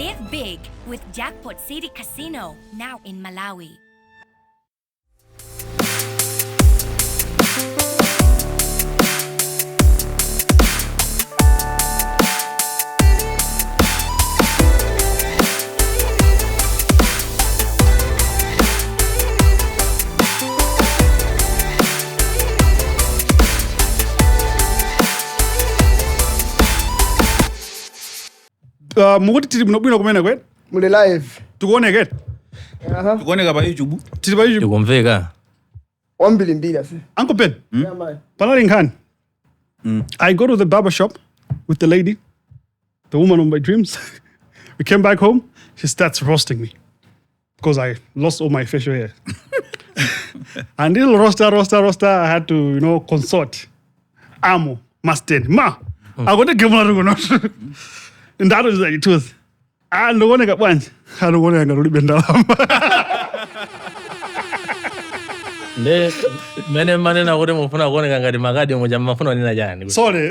Live big with Jackpot City Casino, now in Malawi. Mukuti tiri munobwino kumene kwet? Muli live. Tukuone ket? Tukuoneka pa YouTube. Tiri pa YouTube. Tukumveka. 1 asi. Uncle Ben. Yeah, man. Panali Khan. I go to the barber shop with the lady, the woman of my dreams. We came back home. She starts roasting me because I lost all my facial hair. And little roaster, I had to, consort. Amo, mustard. Ma, I got to give her and that was like the truth. I don't want to get one. I don't want to get really bend down. Mene manena kuti mufuna kuoneka ngati Makadi moja mafuna nina jani. Sorry.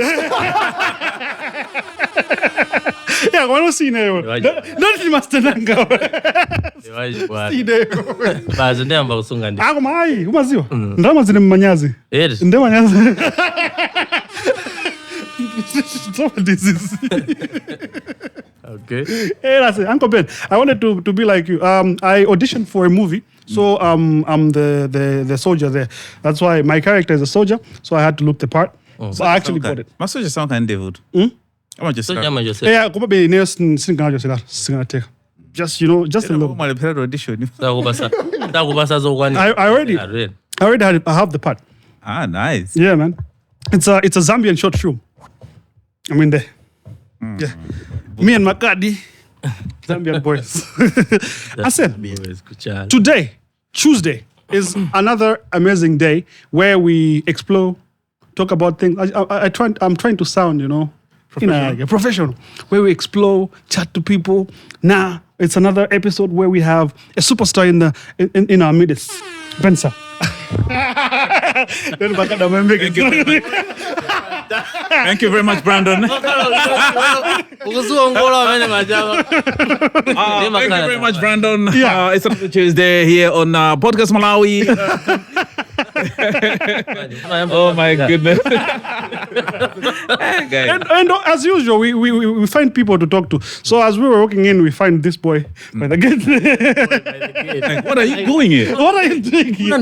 Yeah, I don't see now. Don't master nanga. See there. Bazo ndemba kusunga ndi. Ako mai, umaziwa. Ndama zine mmanyazi. Yes. Ndema nyazi. So this is. Okay. Hey, that's it. Uncle Ben, I wanted to be like you. I auditioned for a movie, so I'm the soldier there. That's why my character is a soldier, so I had to look the part. So I actually got it. My soldier sound kind of devil. I'm just Yeah, come be next singa take. Just just a little. My audition. Takubasa zokwani. I already have the part. Ah, nice. Yeah, man. It's a Zambian short film. I'm in there. Yeah. Me and Makadi, Zambian boys. I said, today, Tuesday, is another amazing day where we explore, talk about things. I'm trying to sound, professional. Where we explore, chat to people. Now, it's another episode where we have a superstar in our midst, Bensam. Thank you very much, Brandon. Thank you very much, Brandon. Yeah. It's another Tuesday here on Podcastmalawi. Oh my goodness. And as usual, we find people to talk to. So as we were walking in, we find this boy by the gate. Like, what are you doing here? What are you doing here?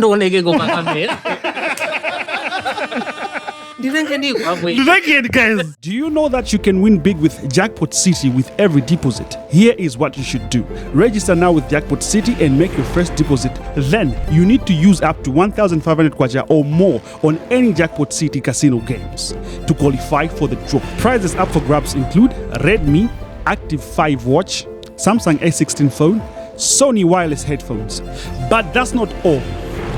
Guys, do you know that you can win big with Jackpot City with every deposit? Here is what you should do. Register now with Jackpot City and make your first deposit. Then you need to use up to 1,500 kwacha or more on any Jackpot City casino games to qualify for the draw. Prizes up for grabs include Redmi Active 5 watch, Samsung A16 phone, Sony wireless headphones. But that's not all.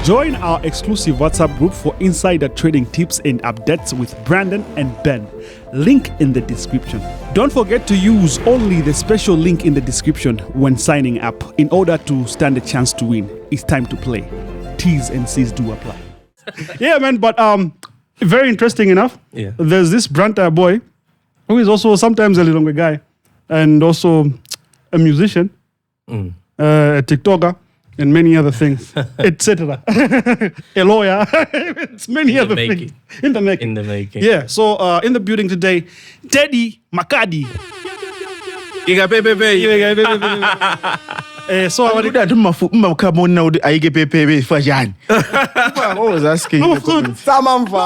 Join our exclusive WhatsApp group for insider trading tips and updates with Brandon and Ben. Link in the description. Don't forget to use only the special link in the description when signing up in order to stand a chance to win. It's time to play. T's and C's do apply. Yeah, man, but very interesting enough. Yeah. There's this Branta boy who is also sometimes a little guy and also a musician, a TikToker, and many other things, etc. A lawyer, it's many other things. In the making. Yeah, so in the building today, Teddy Makadi. So I was asking. No,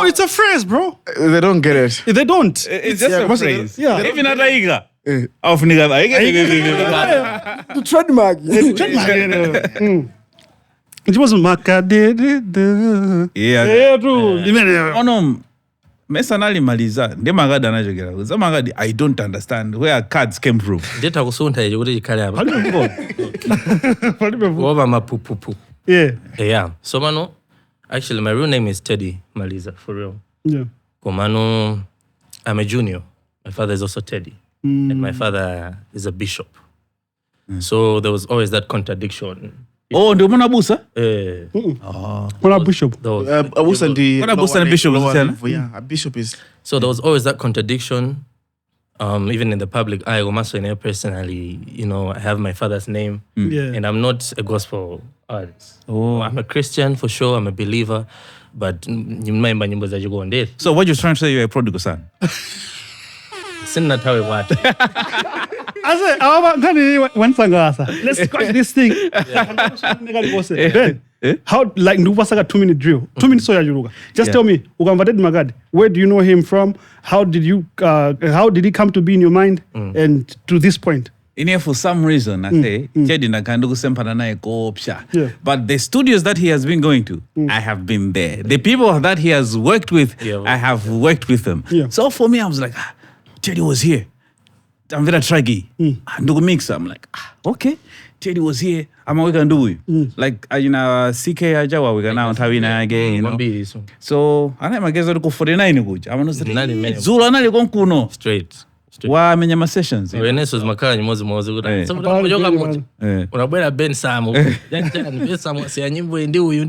it's a phrase, bro. They don't get it. They don't. It's just a phrase. Yeah. Even at Aiga. The trademark. It wasn't Makadi. Yeah. True. Mesa nalimaliza ndi Makadi anachokera. Za Makadi I don't understand where cards came from. Ndeta kusunta yeje kuti chikale apa. Over mapupupu. Yeah. So mano, actually my real name is Teddy Maliza, for real. Yeah. Komano, I'm a junior. My father is also Teddy. And my father is a bishop. So there was always that contradiction. Oh, ndio mwana busa? Mwana bishop. Abusa ndi Mwana busa na bishop. Yeah, a bishop is. So there was always that contradiction even in the public eye, personally, I have my father's name, and I'm not a gospel artist. I'm a Christian for sure. I'm a believer, but So what you're trying to say, you're a prodigal son? Sinna tawe watu. Let's scratch this thing. Ben, how, like, Ndupasaka 2-minute drill. 2 minutes so ya just tell me, Ugamvated Makadi, where do you know him from? How did he come to be in your mind and to this point? In here, for some reason, I say, Yeah. but the studios that he has been going to, I have been there. The people that he has worked with, I have worked with them. Yeah. So for me, I was like, Teddy was here. I'm very traggy. Ndugu Mixer. I'm like, okay. Teddy was here. I'm what we can do. Like, CK Ajawa, we can now Tawina again. So, I am against the 49 good. I'm not saying Zula na kuno Straight. Wa menyama sessions. Awareness was makala nyimozi good. Some of them unabwera Bensam. Bensam si nyimbo ndi uyu.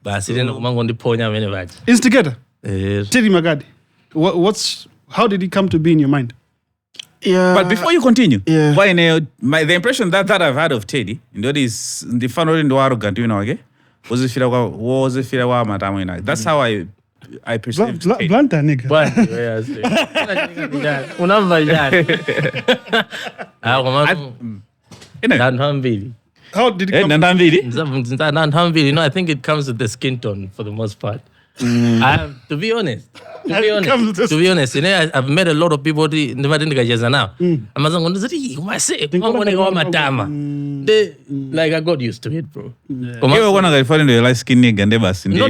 Basi tena kumango ndiponya mene baje. Instigator. Teddy Makadi. How did he come to be in your mind? Yeah. But before you continue, Yeah. why the impression that I've had of Teddy, that is the fun and arrogant, okay? Was it feel that's how I perceived Teddy. Blanta nigga. How did it come? I think it comes with the skin tone for the most part. To be honest, I've met a lot of people who never did now. Like I got used to it, bro. Not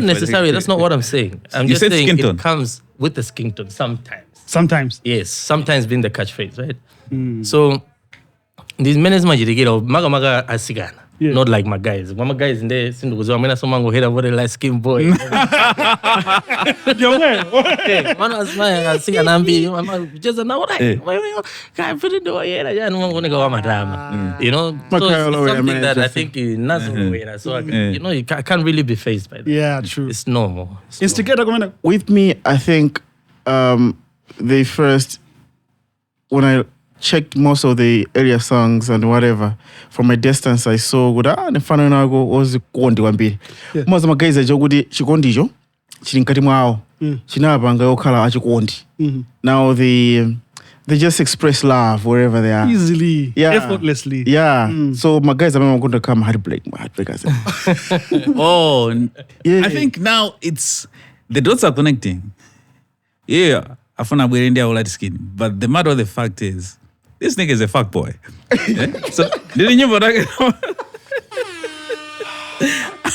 necessarily, that's not what I'm saying. I'm just saying it comes with the skin tone sometimes. Sometimes. Yes, sometimes being the catchphrase, right? So these men is maga asigana. Yeah. Not like my guys. When my guys in there, I'm gonna someone head over the light skin boy. Yo, man. Man was my I see an ambi. I'm just now right. Can't fit into it. I'm gonna go my drama. So it's something that I think is not so I can't really be faced by that. Yeah, true. It's normal. Instigator, come on. With me, I think they first, when I checked most of the area songs and whatever, from a distance I saw nefano nago was kondi wambiri. Most of my guys ajogudi chikondi jo chiri nkati mwawo. Chinabanga yokhala achikondi. Now they just express love wherever they are. Easily, effortlessly. Yeah. So my guys are going to come heartbreak. I think now it's the dots are connecting. Yeah, I found we're India all light skin, but the matter of the fact is, this nigga is a fuck boy. So didn't you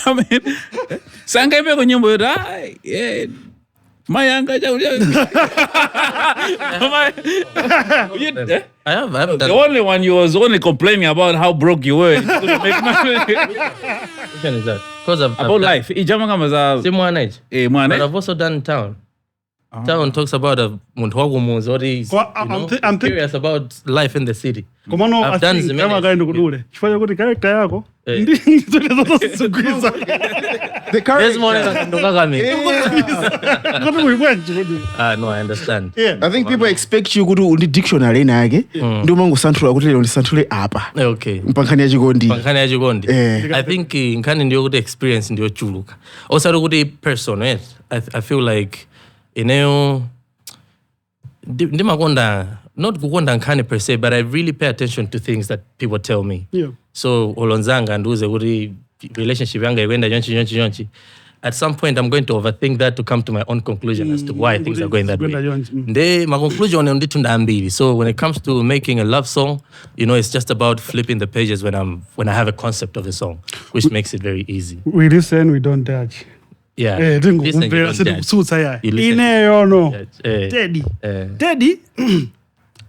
I mean, Sangai pe kunyumbo right? Yeah. My younger, I have done. The only one you was only complaining about how broke you were. Which one is that? Because about life. Same one night. But I've also done Town. Town talks about I'm curious about life in the city. I've done the There's more than no, I understand. Yeah. I think people expect you to do the dictionary nage. Ndio mangu santrula kuti on santrule apa. Okay. Mpankani ya jikondi. I think nkani ndio good experience ndio chuluka. Also good person, right? I feel like not kukonda nkani per se, but I really pay attention to things that people tell me. Yeah. So olonzanga nduze kuti relationship yanga ikwenda yonchi. At some point I'm going to overthink that to come to my own conclusion as to why things are going that way. My conclusion on nditunda ambili. So when it comes to making a love song, it's just about flipping the pages when I have a concept of a song, which makes it very easy. We listen, we don't judge. Yeah. Teddy.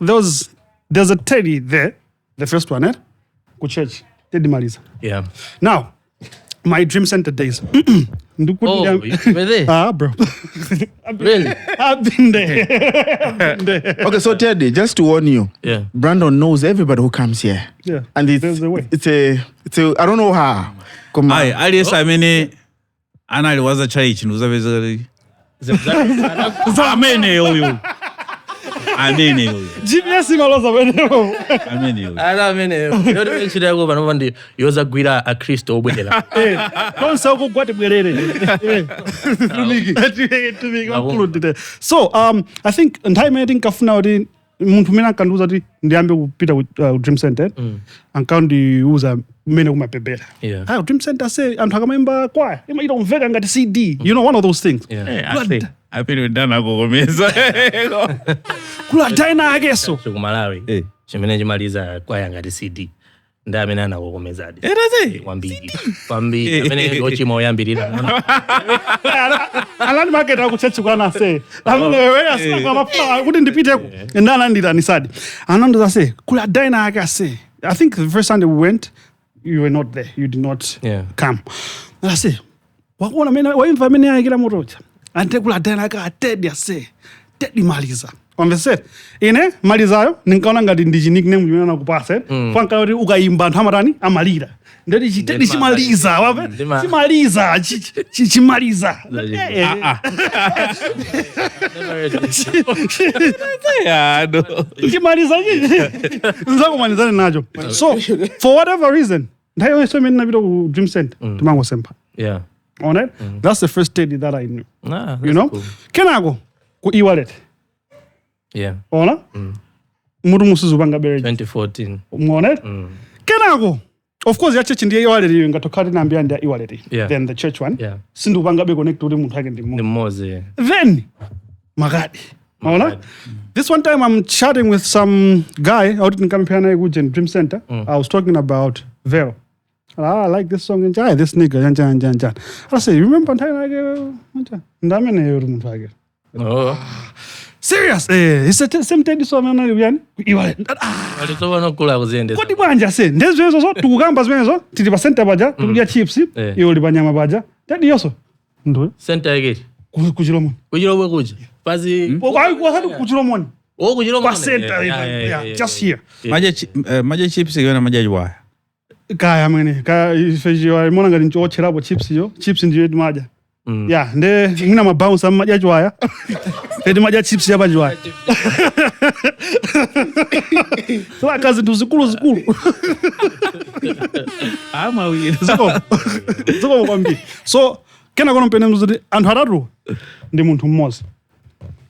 There's a Teddy there, the first one, Kuchurch, Teddy Maliza. Yeah. Now, my Dream Center days. You were there? Bro. Really? I've been there. Okay, so Teddy, just to warn you, Brandon knows everybody who comes here. Yeah. And there's a way. It's a I don't know how. Anali waza chai chinuza vezari. Amene oyo. Amene huyo. GPS imaloza wenewo. Amene huyo. Ala amene yoti nchita yako pano ndi yozagwira akhristu obwerera. Konse ukugwati bwerere. Tumiki wakulundire. So I think nthawi imene tinkafuna kuti munthu umene ankandiuza kuti ndiyambe kupita ku Dream Center ankandiuza mmene kumapepera. Dream Center say anthu akamayimba kwaya imaita kumveka ngati CD. You know, one of those things. Apili ndana kukomeza. Kula daina akeso. Ku Malawi. Chimene chimaliza kwaya ngati CD. Nda amene anakukomezadi. Kwambiri. Amene ochima oyambirira. Alani market akuchechukana say. Wewe asina kwa mafuna kuti ndipite ku. Ndana ndiranisadi. Anandoza say kula daina akase. I think the first Sunday we went, you were not there. You did not come. And I say, wakuona mena waimva mene yakira motocha. Ante kula daina akatedi ase. Tedi maliza. Converse. Ine malizayo ninkaona ngati ndi nickname jimene nakupasa. Fanka kuti ukaimba anthu amatani amalira. Ndoti chitedi chimaliza, wape? Chimaliza, chimaliza. Chimaliza nzakumalizana nacho. So for whatever reason, ndayo so many napita ku Dream Center tumango sempa. Yeah. On it? That's the first steady that I knew. You know? Cool. Kenako ku e-wallet. Yeah. Ona? Mudu musuzu banga bere. 2014. Mwone? Kenako. Of course, ya church ndiye e-wallet hiyo ngato Cardinal mbia ndiye e-wallet. Then the church one. Yeah. Sindu banga be connect to the muntu hake ndi The Moze. Then Makadi. Ona? This one time I'm chatting with some guy out in Kampiana in Dream Center. I was talking about Vero. I like this song and this nigga jan. I say, you remember Oh. Serious? It's the same thing so man yani. Walitoba nokula kuzende. Kodi bwanja se. Ndezo zo tukugamba zimenezo tili pa center baja tukulia chips iyo libanyama baja. Tadi yoso. Ndo. Center yake. Kuchilomoni. Kuchilomoni kuja. Pazi. Why kwa sababu kuchilomoni. Oh kuchilomoni. Pa center yeah, just here. Maja chips yona maja waya. Kaya mwene. Kaya ifejiwa mona ngati nchocherapo chips yo. Chips ndiyo maja. Yeah, nde ngina mabounce maja jwaya. Edi maja chips ya bajwaya. So akazi nduzikulu. Ama wili. Ziko kwambi. So kena kono mpene mzuri anthu atatu ndi munthu mmodzi.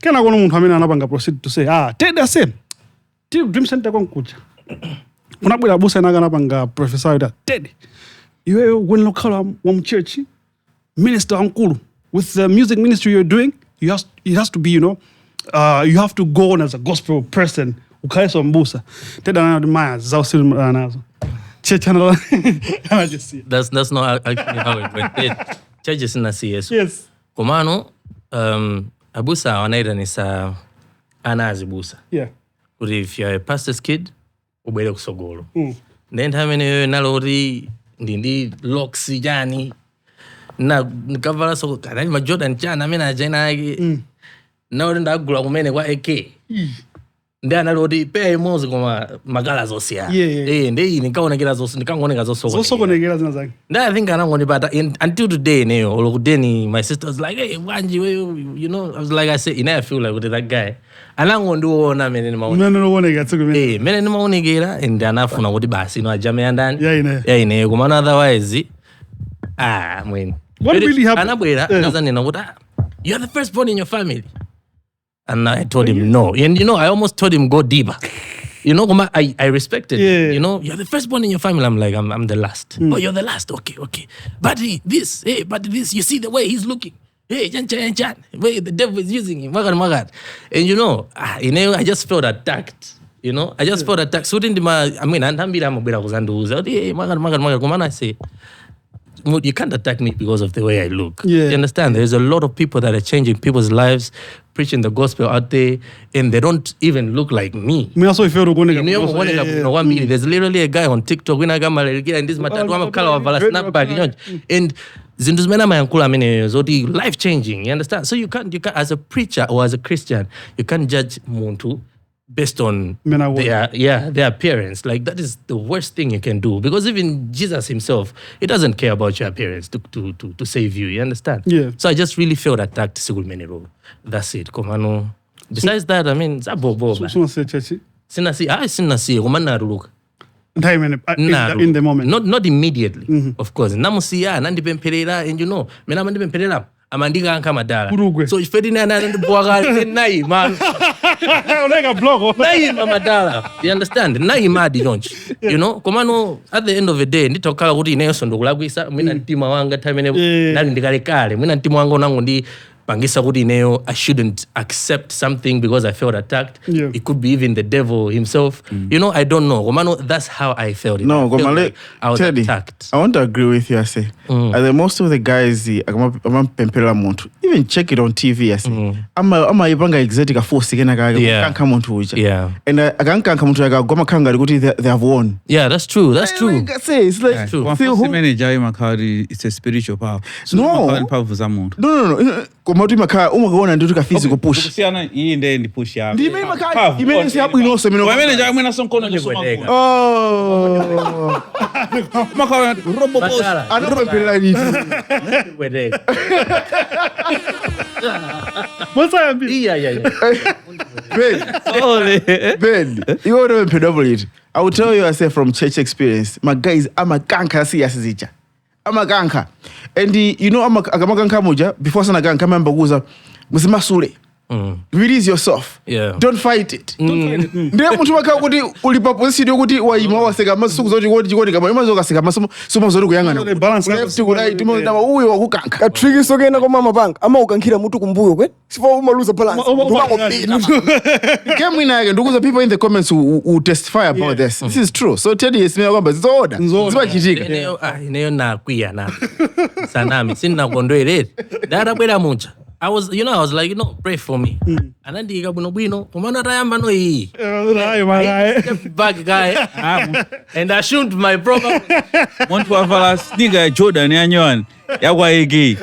Kena kono munthu amene anapanga proceed to say teda se. Ti Dream Center konkuja. Unabwera busa ina kanapanga professor yuda. Tedi. Iwe when lokhala wa mchurch minister ankulu with the music ministry you're doing, it has to be, you know, you have to go on as a gospel person. Ukaisa mbusa. Teda na admire zawsiru nazo. Church and I just see. That's not actually how it went. Church is in a CS. Yes. Komano abusa wanaita ni sa anazi busa. Yeah. But if you're a pastor's kid, ubele kusogolo. Then hamene nalori ndi locks jani na kavala so kanali ma Jordan chana mena jana yake. Na uri ndagula kumene kwa AK. Ndi analodi pe mozi koma magala zosia. Ndi nikaonekera zosi nikangoneka zosoko. Zosokonekera zina zake. I think anangoni but until today neo olokudeni my sister was like, hey wanji you know, I was like, I said I feel like with that guy anangondi wona mene ni maoni no woneka tsukumene mene ni maonekera ndi anafuna kuti basi no ajame andani ine kuma otherwise mwini what really happened anabwera nazanena kuti you're the firstborn in your family. And I told him no. And you know, I almost told him go deeper. You know, I respected him. You know, you're the firstborn in your family. I'm like, I'm the last. Oh, you're the last. Okay. But this, you see the way he's looking. Hey, Jan. Way the devil is using him. Magad. And you know, I just felt attacked. You know, I just felt attacked. So I'm Magad. I say, you can't attack me because of the way I look. You understand? There's a lot of people that are changing people's lives, preaching the gospel out there, and they don't even look like me. There's literally a guy on TikTok and this and life changing. You understand? So you can't as a preacher or as a Christian, you can't judge Muntu based on their appearance. Like that is the worst thing you can do, because even Jesus himself, he doesn't care about your appearance to save you. You understand? Yeah. So I just really felt attacked. That's it. Besides that, I mean, zabobo. Sunasiya church. Sinasiya, kumana ruluka. In the moment. Not immediately, of course. Namusiya, nandipempelera, and you know, mena mandipempelera. Amandika anka madala. So if Ferdinand and Boaga nai man. Nai madala. You understand? Nai madi jonch. You know, komano at the end of the day, nditokala kuti ineso ndokulagwisa mina ntima wanga time nali ndikalekale. Mina ntima wanga nangu ndi pangisa kuti ineyo I shouldn't accept something because I felt attacked. Yeah. It could be even the devil himself. You know, I don't know. Komano, that's how I felt it. No, like I was attacked. I want to agree with you, I say. Most of the guys, even check it on TV, I say. I'm ibanga exotic force again. Can't come on to each. Yeah. And I can't come on to Goma Kanga, they have won. Yeah, that's true. That's true. It's like true. Makadi, it's a spiritual power. So no. No. Komoti maka umakuona ndio physical push. Kusiana hii ndiye ndi push yako. Ndime maka imene si hapo inose mino. Wewe ndio mwana sonkono ni kwedeka. Oh. Maka robo boss. Anoba pela ni. Kwedeka. What's up? Yeah. Ben, you want to pedal. I will tell you, I say from church experience, my guys, I'm a ganka siya. I'm a ganka. And you know, I'm a ganka moja, before sana ganka member mzima sule. Release yourself. Yeah. Don't fight it. Ndiye mtu waka kuti ulipaposi ndio kuti waima waseka masuku zoti kuti kama imazo kaseka masumo suma zoti kuyangana. Balance left to right timo ndaba uyo wakukanka. Ka tricky sokena kwa mama bank ama ukankira mtu kumbuyo kwe. Sifa umaluza balance. Game ina yake ndugu za people in the comments who testify about this. This is true. So Teddy is me kwamba zoda. Ziba chitika. Ineyo na kuya na. Sanami sina kondwele. Dada kwela muncha. I was like, pray for me. And then diga buno, umana tayamba no hii. Back guy. And I assumed my problem. Mtu afala sniga Jordan yanyoan. Yakwa egi.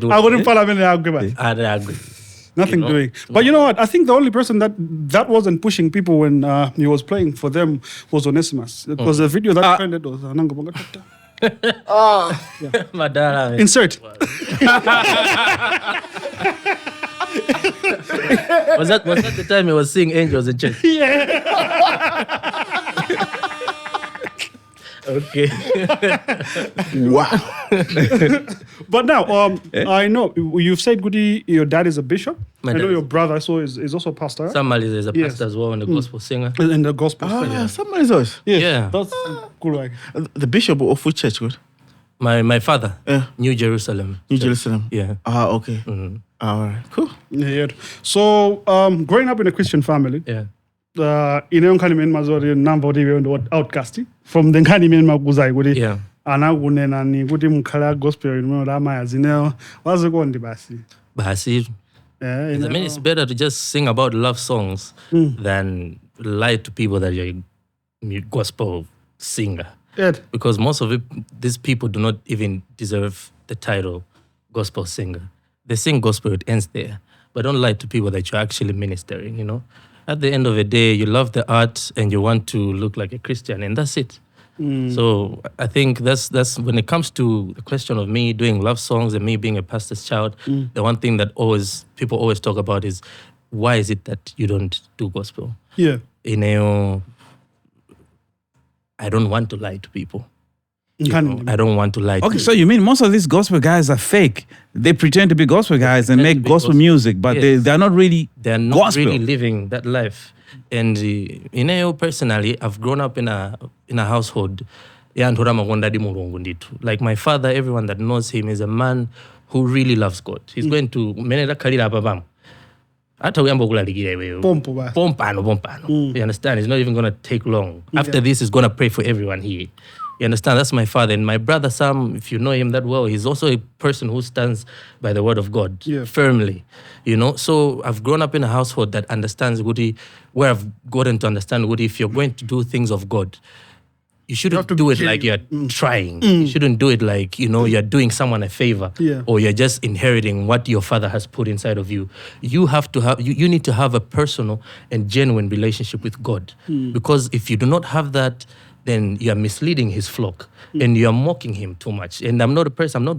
I wouldn't parliament agree. Nothing doing. But you know what? I think the only person that wasn't pushing people when he was playing for them was Onesimus. Because the video that trended was Anangabonga. Madara. Insert. was that the time he was seeing angels in church? Yeah. Okay. Wow. But now, I know you've said, Goody, your dad is a bishop. I know your brother is also a pastor. Right? Somebody is a pastor as well and a gospel singer. And the gospel singer. Somebody is us. Yeah. That's cool. Like. The bishop of which church, good? My father. New Jerusalem. New Jerusalem. Yeah. Okay. All right. Cool. Yeah. So, growing up in a Christian family. Yeah. Ineyonkanimen mazori namba oti outcast from the nkanimen makuzai kuti anakunena ni kuti mukhala gospel ino rama yazineyo wazikondi basi. I mean, it's better to just sing about love songs than lie to people that you're a gospel singer. Because most of these people do not even deserve the title gospel singer. They sing gospel, it ends there. But don't lie to people that you're actually ministering, you know. At the end of the day, you love the art and you want to look like a Christian, and that's it. So I think that's when it comes to the question of me doing love songs and me being a pastor's child, the one thing that people always talk about is, why is it that you don't do gospel? Yeah. I don't want to lie to people. I don't want to lie to Okay, so you mean most of these gospel guys are fake? They pretend to be gospel guys and make gospel music, but they're not really gospel. Really living that life. And personally, I've grown up in a household. Like my father, everyone that knows him is a man who really loves God. He's going to Pompano. You understand? It's not even going to take long. After this, he's going to pray for everyone here. You understand? That's my father. And my brother Sam, if you know him that well, he's also a person who stands by the word of God firmly. You know? So I've grown up in a household that understands Goody, where I've gotten to understand Goody, if you're going to do things of God, you shouldn't do it like you're trying. You shouldn't do it like, you're doing someone a favor or you're just inheriting what your father has put inside of you. You have to have, you need to have a personal and genuine relationship with God. Because if you do not have that, then you are misleading his flock and you are mocking him too much. And I'm not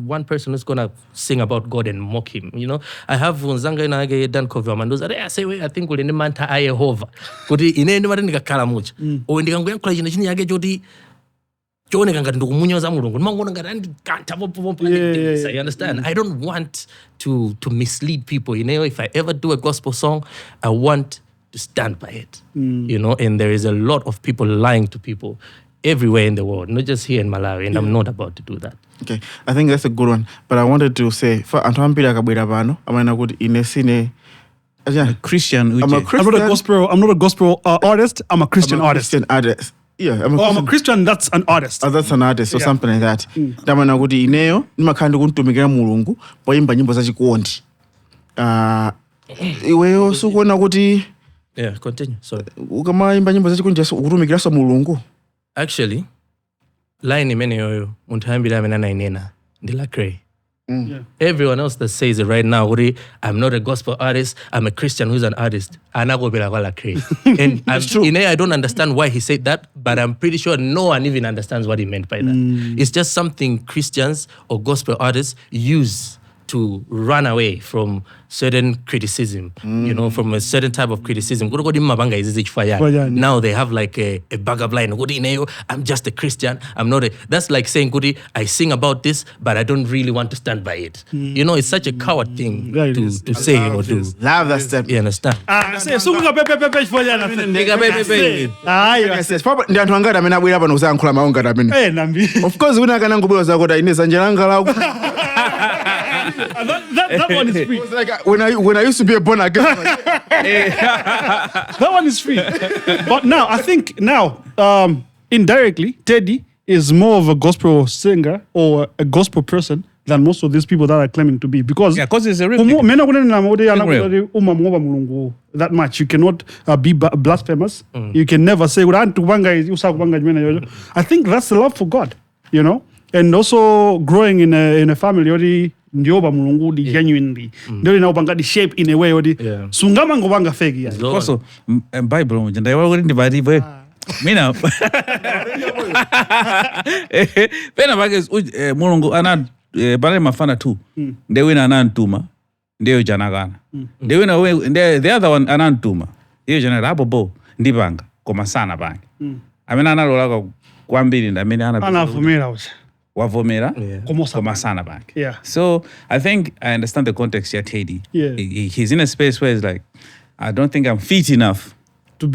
one person who's gonna sing about God and mock him. You know, I have unzanga inage dan cover mandoza. I say I think uli manta a Yehova. Kuti ine ndi matendika kala mucha. O ndikangoya kula chino chini yake choti chioneka ngati ndikumunyoza mulungu. Ndimangona ngati andikanta popo. You understand? I don't want to mislead people. You know, if I ever do a gospel song, I want to stand by it, you know, and there is a lot of people lying to people everywhere in the world, not just here in Malawi, and I'm not about to do that. Okay, I think that's a good one. But I wanted to say, for Antoambira Kabwira Bano, I'm good in a scene. Christian. I'm not a gospel artist. I'm a Christian artist. Yeah, I'm a Christian. That's an artist. That's an artist or something like that. Damana kuti ineyo nimakhanda kuntumikira mulungu poyimba nyimbo zachikondi. Iweyo sukuona kuti yeah, continue. Sorry. Ukamayimba nyimbo zachikondi ukutumikira so mulungu. Actually, line imene yoyo munthu ayambira amene anainena ndila Cray. Everyone else that says it right now, I'm not a gospel artist, I'm a Christian who's an artist. Anakopela kwala Cray. And I don't understand why he said that, but I'm pretty sure no one even understands what he meant by that. It's just something Christians or gospel artists use to run away from certain criticism, you know, from a certain type of criticism. Now they have like a backup line. I'm just a Christian. I'm not a... That's like saying, I sing about this, but I don't really want to stand by it. You know, it's such a coward thing to say or do. Love that step. You understand? Of course, that one is free. It was like when I used to be a born again. That one is free. But now, I think indirectly, Teddy is more of a gospel singer or a gospel person than most of these people that are claiming to be. Because it's a real that much. You cannot be blasphemous. You can never say, I think that's the love for God, you know? And also growing in a family, ndioba mulungu di genuinely ndio inaopanga di shape in a way odi sungama ngobanga fake ya also Bible mjenda yawa ndi bari boy mina pena bages mulungu ana bare mafana tu ndewe na anantuma ndio janagana ndewe na the other one anantuma hiyo jana rabobo ndibanga koma sana bangi amena analola kwambiri ndamene anavumira ucha wavomera koma sana back. So I think I understand the context here, Teddy. He's in a space where it's like, I don't think I'm fit enough to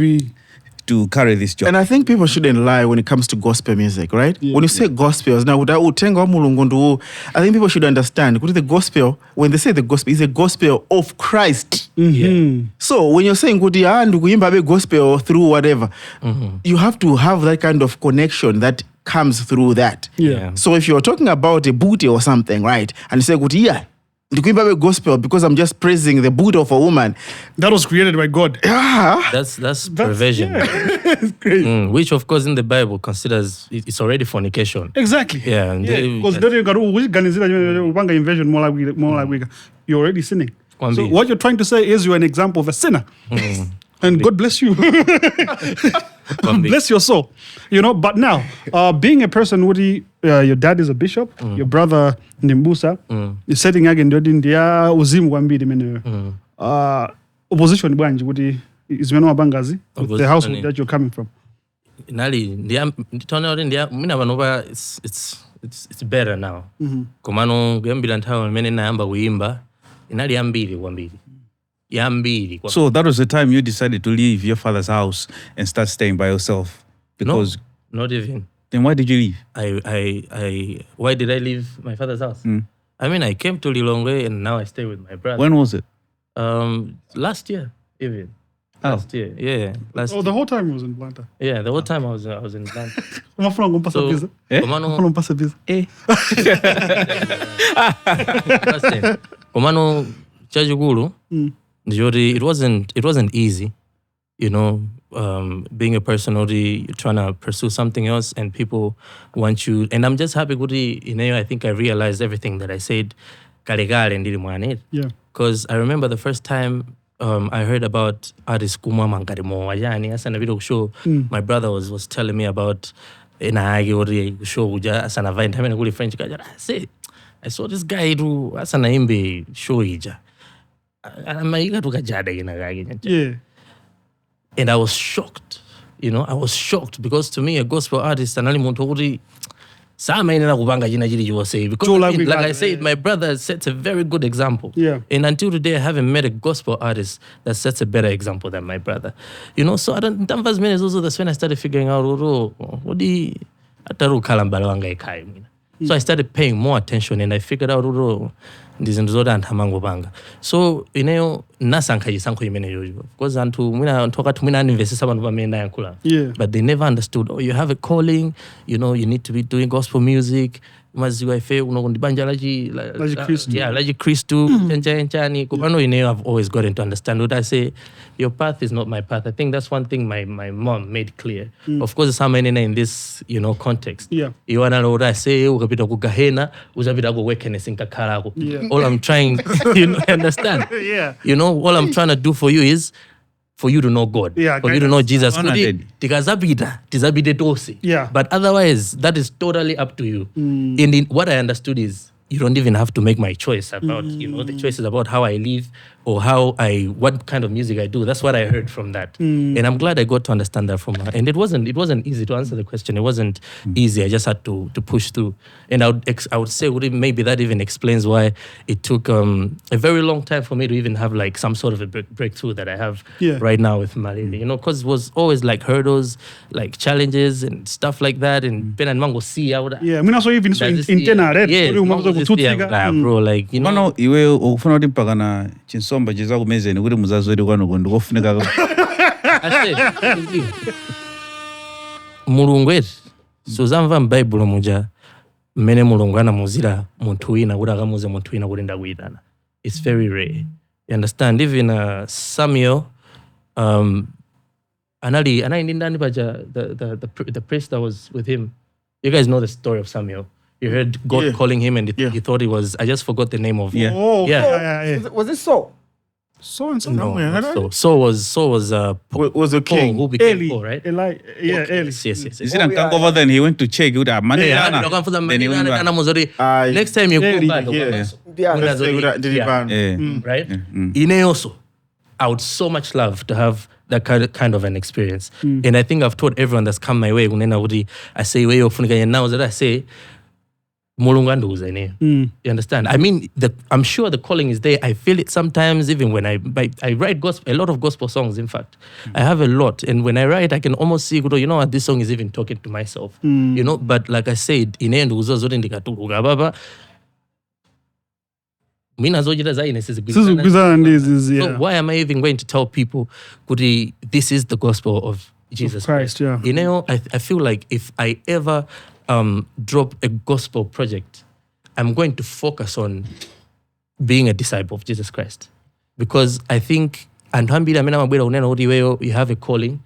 carry this job. And I think people shouldn't lie when it comes to gospel music, right? When you say gospels, now I think people should understand the gospel, when they say the gospel, is a gospel of Christ. So when you're saying gospel through whatever, you have to have that kind of connection that comes through that. So if you're talking about a booty or something, right, and you say, the gospel because I'm just praising the booty of a woman that was created by God. That's perversion. It's crazy. Which of course in the Bible considers it's already fornication. Exactly. Because invasion more like you're already sinning. So what you're trying to say is you're an example of a sinner. And God bless you. Bless your soul. You know, but now, being a person, your dad is a bishop, your brother, Nimbusa, is setting again, India, Uzim Wambidi, opposition, is Menua Bangazi, with the household that you're coming from. It's better now. Komano, Gambila and Town, Menina Amba Wimba, Inali Ambili, Wambidi. So that was the time you decided to leave your father's house and start staying by yourself? Because no, not even. Then why did you leave? Why did I leave my father's house? I mean, I came to Lilongwe and now I stay with my brother. When was it? Last year, even. Last year, yeah. The whole time I was in Blanta. Yeah, the whole time I was in Blanta. Komano Chajugulu. It wasn't easy, you know, being a person you're trying to pursue something else and people want you. And I'm just happy, I think I realized everything that I said. Because I remember the first time I heard about artist Kuma Mankadimo. My brother was telling me about ena ake ori show kuja asana vaenda hamene kuli French kaja I saw this guy to asana imbe show ija amaika tukajada ina kake Yeah. and I was shocked. I was shocked because to me a gospel artist anali muntu kuti samayenera kupanga china chili chonse because like I said, my brother sets a very good example. Yeah. And until today I haven't met a gospel artist that sets a better example than my brother. So in terms of minutes also that's when I started figuring out so I started paying more attention and I figured out ndizinto zodantha mangopanga. So nasankha chisankho imene yoyo because anthu mwina wakati mwina animvesisa abantu pamene yankhula. But they never understood, you have a calling, you need to be doing gospel music. Maziwa ife unokundibanja laji Kristu enchani kupano I've always gotten to understand what I say. Your path is not my path. I think that's one thing my mom made clear. Of course, some in this context. You wanna know what I say? Ukapita kugahena, uzapita kuwekeness inkakarako. All I'm trying, understand? All I'm trying to do for you is for you to know God, for you to know Jesus. But otherwise, that is totally up to you. And what I understood is you don't even have to make my choice about, the choices about how I live or what kind of music I do. That's what I heard from that. And I'm glad I got to understand that from her. And it wasn't easy to answer the question. It wasn't easy. I just had to push through. And I would say maybe that even explains why it took a very long time for me to even have like some sort of a breakthrough that I have right now with Malawi. Because it was always like hurdles, like challenges and stuff like that. And Ben and Mango see out. Yeah, I mean also even so internal, bro, like iwe ukufuna kuti mpakana chinsomba chizakumezeni kuti muzazweri kwanu ndikofunika mulungu eti suzamva m'Bible muja mmene mulungu anamuzira munthu wina kuti akamuze munthu wina kuti ndakuyitana. It's very rare. You understand? Even Samuel anali ndi ndani paja the priest that was with him. You guys know the story of Samuel. You heard God calling him and he thought he was, I just forgot the name of him. Was it Saul? Saul and No, Saul was was a king. Who became Eli. Paul, right? Eli. Yes. Is it come over then he went to check with Then he went back. Next time you go back. Right? Ine also, I would so much love to have that kind of an experience. And I think I've told everyone that's come my way, I say, now that I say, you understand? I mean, I'm sure the calling is there. I feel it sometimes, even when I write gospel, a lot of gospel songs, in fact. I have a lot. And when I write, I can almost see, what, this song is even talking to myself. But like I said, so why am I even going to tell people this is the gospel of Jesus Christ? I feel like if I ever drop a gospel project, I'm going to focus on being a disciple of Jesus Christ, because I think you have a calling.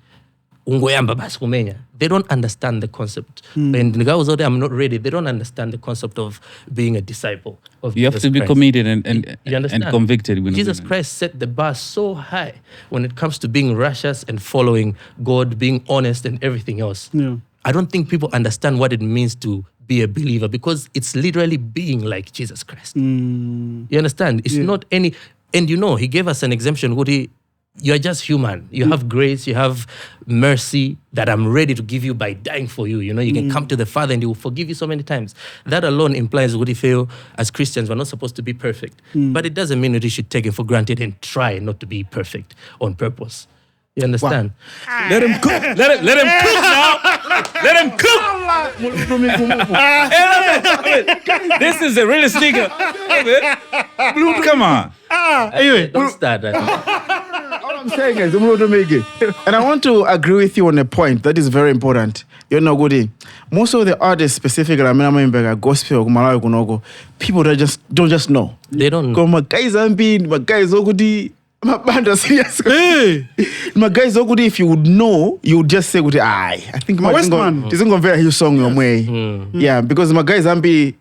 They don't understand the concept. And the guys out there, I'm not ready. They don't understand the concept of being a disciple of Jesus Christ. You have to be committed and convicted. Jesus Christ set the bar so high when it comes to being righteous and following God, being honest and everything else. I don't think people understand what it means to be a believer, because it's literally being like Jesus Christ. You understand? It's not any... And he gave us an exemption. You're just human. You have grace, you have mercy that I'm ready to give you by dying for you. You can come to the Father and He will forgive you so many times. That alone implies what feel as Christians, we're not supposed to be perfect. But it doesn't mean that you should take it for granted and try not to be perfect on purpose. You understand? Wow. Let him cook. Let him cook now. Let him cook. This is a real sneaker. Come on. Anyway, don't start that. All I'm saying is, and I want to agree with you on a point that is very important. Most of the artists, specifically, gospel, people don't just know. They don't know. My guys, Mabanda serious. Hey. My guys, if you would know, you would just say, I think my Westman. isn't going to very song your way. Yeah, because my guys,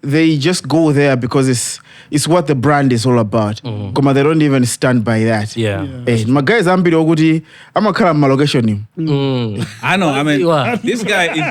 they just go there because it's what the brand is all about. Because they don't even stand by that. Yeah. Hey, my guys, I'm going to call my location. I know. I mean, this guy is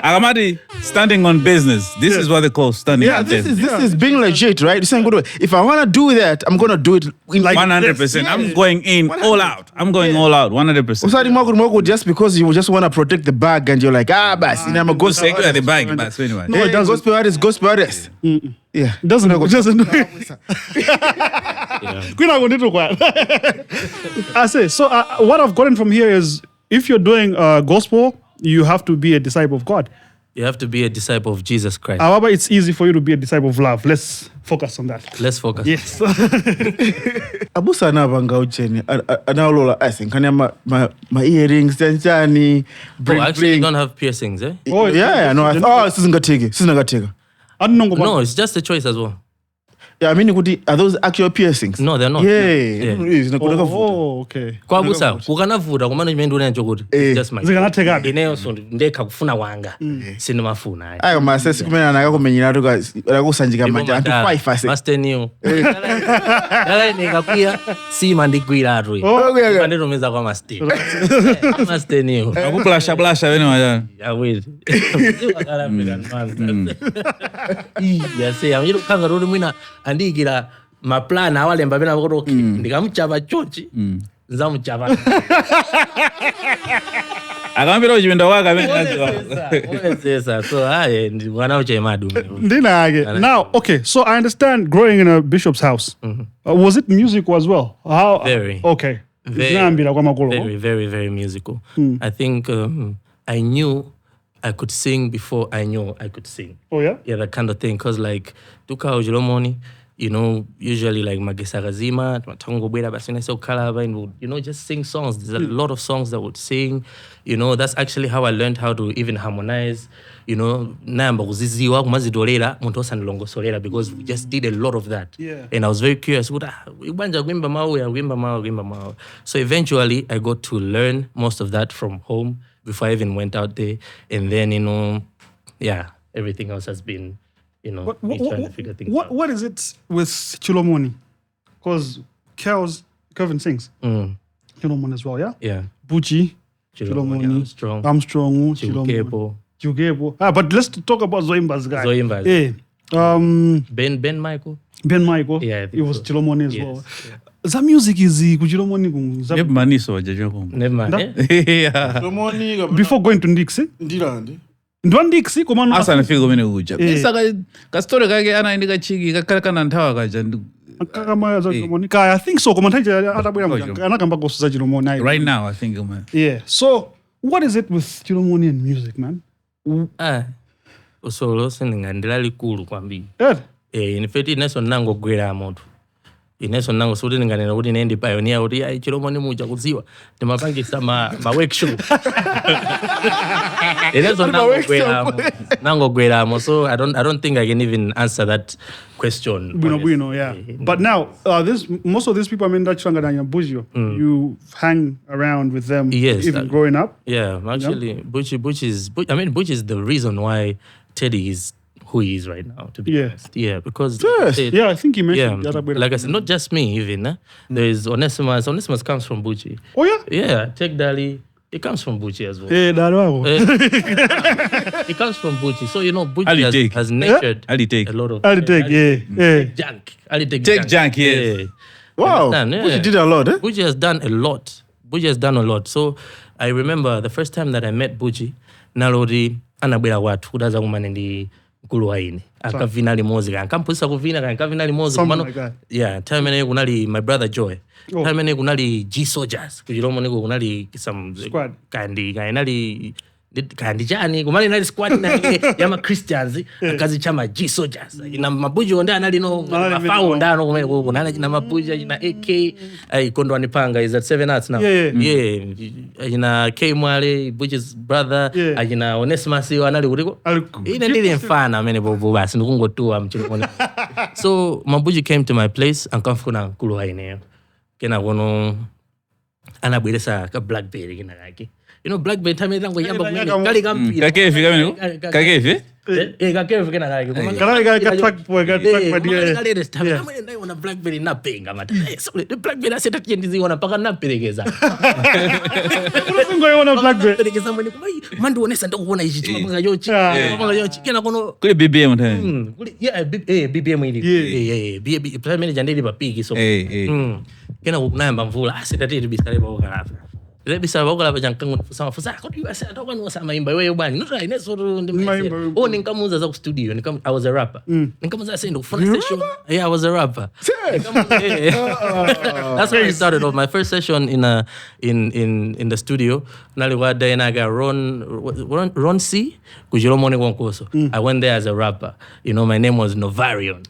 Agamadi standing on business. This is what they call standing on business. This is being legit, right? You're saying, if I want to do that, I'm going to do it like 100%. I'm going in all out. I'm going all out. 100%. Just because you just want to protect the bag and you're like, bas, I'm a ghost. Secure the bag, bas. Anyway. No, it doesn't. Gospel artist. Yeah. It doesn't. I say, so what I've gotten from here is if you're doing gospel, you have to be a disciple of God. You have to be a disciple of Jesus Christ. However, it's easy for you to be a disciple of love. Let's focus on that. Let's focus. Yes. Abusa na banga ucheni. Anaolola I think my earrings tenchani. Oh, actually, you don't have piercings, eh? Oh, Yeah, no. This isn't gatege. I don't know. No, it's just a choice as well. Yeah, I mean, are those actual piercings? No, they're not. Yeah. Oh, okay. Kwa busa, kukanavuta kwa management unacho kuti. Just my. Zikanateka. Ineyo so ndeka kufuna wanga. Sinimafuna. Ayo masesi kumena nakakumenyera kusanjika manja anti 5 ase. Master new. Dala nikakuya si mandigwira atu. Okay. Mandirumiza kwa master. Master new. Akuplasha wene waja. Awezi. Wakala African man. Yase, amiro kanga ruri mwina andigira maplana awale mbabena bakoroki ndikamuchava chochi nzamuchava Akambira uchimenda waka Sesa. So ndi mwana uche madu. Now, okay, so I understand growing in a bishop's house. Was it musical as well? How? Very. Okay. Very, very, very musical. I think I knew I could sing before I knew I could sing. Oh, yeah? Yeah, that kind of thing. Because, like, Tuka Ojilomoni, usually, like, Magesagazima, Matango Beda Basina So Kalaba, and would, just sing songs. There's a lot of songs that would sing. That's actually how I learned how to even harmonize. Namba uziziwa kumazidolera muntosa nilongo solera because we just did a lot of that. Yeah. And I was very curious. So eventually, I got to learn most of that from home before I even went out there. And then, everything else has been, me trying to figure things out. What is it with Chilomoni? Because Kevin sings. Chilomoni as well, yeah? Yeah. Buchi, Chilomoni, Armstrong, Chilomoni. Jugebo. But let's talk about Zoimba's guy. Zoimba's. Hey. Ben Michael. Ben Michael. Yeah, I think it was so. Chilomoni as Yes. well. The music is Kuchilomoni. Never maniso wajajo. Never mind. Yeah. Before going to Ndixi. Ndixi komano. Asa nafika kumene kuja. Isa ka story kake anaendeka chiki kakana nthawa kaja. I think so. Right now, I think. Yeah. So, what is it with Chilomoni and music, man? So ndila likulu kwambiri. Yeah. In fact, ineso nango gwera moto. Ineso nango suti nganena kuti nendi pioneer kuti Chilomoni muja kuziwa. Ndimapangisa ma workshop. Ineso nango gwera mo. So I don't think I can even answer that question. Bueno, yeah. But now, most of these people, I mean, that's Bujio. You hang around with them, yes, even growing up. Yeah, actually, Butch is the reason why Teddy is who he is right now, to be honest. Yeah, because... Yeah, I think he mentioned that. Like I said, not just me even. There is Onesimus. Onesimus comes from Bucci. Oh, yeah? Yeah, Tech Dali, it comes from Bucci as well. Hey, It comes from Bucci. So, Bucci has nurtured a lot of... Take junk, yeah. Wow, Bucci did a lot, eh? Bucci has done a lot. So, I remember the first time that I met Bucci, nalodi anabwera watu kudaza kumane ndi mkulu waine akavina limozi akampusisa kuvina akavina limozi kumano time ene kunali my brother Joy time ene kunali G Soldiers kujilomo niko kunali some squad kandi chani kumali nali squad na yama Christians akazi chama G Soldiers ina mabujo onda anali no mafao ndano kumene kunali na mabujo na AK ikondo anipanga is at 7 Arts now ina K Mwale Buji's brother ina Onesimus anali uriko ine ndili mfana amene bobo basi ndikungotua mchilokoni. So mabujo came to my place and kamfuna nkulu haine kena kono anabweresa ka Blackberry kena kake. You know Blackberry time tango yamba kumene kali kampi. Kakefi kamene. Kakefi. Kakefi kena kake. Kala track boy. Amene ndaiona Blackberry napenga mata. So the Blackberry aseta tiyendiziona paka naperekeza. Unosingoiona Blackberry. Perekeza mwene kumai mandu onesa ndakuona ichi chimapanga yochi. Chimapanga yochi kena kono Kuli BBM time. BBM ili. Plan manager ndili papiki so. Kena kunayamba mvula aseta tibisale ba okala. Bisa bakala bajankangu sama fusa ko asa to kwanu sama imba wewe bani no try neso ndimba ninkamuza za ku studio I was a rapper ninkamuza sendo kufuna session I was a rapper. That's how I started off my first session in the studio nalikuwa daina ga Ron C kujilomone kwa Ngozo. I went there as a rapper, you know. My name was Novarion.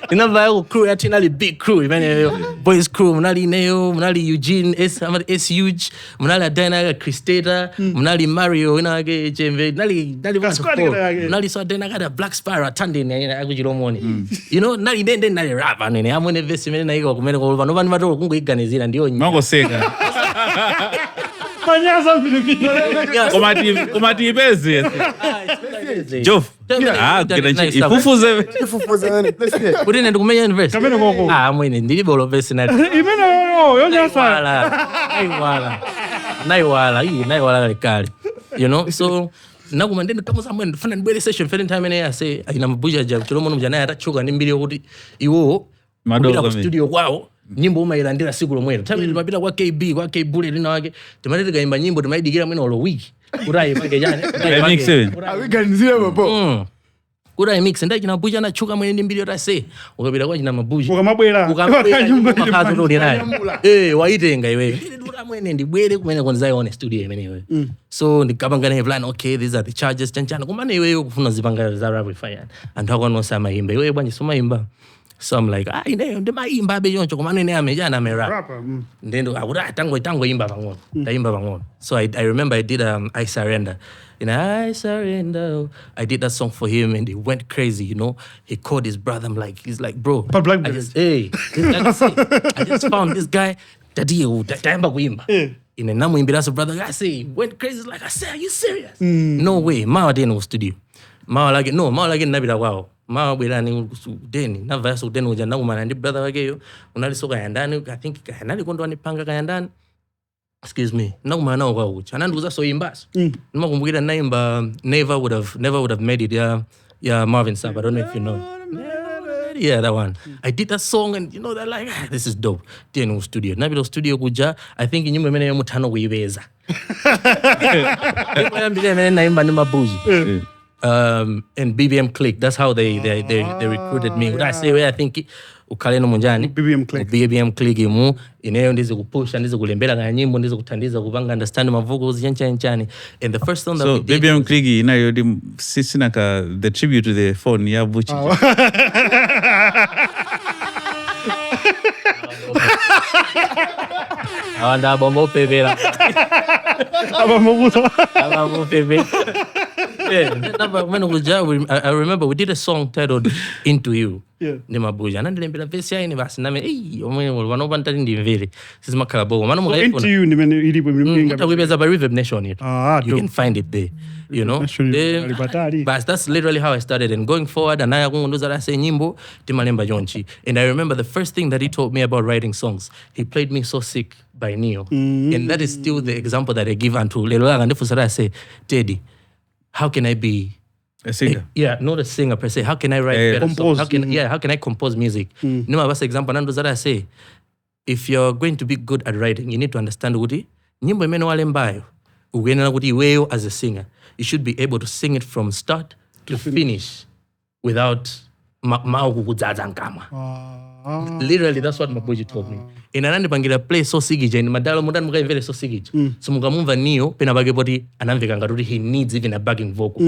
Inava crew atinali big crew imene boys crew munali Neo munali Eugene S huge munali Dana Christata munali Mario inage Jembe nali so Dana got a Black Sparrow tandine akujilomoni you know nali ndende nali rapper nene amone verse imene naiko kumene ko vanhu vatolo kungoiganizira ndiyo Mango seka. Manyaza vile. Komati ibezi. Geoff. Ifufuze. Kuti nende kumenya university. Kamene koko. Mwene ndilibolo verse na. Imene yonyasa. Naiwala kali. You know, so nakuma ndende kama samwe ndifuna ndibwele session first time ene yase ina mabuja ja chilomo mjana atachuka ndi mbili kuti iwo madogo studio kwao nyimbo umailandira siku lomwelo time limapita kwa KB kwa Kbule lina wake timalete kaimba nyimbo timaidigira mwene olo wiki kurai pake jana mix awiganizira babo kurai mix ndai kina buja na chuka mwene mbili yotase ukapita kwa jina mabuja ukamabwera makazo ndo naye waitenga iwe ndura mwene ndibwere kumene konzai on studio imenewe so ndikapanga ne plan okay these are the charges chanchana kumane iwe kufuna zipanga za rap fire anthu akonosama imba iwe bwanji soma imba. So I'm like, ndimaimba be yoncho kumane ne amejana me rap. Ndendo akuti tango imba pang'ono. Ndaimba pang'ono. So I remember I did I Surrender. I surrender. I did that song for him and he went crazy, you know. He called his brother. He's like, bro. I just found this guy. Taimba kuimba. In a namuimbiraso brother, I say, went crazy. Like I said, are you serious? No way. Mawa didn't studio. Mawa like nabira wao. Mawa bwera ni deni na vaso deni ujana kumana ndi brother wake yo unali soka yandani I think kanali kondo anipanga kayandani excuse me na kumana nao kwa ucha nanduza so imbaso nimakumbukira naimba never would have made it yeah Marvin Sapp. I don't know if you know. Yeah, that one. I did that song and you know they're like this is dope. Deni studio nabilo studio kuja I think nyimbo imene yomutano kuibeza yambile imene naimba ni mabuji and BBM Click. That's how they recruited me. What I say where I think ukaleno munjani BBM Click imu ineyo ndize kupusha ndize kulembela kaya nyimbo ndize kutandiza kupanga understand mavugo ziyanchani and the first song that we did BBM Click inayo di sisina ka the tribute to the phone ya Buchi. Awanda bombo pevela. Abambo pevela. I remember we did a song titled Into You. Yeah. Nimabuja. Nandilembela verse ya ini basi name omwe wanoba ntali ndimvele. Sisi makala bogo. Mano mga Into You nimene ilipo mlinga. Utawibeza by Reverb Nation it. You can find it there. You know. But that's literally how I started and going forward and I kungunduza la say nyimbo timalemba jonchi. And I remember the first thing that he told me about writing songs. He played me So Sick by Neo. And that is still the example that I give unto lelo la ndifu sara say Teddy. How can I be a singer? Not a singer per se. How can I write better songs? How can I compose music? No, my best example, Nando that I say, if you're going to be good at writing, you need to understand Woody. Nyimbo imeno walembayo. Ugena Woody weyo as a singer. You should be able to sing it from start to finish without mao kukuzaza nkama. Literally, that's what Mabuji told me. In anandi pangira play so sigija in madalo mudani muka very so sigija. So mukamumva niyo pena bage body anamveka ngati he needs even a backing vocal.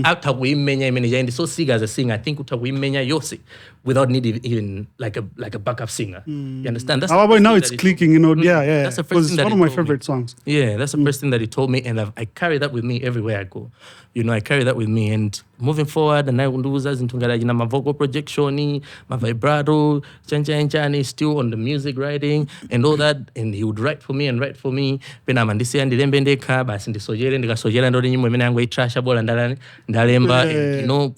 After kuimenya imene and so siga as a singer, I think utakuimenya yose without needing even like a backup singer. You understand? That's now it's clicking, yeah. That's the first thing it's one of my favorite songs. Yeah, that's the first thing that he told me, and I carry that with me everywhere I go. I carry that with me, and moving forward, and I will do that into my vocal projection, my vibrato, chanchani, still on the music writing and all that, and he would write for me. Pena mandisi and dilembendeka, basi ndi sojele ndo nyimbo imene yangu itrasha bola ndalemba,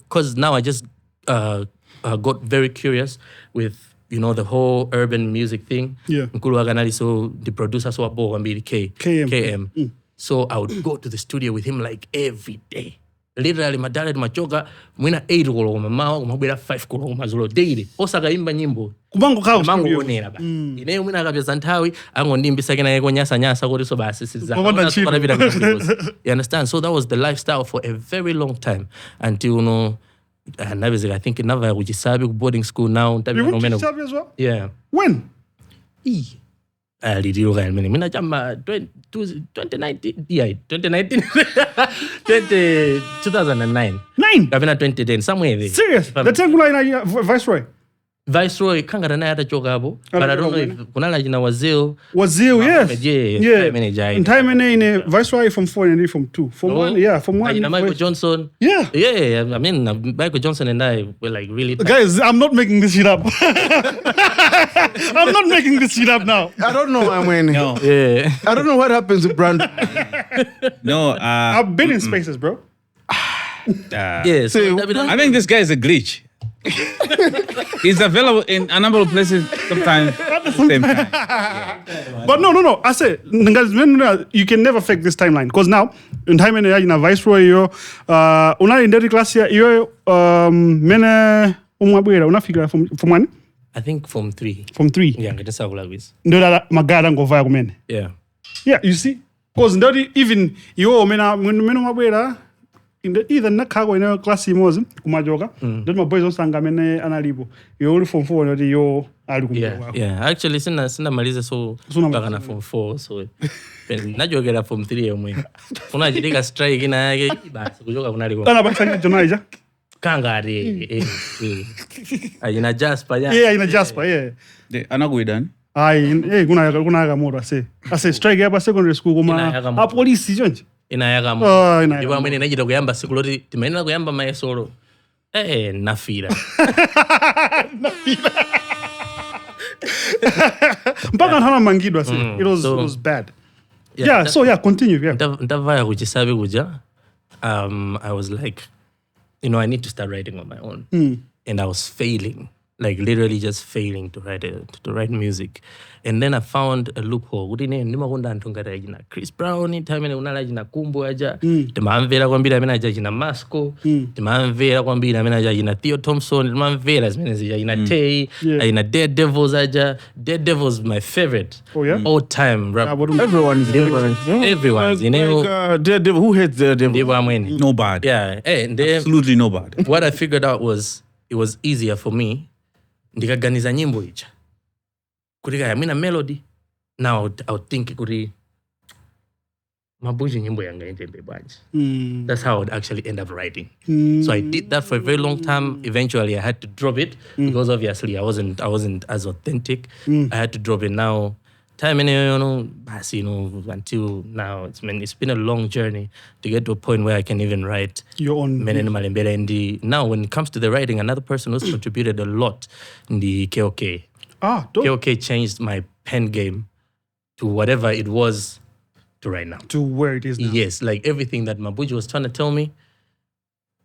because now I just got very curious with the whole urban music thing. Yeah. Nkulu wakanali so the producer so abo wambiri KM. So I would go to the studio with him like every day. Literally madala machoka mwina 8 koloko mamawa kumabwera 5 koloko mazulo daily. Osaka imba nyimbo. Kumango kao studio. Onera ba. Ineyo mwina akapeza nthawi angondimbisa kena yeko nyasa kuti so basi siza. You understand? So that was the lifestyle for a very long time until I think never kuchisabi ku boarding school now. You went to Chisabi as well? Yeah. When? Mina chama 2019. Yeah, 2019. 2009. 9? Gavina 2010, somewhere there. Serious? The Tengula in Viceroy? Viceroy, kangara na yata chokabo. But I don't know if kunala jina Wazil. Wazil, yes. Yeah. In time in Viceroy from 4 and from 2. From 1, yeah, from 1. Michael Johnson. Yeah. Yeah, I mean, Michael Johnson and I were like really... Guys, I'm not making this shit up. I'm not making this shit up now. I don't know, No. Yeah. I don't know what happens with Brandon. No, I've been in spaces, bro. Yeah, so I think this guy is a glitch. He's available in a number of places sometimes at the same time. But no. I say, you can never fake this timeline. Because now, in time in Viceroy, una in the class here, mene una figure from 1? I think from 3. From 3? Yeah, ngati sakula quiz. Ndola magada ngova kumene. Yeah. Yeah, you see? Because even mena mabwera either nakago in class imozi kumajoka then my boys osanga mene analipo only from 4 noti yo ali kumbuka. Yeah, actually sina maliza so mpaka na form 4 so najogera form 3 yomwe unajitika strike na yake basi kujoka kunaliko kana basanga jonaija kangari ina Jasper ina Jasper yeah anagoidani kuna kamoro ase strike hapa secondary school kuma police jonje inayaka mu iba mwene najita kuyamba siku loti timaina kuyamba maesoro nafira mpaka hana mangidwa say it was bad. Yeah, continue. Ndavaya kuchisabi kuja I was like I need to start writing on my own. And I was failing, like literally just failing to write music. And then I found a loophole. Udine ndimakunda ntongata jina Chris Brown, time unala jina Kumbu aja. Timamvera kwambira amena aja jina Masco. Timamvera kwambira amena aja jina Theo Thompson. Timamvera amena jina Tay. Jina Dead Devils aja. Dead Devils my favorite. Oh yeah. All time rap. Everyone's different. Everyone's. Dead Devil. Who hates Dead Devil? Nobody. Yeah. Absolutely nobody. What I figured out was it was easier for me. Ndikaganiza nyimbo icha. Kurika ya mina melody. Now I would think kuri mabuji nyimbo yanga intembe baji. That's how I would actually end up writing. So I did that for a very long time. Eventually I had to drop it because obviously I wasn't as authentic. I had to drop it now. Time until now it's been a long journey to get to a point where I can even write your own. Now when it comes to the writing, another person who's contributed a lot in the KOK. Dope. KOK changed my pen game to whatever it was to right now. To where it is now. Yes, like everything that Mabuji was trying to tell me,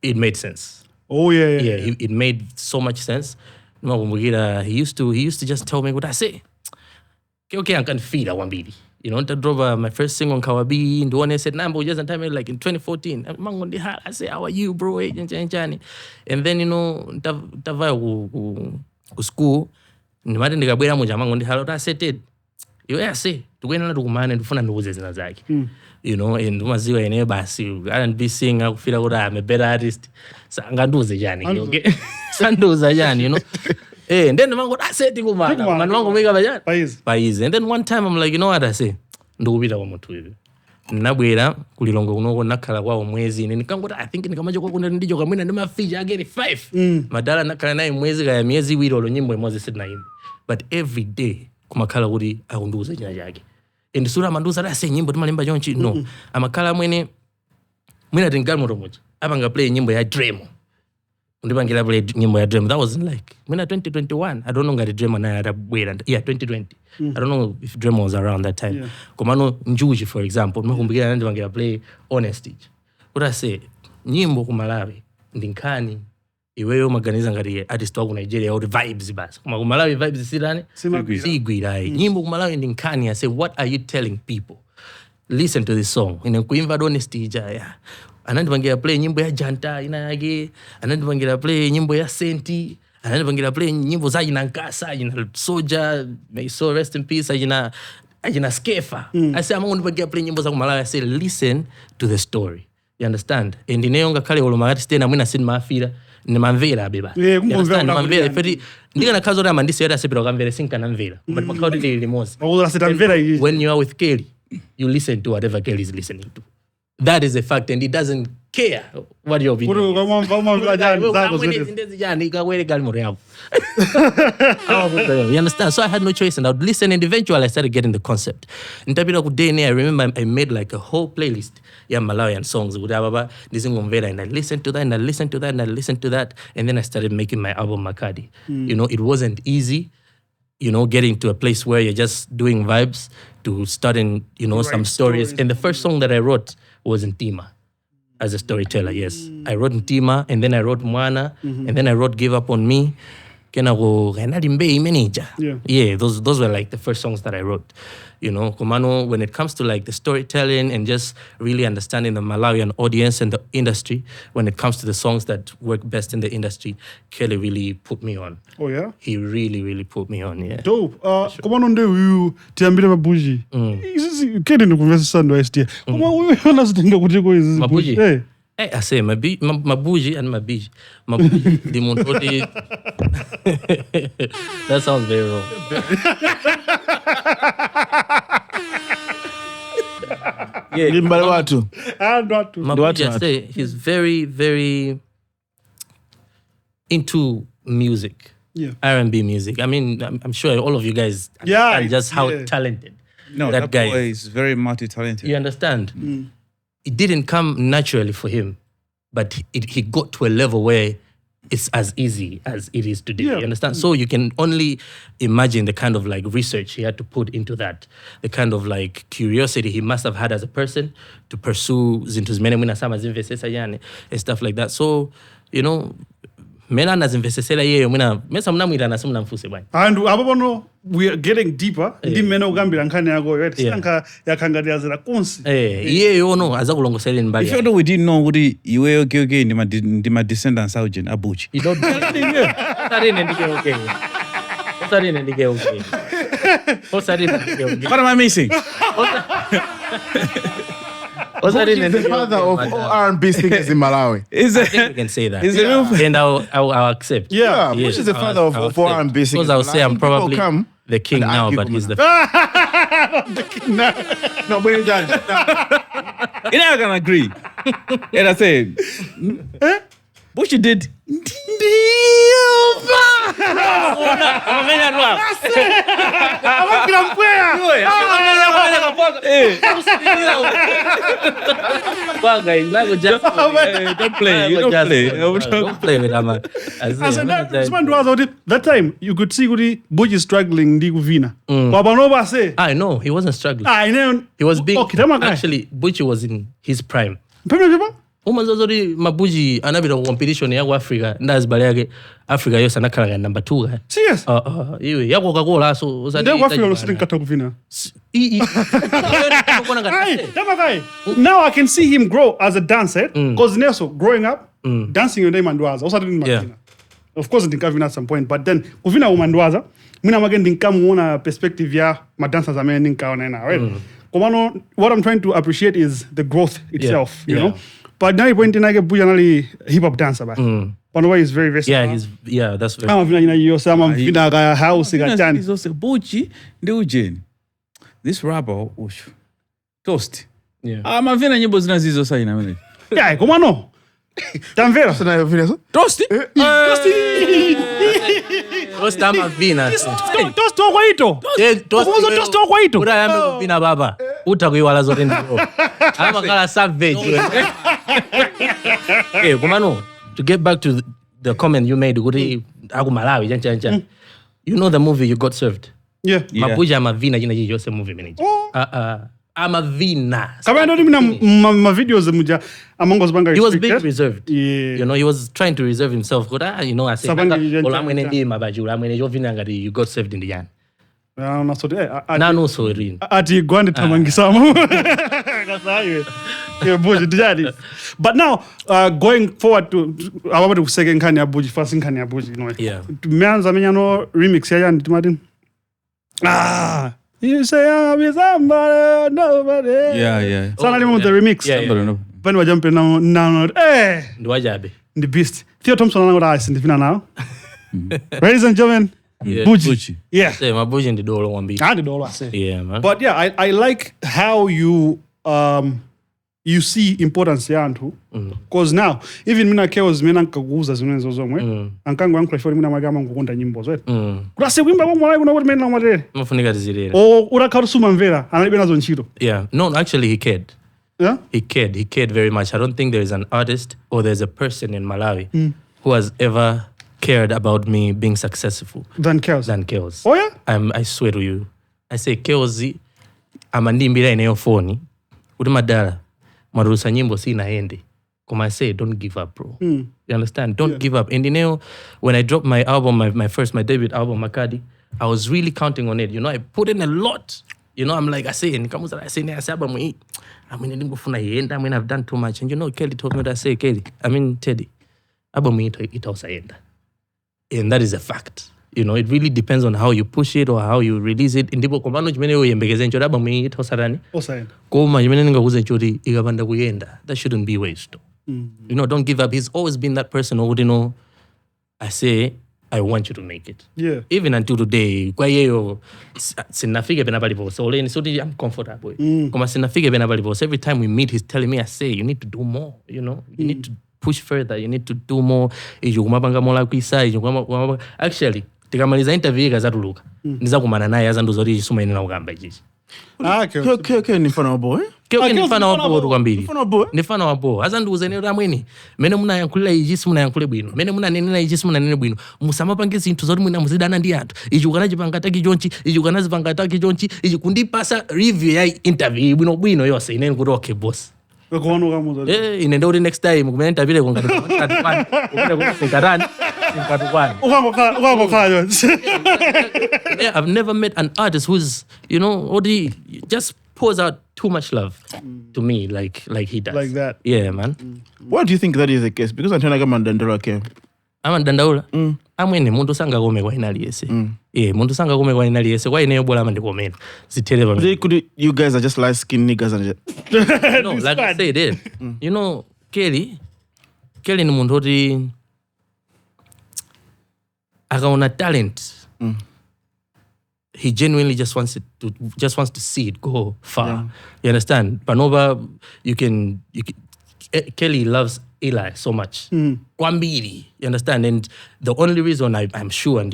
it made sense. Oh yeah. It made so much sense. He used to just tell me what I say. Okay, I can feed one baby. To drove my first single on Kawabi, and the one I said, Nambo, just in time like in 2014. I say, how are you, bro? And then, Tava school, Nimadi Nigabera Mujamang on the Halo, I said, I say, to win another woman and fun and loses in a zag. In Mazio and Ebasi, I don't be seeing I feel I'm a better artist. So I'm going to do the Jani, okay? Sandoza Jan, And then mango aseti kumana. Mango mega bajani. Paizi. And then one time I'm like, you know what I say? Ndokupita kwa mtu hivi. Nabwera kulilongo kunoko nakhala kwawo mwezi nikangoti I think nikamacho kwa kuna ndijo kamwina ndimafija ageni 5 madala nakhala naye mwezi kaya miezi iwiri olo nyimbo imodzi sitna imbi but every day kumakhala kuti akunduza china chake and sura manduza ase nyimbo timalemba chonchi no amakhala mwina tingalmoto moja apanga play nyimbo ya Dremo undipangira play nyimbo ya Dremo that was in like mwina 2021 I don't know ngati Dremo na atabwera 2020 I don't know if Dremo was around that time. Komano Njuji, for example, makumbukira nandi wangira play Honesty. What I say, nyimbo ku Malawi, ndinkani, iweyo maganiza ngati artist wa ku Nigeria or vibes basi. Kuma ku Malawi vibes sidani? Sigwira. Nyimbo ku Malawi ndinkani, I say, what are you telling people? Listen to this song. Ine kuimba Honesty ya. Anandi wangira play nyimbo ya Janta ina yake. Anandi wangira play nyimbo ya Senti. And then play nyimbo za jina Nkasa, jina Soja, may so rest in peace, jina Skefa. I say I'm going to play nyimbo za Malawi. I say listen to the story. You understand? And ineyonga kale olomagati stay na mwina sin mafira ni manvera beba. You understand? Manvera. Feri ndiga na kazo rama ndisi yada sepira wakamvera sinka na mvera. But makauti li limozi. When you are with Kelly, you listen to whatever Kelly is listening to. That is a fact, and he doesn't care what your opinion is. You understand? So I had no choice, and I would listen, and eventually I started getting the concept. I remember I made like a whole playlist, Malawian songs, and I listened to that, and I listened to that, and I listened to that, and then I started making my album Makadi. You know, it wasn't easy, you know, getting to a place where you're just doing vibes to starting, you know, some stories. And the first song that I wrote was in Ntima as a storyteller, yes. I wrote Ntima, and then I wrote Mwana, and then I wrote Give Up On Me. Yeah, those were like the first songs that I wrote. You know, Komano, when it comes to like the storytelling and just really understanding the Malawian audience and the industry, when it comes to the songs that work best in the industry, Kelly really put me on. Oh yeah? He really, really put me on, yeah. Dope. Komano nde uyu tiambile mabuji. Kelly nukumvesa sando ST. Komano uyu anazitinga kutiko hizi mabuji. Hey, I say mabuji and mabiji. Mabuji the Montoti. That sounds very wrong. Yeah, Mabuji, I say he's very, very into music. Yeah. R&B music. I mean, I'm sure all of you guys understand just how talented that guy boy is. Very multi-talented. You understand? It didn't come naturally for him, but he got to a level where it's as easy as it is today. You understand? So you can only imagine the kind of like research he had to put into that, the kind of like curiosity he must have had as a person to pursue Zintu's Menemina Sama Zinvesesayane and stuff like that. So, you know, Mena Nazinvesesela ye, Mesa Namida Nasum Fuse. And Ababono, we are getting deeper. Di Meno Gambi and Kanyago, Sanka Yakanga Zera Kunsi. You know, as a long selling by. If you know, we didn't know what you were okay in my descendants out in Abuchi. You don't know. What am I missing? Who's the father of all R&B singers in Malawi? I think we can say that. And I'll accept. Yeah, yes, which is the father of all R&B singers? Because I'll say I'm probably the king now, but he's the the king now. No, but you're done. You're not going to agree. And I said, what you did? Don't play with that man. That time you could see Buji is struggling Diguvina. I know he wasn't struggling. I know he was being actually Buji was in his prime. Umazazori Mabuji anabira competition ya Africa ndazibali yake Africa yose anakala number 2. Serious? Iwe yako kakola so uzadi. Ndio Africa losinga kuvina. Now I can see him grow as a dancer because Neso growing up dancing your name Mandwaza. Usadi Mandwaza. Of course ndikavina at some point, but then kuvina umandwaza mina mageni ndinkamuona perspective ya madancers amene nkaona na right. Komano, what I'm trying to appreciate is the growth itself, you know. But now you're pointing like a Bujanali hip hop dancer, but On why he's very versatile. That's very. Amavina ina yose amavina ka house ka chani. He's also Buchi ndi ujeni. This rapper usho. Toast. Yeah. Amavina nyimbo zinazizo saina mene. Yeah, como no? Tamvera. Sana yo vile so. Toast. Toast amavina. Toast kwa ito. Toast kwa ito. Ura yambe kupina baba. Utakuiwala zote ndio. Amakala savage. Hey, kumano, to get back to the comment you made, aku Malawi, jancha. You know the movie You Got Served? Yeah. Mabuja amavina jina jose movie manager. Amavina. Kama ndo mina ma videos muja among us banga. He was being reserved. Yeah. You know, he was trying to reserve himself. But I say, olamwene ndi mabaju, olamwene jovina ngati You Got Served in the end. No, so rin. Ati gwande tamangisamo. But now, going forward to our second Kanye Abuji, first Kanye Abuji, you know. Yeah. Meanza menyano remix ya yani Martin. You say I'm with somebody, nobody. Yeah. Sana limu the remix. Yeah. When we jump now, Ndwajabe. The beast. Theo Thompson anango da ice ndifina now. Ladies and gentlemen, Buji. Yeah. Say Mabuji ndi dolo wambi. I did all I say. Yeah, man. But yeah, I like how you see importance ya antu. Because now, even mina chaos mina nkaguza zinenzo zomwe. Ankangu ankle for mina magama ngukunda nyimbo zo. Kurase wimba kwa mwala kuna what mena mwadere. Mafunika tizirere. Urakharusuma mvera analibe nazo nchito. Yeah. No, actually he cared. Yeah? He cared very much. I don't think there is an artist or there's a person in Malawi who has ever cared about me being successful Than chaos. Oh yeah? I swear to you. I say chaos amandimbira ineyo phone. Uri madala. Marusa nyimbo si naende. Come I say don't give up, bro. You understand? Don't give up. And you know, when I dropped my album, my debut album, Makadi, I was really counting on it. You know, I put in a lot. You know, I'm like, I say, I've done too much. And you know, Kelly told me that, Teddy, album itaosaenda. And that is a fact. You know, it really depends on how you push it or how you release it. Ndipo kwa mano jimene uyembekeze nchori album itaosarani. Osaenda. Koma jimene ningakuze nchori ikapanda kuyenda. That shouldn't be waste. You know, don't give up. He's always been that person who, you know, I say, I want you to make it. Yeah. Even until today, kwa yeyo sinafike pena palipo. So I'm comfortable. Koma sinafike pena palipo. So every time we meet, he's telling me, I say, you need to do more. You know, you need to push further. You need to do more. Actually, tikamaliza interview ikazatuluka. Niza kumana naye aza ndozo ri suma ina ukamba ichichi. Kyo ni mfano wabo Kyo ni mfano wabo tukambiri. Ni mfano wabo. Aza nduze ni ramweni. Mene muna yankulila ichisi muna yankule bwino. Mene muna nenena ichisi muna nene bwino. Musama pangezi into zori muna muzidana ndi anthu. Ichukanaji pangataki jonchi, ichukanazi pangataki jonchi, ichikundipasa review ya interview bwino yose ineni kuti okay boss. Inenda uri next time kumene interview kungati kwani. I've never met an artist who's, you know, just pours out too much love to me like he does. Like that. Yeah, man. Why do you think that is the case? Because Antona kama Dandaula came. Amandandaula? Amwene muntu sanga kome kwa inali yese. Muntu sanga kome kwa inali yese. Kwa ineyo bola mandikomena. Could you guys are just light-skinned niggas and no, like I said, you know, Kelly ni muntu oti akaona talent. He genuinely just wants to see it go far. Yeah. You understand? Panova, Kelly loves Eli so much. Kwambiri, you understand? And the only reason I'm sure and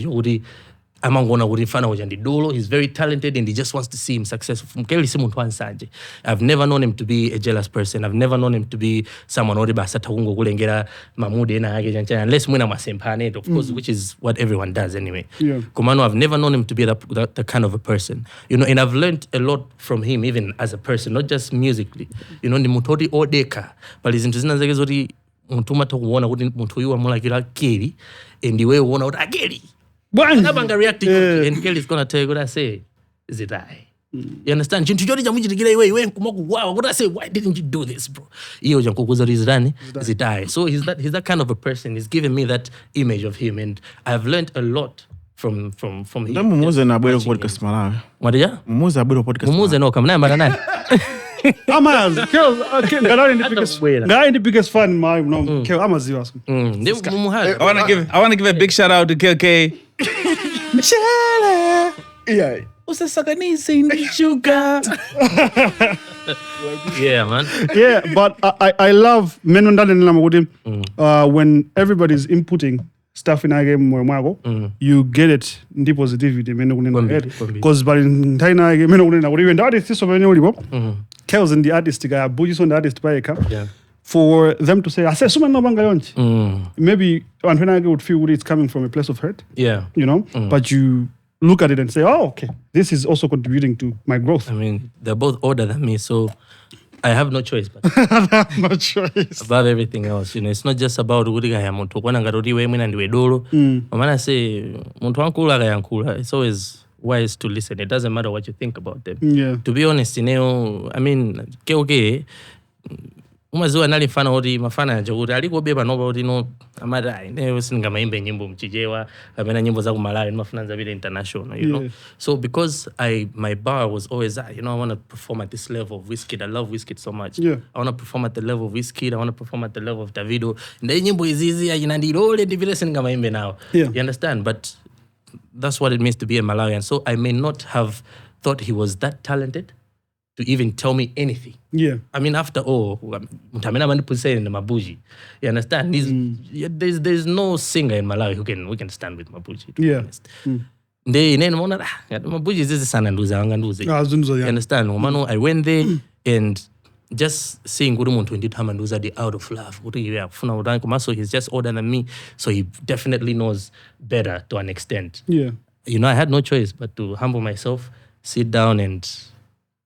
amangona urifana ujandi dolo, he's very talented and he just wants to see him successful. Kelly si muntu ansanje. I've never known him to be a jealous person. I've never known him to be someone ori basa takungo kulengera mamude na hage janchana unless mwina masempane, of course, which is what everyone does anyway. Yeah. Kumano, I've never known him to be that kind of a person. You know, and I've learned a lot from him even as a person, not just musically. You know, ni mutori odeka. But izintu zina zake zori mutuma to kuona kuti muntu yu amula kila Kelly and the way uona uta Kelly. Nabanga reacting and Kelly's gonna tell you what I say. Is it I? You understand? Chintu jodi jamuji tikira iwe nkumaku wow. What I say? Why didn't you do this, bro? Iyo jankukuza rizirani. Is it I? So he's that kind of a person. He's given me that image of him, and I've learned a lot from him. Mumuze na abwelo Podcastmalawi. What ya? Mumuze abwelo Podcastmalawi. Mumuze no kamna mbara nani? Amazi. Kel, ngala the biggest fan my no. Kel amazi wasko. Ndi mumuhala. I want to give a big shout out to KK. Michelle. Yeah. Usasakanisi ndi sugar. Yeah, man. Yeah, but I love men when everybody's inputting stuff in our game you get it ndi positivity because but in China game when the artist so many Kells in the artist guy Buji on the artist by for them to say I say so many maybe Antonio would feel it's coming from a place of hurt, Yeah. you know, but you look at it and say, oh, okay, this is also contributing to my growth. I mean, they're both older than me, so I have no choice but No choice. above everything else. You know, it's not just about kuti kaya muntu kwana ngarodiwe mwina ndiwe dolo. Amana say muntu wankula kaya nkula. It's always wise to listen. It doesn't matter what you think about them. Yeah. To be honest, you know, I mean, okay. Umaziwa nali mfana oti mafana yacho kuti alikobeba noba oti no amada ine singamaimbe nyimbo mchichewa kapena nyimbo za ku Malawi nimafuna zabile international, you know. So because my bar was always you know, I want to perform at this level of Wizkid. I love Wizkid so much. Yeah. I want to perform at the level of Wizkid. I want to perform at the level of Davido. Nde nyimbo izizi ajinandilole ndivile singamaimbe now. Yeah. You understand? But that's what it means to be a Malawian. So I may not have thought he was that talented to even tell me anything. Yeah. I mean, after all, mtamena manipulse in Mabuji. You understand? There's no singer in Malawi who can stand with Mabuji, to be honest. Nde nene mona Mabuji is this sana nduza anga nduze. You understand? Umano, I went there and just seeing Guru muntu ndi tama nduza the out of love. So he's just older than me, so he definitely knows better to an extent. Yeah. You know, I had no choice but to humble myself, sit down and,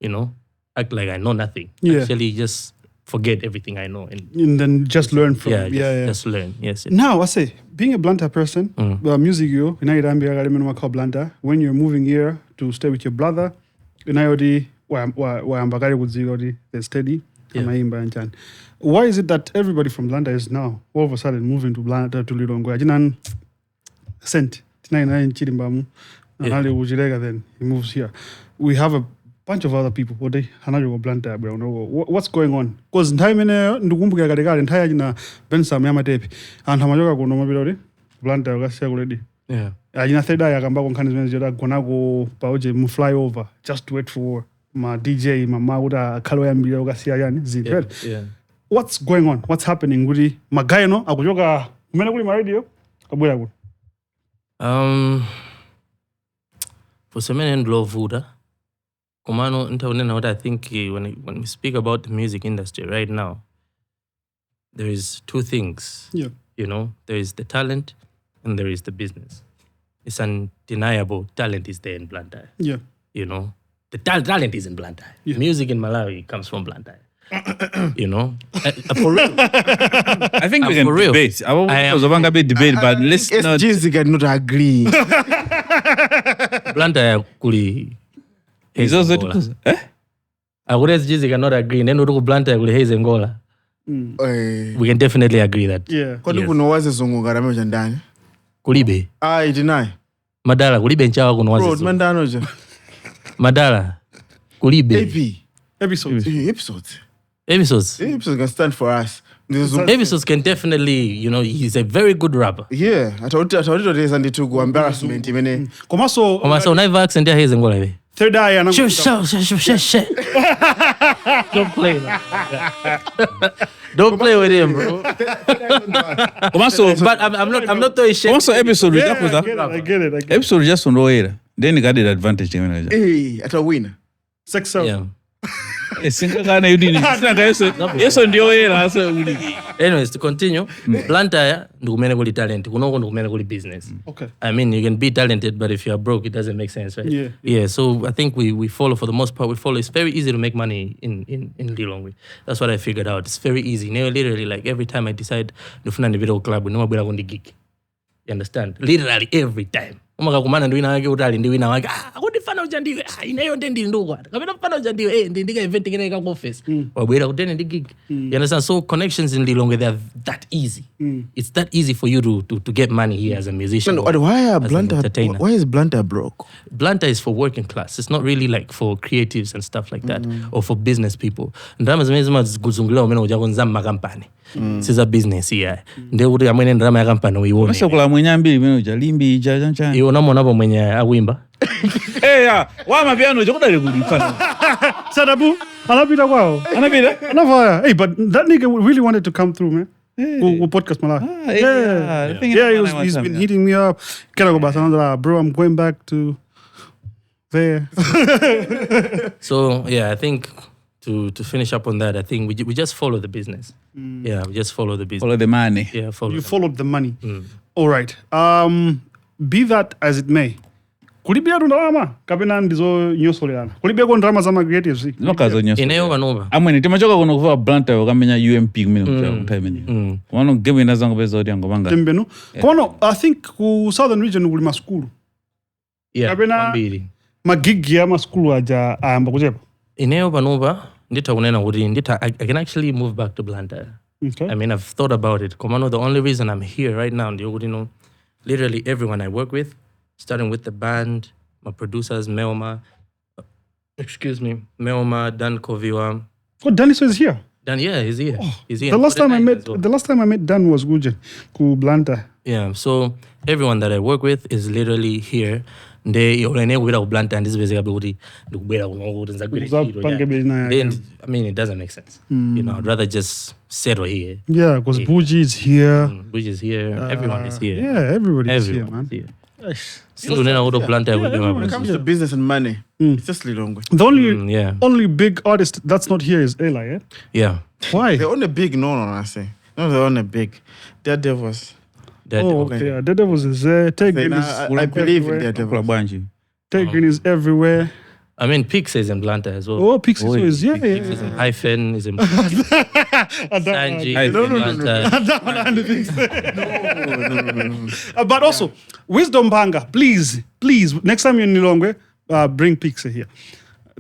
you know, act like I know nothing. Yeah. Actually, just forget everything I know. And then just learn from just learn. Yes. Now, I say, being a Blanta person, music you, when you're moving here to stay with your brother, the steady, why is it that everybody from Blanta is now all of a sudden moving to Blanta to Lilongwe? Sent. Then he moves here. We have a bunch of other people what's going on? Because time in ndukumbuka katika entire jina Bensam yamatepi and hamajoka kuno mabirori Blanta ukasiya kuledi. Yeah. Ajina theda yakamba konkani zimene joda konako paoje mu fly over just to wait for my DJ mama uta khalo yambira ukasiya yani zipel. Yeah. What's going on? What's happening kuti magaino akujoka kumene kuli ma radio kabwera kuti. For some men love Vuda. Kumano ntaunena what I think when we speak about the music industry right now, there is two things. Yeah. You know, there is the talent and there is the business. It's undeniable. Talent is there in Blantyre. Yeah. You know, the talent is in Blantyre. Yeah. Music in Malawi comes from Blantyre. You know, for real. I think we can debate. I was about to debate, but let's not. SGs cannot agree. Blantyre kuli. He's also SGs cannot agree. Then we Blantyre kuli Haze Ngola. We can definitely agree that. Yeah. Kwani kuno waze zongo garame ndani? Kulibe. I deny. Madala kulibe nchawa kuno waze. Bro, mandano je. Madala kulibe. Episodes. Episodes can stand for us. Episodes can definitely, you know, he's a very good rapper. Yeah, atawalito reza nditugu embarrassment imene. Komaso unaiva accent ya Haze Ngola hivi. Third eye and Don't play. Don't play with him, bro. But I'm not throwing shit. Also episode I get it. Episode just on Roera. Then he got the advantage. Hey, atawina. Sex out. Yeah. Anyways, to continue, Blantyre ndikumene kuli talent, kunoko ndikumene kuli business. Okay. I mean, you can be talented, but if you are broke, it doesn't make sense, right? Yeah. So I think we follow, for the most part, It's very easy to make money in Lilongwe. That's what I figured out. It's very easy. Literally, like every time I decide to find a video club, no matter gig. You understand? Literally every time. umakakumana ndi wina wake utali ndi wina wake akuti fana uja ndiwe ineyo ndili ndukwata kapena fana uja ndiwe ndika event kene ka office wabwera kutene ndi gig you understand so connections in Lilongwe they are that easy it's that easy for you to get money here as a musician. But why is Blantyre broke? Blantyre is for working class. It's not really like for creatives and stuff like that or for business people. Ndama zimezima kuzungula umene uja konzama company. It's a business here. Ndio kuti amene ndama ya company uione. Mashakula mwenye ambili mwenye uja limbi ija chancha. Iyo namona hapo mwenye awimba. Wama piano uja kudali kulifana. Sadabu, anapita kwao. Anafaya. Hey, but that nigga really wanted to come through, man. Podcastmalawi. He's been hitting me up. Bro, I'm going back to there. So yeah, I think to finish up on that, I think we just follow the business. Yeah, we just follow the business. Follow the money. Yeah, followed the money. All right. Be that as it may. Kulibia ndalama kapena ndizo nyosolelana. Kulibia ko ndalama za creatives. Nokazo nyosolelana. Ineyo vanova. Amweni timachoka kuno kuva Blantyre wakamenya UMP kumene mchao time. Wano game inazango bezo odi yango banga. Tembenu. Kono I think ku southern region kuli maskulu. Yeah. Kapena magigi ya maskulu aja amba kujepa. Ineyo vanova ndita kunena kuti I can actually move back to Blantyre. Okay. I mean I've thought about it. Komano the only reason I'm here right now ndio kuti literally everyone I work with, starting with the band, my producers, Melma, Dan Koviwa. Oh, Dan is here. Dan, yeah, he's here. Oh, he's here. The last time I met Dan was Gugu, ku Blantyre. Yeah, so everyone that I work with is literally here. Then, I mean, it doesn't make sense. I'd rather just settle here. Yeah, because Buji is here. Buji is here. Everyone is here. Yeah, everybody is here, man. When it comes to business and money, it's just Lilongwe. The only big artist that's not here is Ella, yeah? Yeah. Why? The only big, I say. No, the only big. Daredevils. Okay. Daredevils is there. I believe in Daredevils. Taking is everywhere. I mean, Pix is in Blantyre as well. Oh, Pix is Pix is in Hyphen, is in Sanji, No. But also, Wisdom Banga, please, next time you're in Lilongwe, bring Pix here.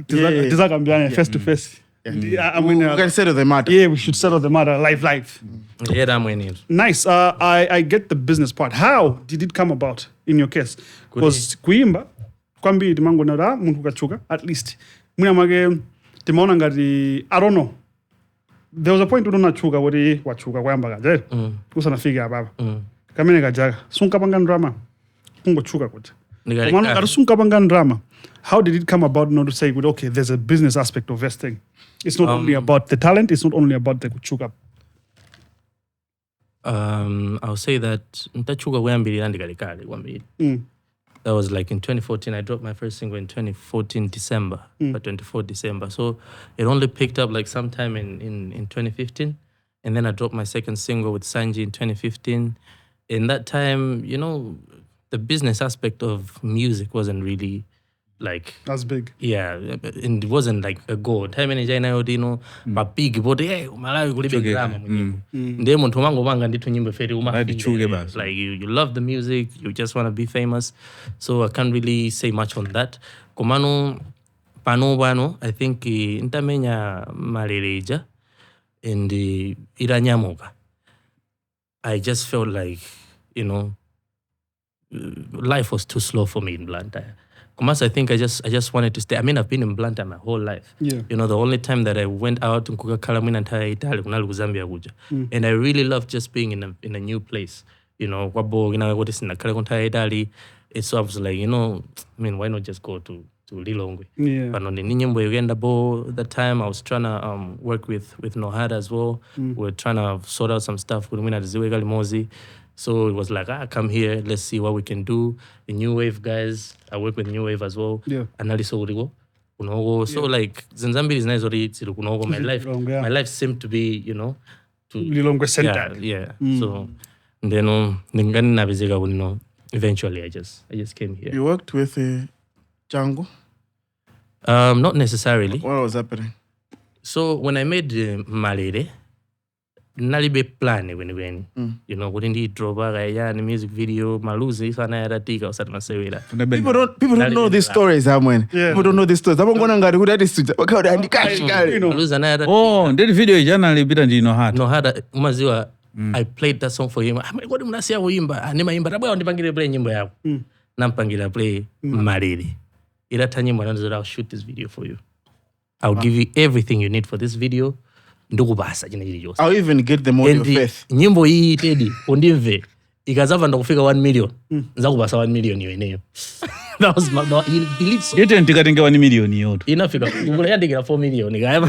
Face to face. we can settle the matter. Yeah, we should settle the matter live. Yeah, I'm winning. Nice. I get the business part. How did it come about in your case? Because kuimba kwambi timango nara muntu kachuka at least mwina mage timaona ngati I don't know. There was a point udona chuka wori wachuka kwamba kaje. Kusana figure baba. Kamene kajaga. Sunka panga drama. Kungo chuka kuti. Mano sunka panga drama. How did it come about not to say okay, there's a business aspect of vesting. It's not only about the talent, it's not only about the kuchuka. I'll say that ntachuka kwambiri ndikalikale kwambiri. That was like in 2014. I dropped my first single in 2014 December, 24 December. So it only picked up like sometime in 2015. And then I dropped my second single with Sanji in 2015. In that time, the business aspect of music wasn't really like... That's big. Yeah, and it wasn't like a goal. Time in China, but big, but hey, Malawi could be drama. Like you love the music, you just want to be famous. So I can't really say much on that. Komano, Pano, I think intamenya Malereja and the Iranyamoga. I just felt like, life was too slow for me in Blantyre. I think I just wanted to stay. I mean, I've been in Blantyre my whole life. Yeah. The only time that I went out in Kukakalamina and Italy, Zambia, and I really love just being in a new place. So I was like, why not just go to Lilongwe? Yeah. But on the Ninyembo Uganda Bowl, that time I was trying to work with Nohad as well. We're trying to sort out some stuff with Mina Ziwega Limozi. So it was like, come here, let's see what we can do. The New Wave guys, I work with New Wave as well. Yeah. So like, Zanzambiri is nice already. My life seemed to be, to Lilongwe Center. Yeah. So then, eventually I just came here. You worked with Django? Not necessarily. What was happening? So when I made Malere, nalibe plan when you know kuti ndi drop akayani music video maluzi ifana yatatika usati masewera. People don't know these stories, man. People don't know these stories. Abangona ngati kuti artist wakauda andikashi kale. Maluzi anayatatika. Oh, ndeti video ijana alipita ndi No Hada umaziwa I played that song for him. Kodi munasiya kuimba ndimayimba tabwera ndipangire play nyimbo yako. Nampangira play malili. Iratha nyimbo anazora I'll shoot this video for you. I'll give you everything you need for this video. Ndokubasa china chili chose. I'll even get the audio faith. Nyimbo hii Teddy undimve ikazava ndakufika 1 million. Nzakubasa 1 million yoneyo. That was no, he believes so. Yete ndikatenge 1 million yoto. Inafika ngula yandikira 4 million kaya.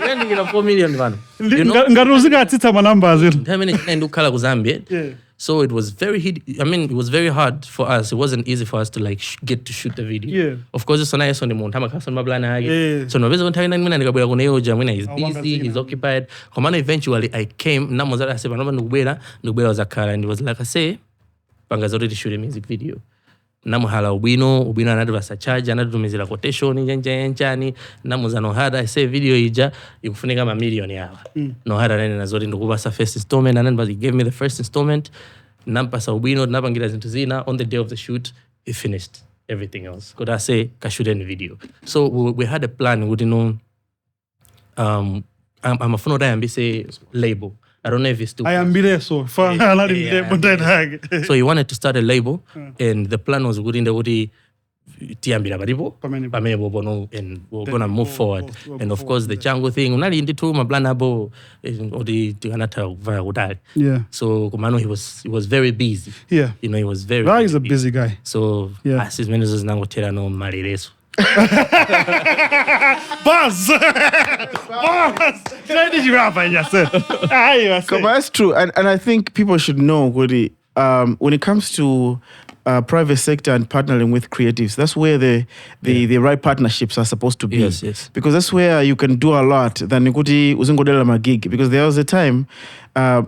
Yandikira 4 million bana. Ngaruzika tsitsa manamba azilo. Ndamene ndukhala ku Zambia. So it was it was very hard for us. It wasn't easy for us to like get to shoot the video. Of course, it's nice on the mountain. So no reason time mina nikabwera kuna hiyo jamina is busy, he's occupied. Komana eventually I came namozala sema noma ndubwera zakhala and it was like I say pangaza already shoot a music video. Namuhala ubino anadu basacharge anadu tumizira quotation njenjani namuza No Hada I say video ija ikufunika ma million yawa. No Hada nene nazori ndukubasa first installment and then he gave me the first installment. Nampasa ubino napangira zintu zina on the day of the shoot he finished everything else. Could I say kashude ni video. So we had a plan with I'm a phone that say label. I don't know if it's too. I am so far. So he wanted to start a label, and the plan was good in the Woody Tiambira Baribo, Pamebo, and we're gonna move forward. And of course, the Django thing, not in the two, my Blanabo, or the Tiganata Vayudal. Yeah. So Komano, he was very busy. Yeah. You know, he was very. Guy is a busy guy. So as his ministers now tell no Marireso. Buzz! Why did you rap and just said? That's true. And I think people should know, Godi, when it comes to private sector and partnering with creatives, that's where the right partnerships are supposed to be. Yes. Because that's where you can do a lot than Nikuti Uzingodela Magig. Because there was a time,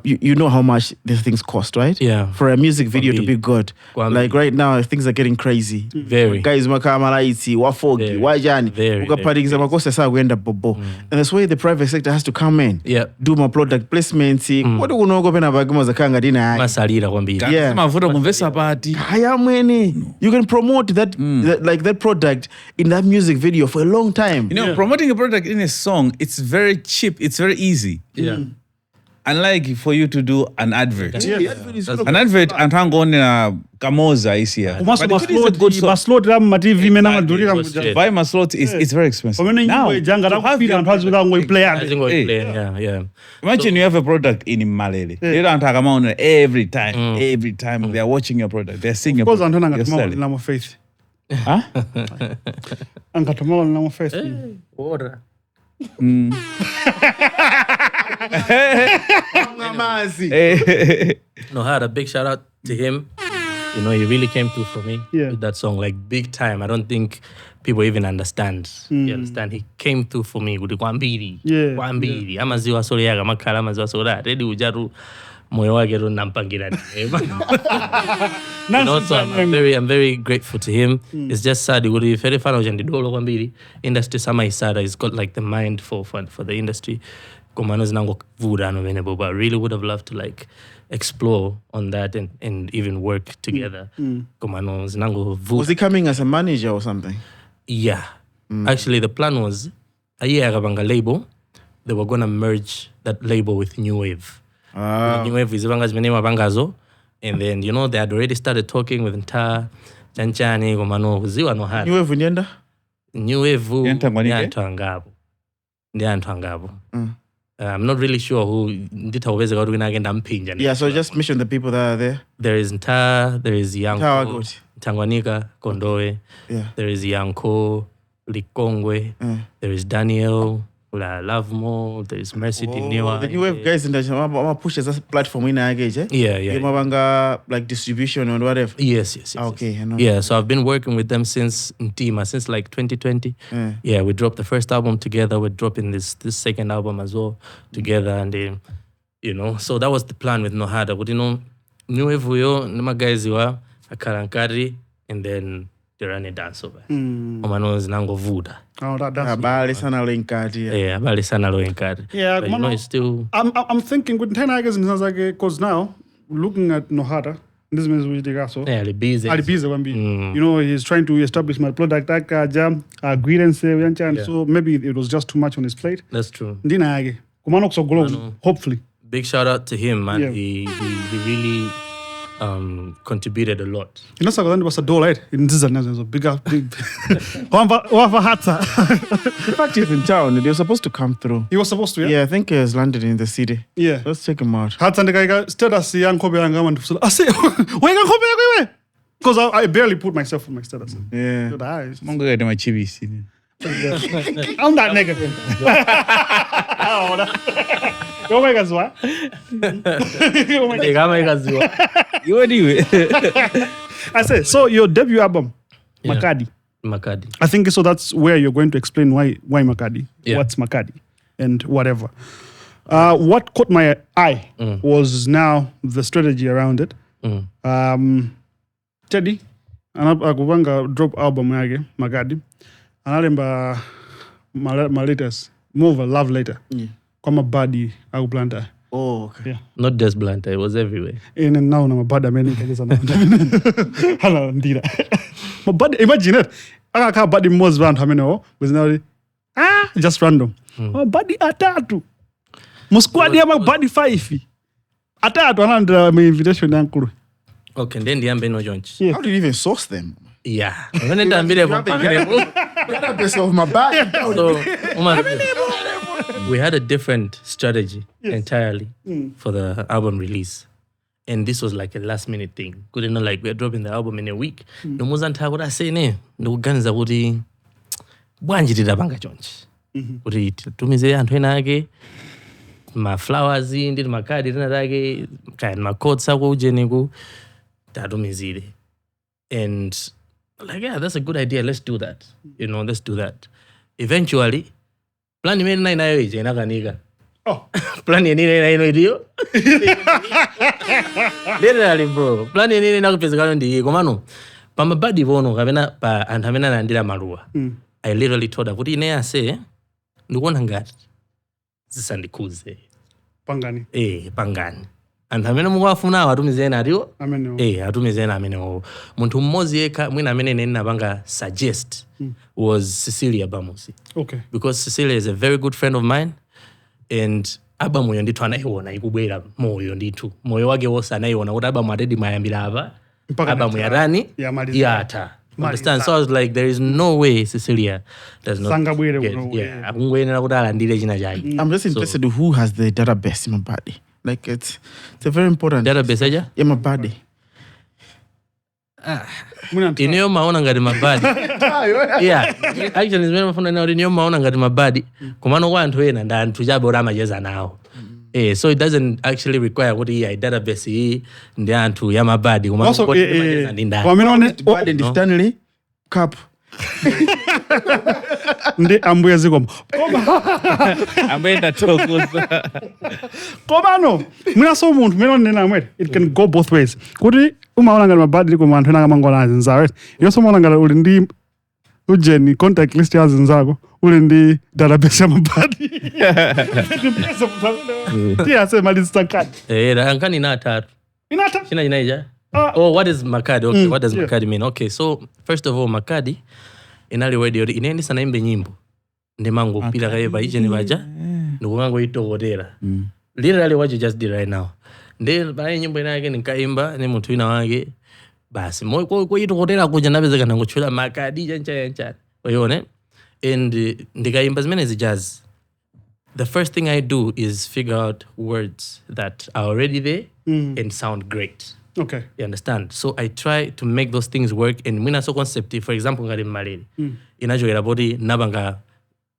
you know how much these things cost, right? Yeah. For a music video to be good. Like right now, things are getting crazy. Very. Guys, makamalaiti, wafogi, wajani, ukapadikiza makosa saa kuenda bobo. And that's where the private sector has to come in. Yeah. Do my product placement. What do you know? Pena baguma zakanga dina. Masalira kwambiri. Yeah. Mafuta kumvesa party. You can promote that product in that music video for a long time. You know, promoting a product in a song, it's very cheap. It's very easy. Yeah. Unlike for you to do an advert. An advert antangone kamoza is here. Maslot ram mativi mena madurira muja. Buy maslot it's very expensive. Now, yeah. Imagine you have a product in Malawi. They don't talk about it every time they are watching your product. They're seeing your product. You're selling. Huh? Order. No, had a big shout out to him. You know, he really came through for me with that song, like big time. I don't think people even understand. You understand? He came through for me with the Kwambiri. Kwambiri. Amaziwa sore yaga makala amaziwa sore. Ready ujaru moyo wake ro nampangira. And also, I'm very grateful to him. It's just sad. Uri very fan of Jandidolo Kwambiri. Industry sama isada. He's got like the mind for the industry. Komano zinango vuda no menebo, but I really would have loved to like explore on that and even work together. Komano zinango vuda. Was he coming as a manager or something? Yeah. Actually, the plan was a year agabanga label. They were gonna merge that label with New Wave. New Wave is banga's name bangazo, and then they had already started talking with Nta, Chanchani, Komano, Ziwa no had. New Wave unyenda? New Wave Nyantangabo. I'm not really sure who nditaweza kwa agenda mpinja. Yeah, so just mention the people that are there. There is Nta, there is Yanko, Tanganyika, Kondoe. Yeah. There is Yanko, Likongwe. There is Daniel, La Lavmo. There is Mercy Diniwa. The New Wave guys in the push as a platform in engage, eh? Yeah. Mabanga like distribution or whatever. Yes. Okay. I know. Yeah, so I've been working with them since Ntima, since like 2020. Yeah, we dropped the first album together. We're dropping this second album as well together, and then so that was the plan with No Hada. But New Wave yo, nama guys wa Akarankari, and then run a dance over. Omano zinangovuta. Oh, that's Abale sana lo inkati. Yeah, abale sana lo inkati. Yeah, but you know, it's still. I'm thinking with 10 hours because now looking at Nohara, this means we dig so. Yeah, busy. You know, he's trying to establish my product agreement, so maybe it was just too much on his plate. That's true. Hopefully. Big shout out to him, man. Yeah. He really contributed a lot. You know, Sakazandi was a door, right? In this is a big. In fact, he's in town. They were supposed to come through. He was supposed to, yeah? Yeah, I think he has landed in the city. Yeah. Let's check him out. Hatsa ndikaika status yankobe yanga mantu. I say, wenga kobe yakwe. Because I barely put myself on my status. Yeah. Mungu kati machibisi. I'm that negative. Oh my God, what? I say, so your debut album, Yeah. Makadi. Makadi. I think so. That's where you're going to explain why Makadi, Yeah. what's Makadi, and whatever. What caught my eye was now the strategy around it. Teddy, anakupanga drop album yake Makadi, analemba my latest, more of a love letter. Kwa mabadi akuplanta. Oh, okay. Yeah. Not just Blanta, it was everywhere. And now na mabada many kageza na. Hala ndira. Mabadi, imagine it. Aka badi most band hameno was now just random. Mabadi atatu. Muskwadi ya mabadi 5. Atatu anandira my invitation yankuru. Okay, then the ambe no jonch. How did you even source them? Yeah. When it ambile Database of my body. So, we had a different strategy entirely for the album release. And this was like a last minute thing. Couldn't know, like, we're dropping the album in a week. No muzanta what I say ne. No ganza kuti bwanjitira banga chonchi. Kuti tumize anthu ena ake ma flowers ndi makadi ena ake kind ma quotes ako ujeniku tatumizire. And like, yeah, that's a good idea. Let's do that. You know, let's do that. Eventually, plan imene nayo ije inakanika. Oh. Plan yenine nayo idiyo. Literally, bro. Plan yenine nakupezekana ndi komano. Pa mabadi vono kapena pa anthu amene analandira maluwa. I literally told her kuti ine ase ndikuona ngati zisandikuze. Pangani. Pangani. Anthu amene mukuwafuna atumizeni atiwo. Amen. Atumizeni amenewo. Munthu mmodzi yekha mwina amene nene napanga suggest was Cecilia Bamusi. Okay. Because Cecilia is a very good friend of mine, and albamu yo ndithu anayiona ikubwera moyo ndithu. Moyo wake wonse anayiona kuti albamu atedi mayambira apa. Albamu yarani yata. Understand? So I was like, there is no way Cecilia does not get, akungwenera kuti alandire china chake. I'm just interested who has the database in my body. Like it's a very important database aja? Yeah, my body. Ineyo maona ngati mabadi. Yeah. Actually, zimene mafuna nawo ineyo maona ngati mabadi. Kumano kwa anthu ena nda anthu chabe ora amacheza nawo. So it doesn't actually require kuti a database hii ndi anthu ya mabadi. Kumano kwa amacheza ndi ndani. Badi ndi Stanley Cup. Ndi ambuya zikomo. Ambuya ndatokoza. Komano, mwina so muntu mwina nena mwete. It can go both ways. Kuti umaona ngati mabadi liko manthu ena kamangola azinzawo. Iyo so maona ngati uli ndi ujeni contact list ya azinzako. Uli ndi database ya mabadi. Tia se malista kadi. Rankani na atatu. Inata? China inaija? What is Makadi? Okay, what does Makadi mean? Okay, so first of all, Makadi inali radio inendi sana imbe nyimbo. Ndemango pila kayeba iche ni baja. Nukukango itokotera. Literally what you just did right now. Nde bae nyimbo inake nikaimba ni mtu ina wake. Basi mo ko itokotera kuja nabezeka nangochula Makadi yancha. Oyone. And ndikaimba zimene zi jazz. The first thing I do is figure out words that are already there and sound great. Okay. You understand? So I try to make those things work. And mwina so concept, for example, ngari Malawi. Inajogera body nabanga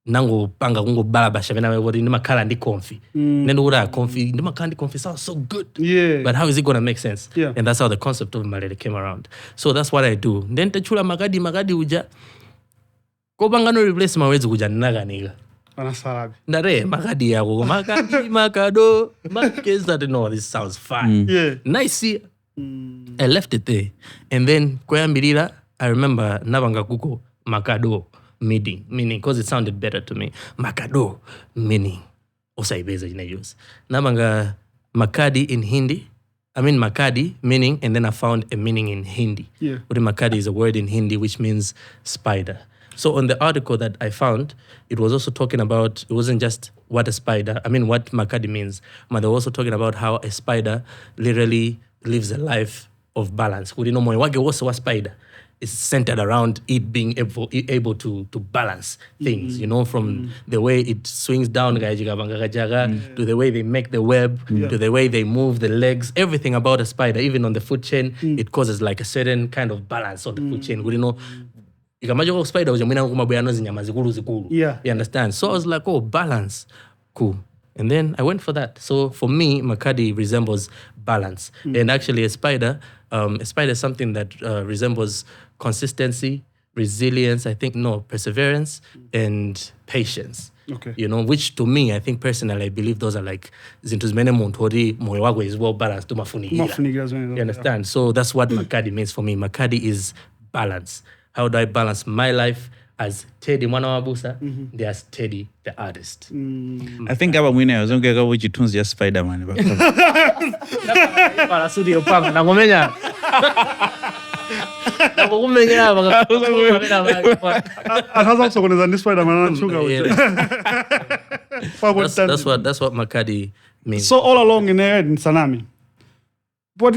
nango panga kungo balabasha vena body nima kala ndi comfy. Nendo ura comfy nima kala ndi comfy sounds so good. Yeah. But how is it gonna make sense? Yeah. And that's how the concept of Malawi came around. So that's what I do. Then techula Makadi uja. Kobanga no replace my words uja naganika. Anasarabi. Ndare Makadi yako Makadi Makado makeza no this sounds fine. Yeah. Nice. I left it there. And then kwayambirira I remember nabanga Gugu Makado meaning because it sounded better to me. Makado meaning osaibeza jinayos. Nabanga Makadi in Hindi. I mean Makadi meaning, and then I found a meaning in Hindi. Yeah. Makadi is a word in Hindi which means spider. So on the article that I found, it was also talking about, it wasn't just what Makadi means, but they were also talking about how a spider literally lives a life of balance. Moyo wake wose wa spider is centered around it being able to balance things, from the way it swings down to the way they make the web, to the way they move the legs, everything about a spider, even on the food chain, it causes like a certain kind of balance on the food chain. Ikamajo spider uja mwina kumabwe anozi nyama zikulu. Yeah. You understand? So I was like, oh, balance. Cool. And then I went for that. So for me, Makadi resembles balance. And actually a spider is something that resembles consistency, resilience, perseverance, and patience. Okay. Which to me, I think personally, I believe those are like zintuzimene montori moyo wako is well balanced to mafunigira. You understand? So that's what Makadi means for me. Makadi is balance. How do I balance my life as Teddy mwana wa busa, there's Teddy the artist. I think aba mwine azongeka uchitunzi ya Spider-Man. Para studio panga nangomenya. Nangomenya Akaza kusokoneza ni Spider-Man anashuka. That's what Makadi means. So all along in there in Sanami. What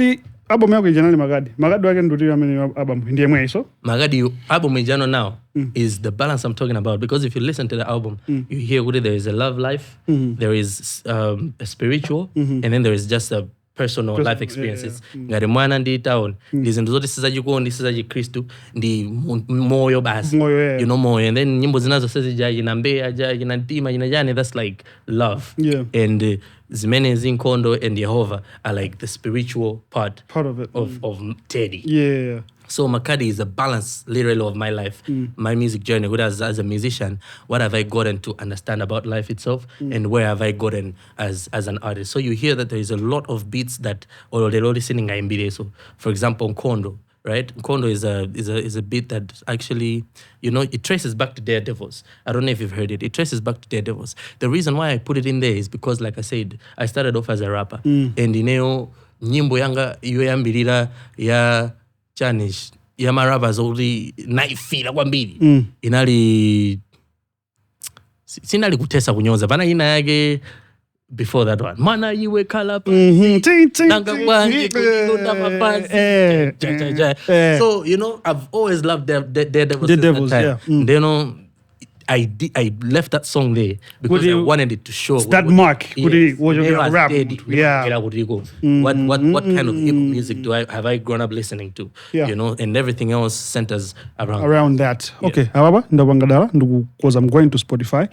album yako ijanali Makadi wake ndio ameni album ndiye mweso. Makadi album ijano now is the balance I'm talking about, because if you listen to the album, you hear there is a love life, there is a spiritual, and then there is just a personal life experiences. Ngari mwana ndi town, ndizinto zote sizajikuoni Kristu ndi moyo basi. Moyo, and then nyimbo zinazo sasa jina mbea jina ntima jina jane, that's like love. Yeah. And Zimene Zinkondo and Jehovah are like the spiritual part of it. Of Teddy. Yeah. So Makadi is a balance literally of my life, my music journey. As a musician, what have I gotten to understand about life itself, and where have I gotten as an artist? So you hear that there is a lot of beats that already singing aimbide. So for example, Nkondo, right? Nkondo is a beat that actually, it traces back to Daredevils. I don't know if you've heard it. It traces back to Daredevils. The reason why I put it in there is because, like I said, I started off as a rapper, and nyimbo yanga yoyambirira ya Chanish ya maraba zori naifila kwambiri inali sinali kutesa kunyoza bana ina yake before that one mana iwe kala nanga wangi kuninda mapanzi so I've always loved the Devils, yeah. I left that song there because I wanted it to show that mark. What kind of hip music have I grown up listening to? Yeah. And everything else centers around that. Yeah. Okay, Ababa, because I'm going to Spotify.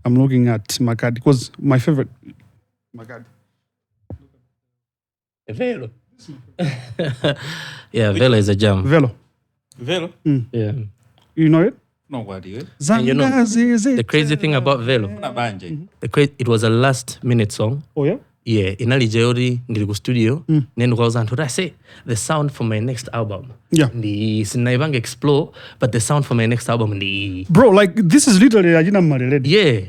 I'm looking at Makadi because my favorite Makadi. Velo. Yeah, Velo is a jam. Velo. Yeah. You know it? No, what do you? And the crazy thing about Velo, it was a last minute song. Oh yeah? Yeah, inali jeori ndiliku studio, nendo kwa uzanto, I say, the sound for my next album. Yeah. Sinaibanga explore, but the sound for my next album, Bro, like, this is literally Ajina Mareled. Yeah.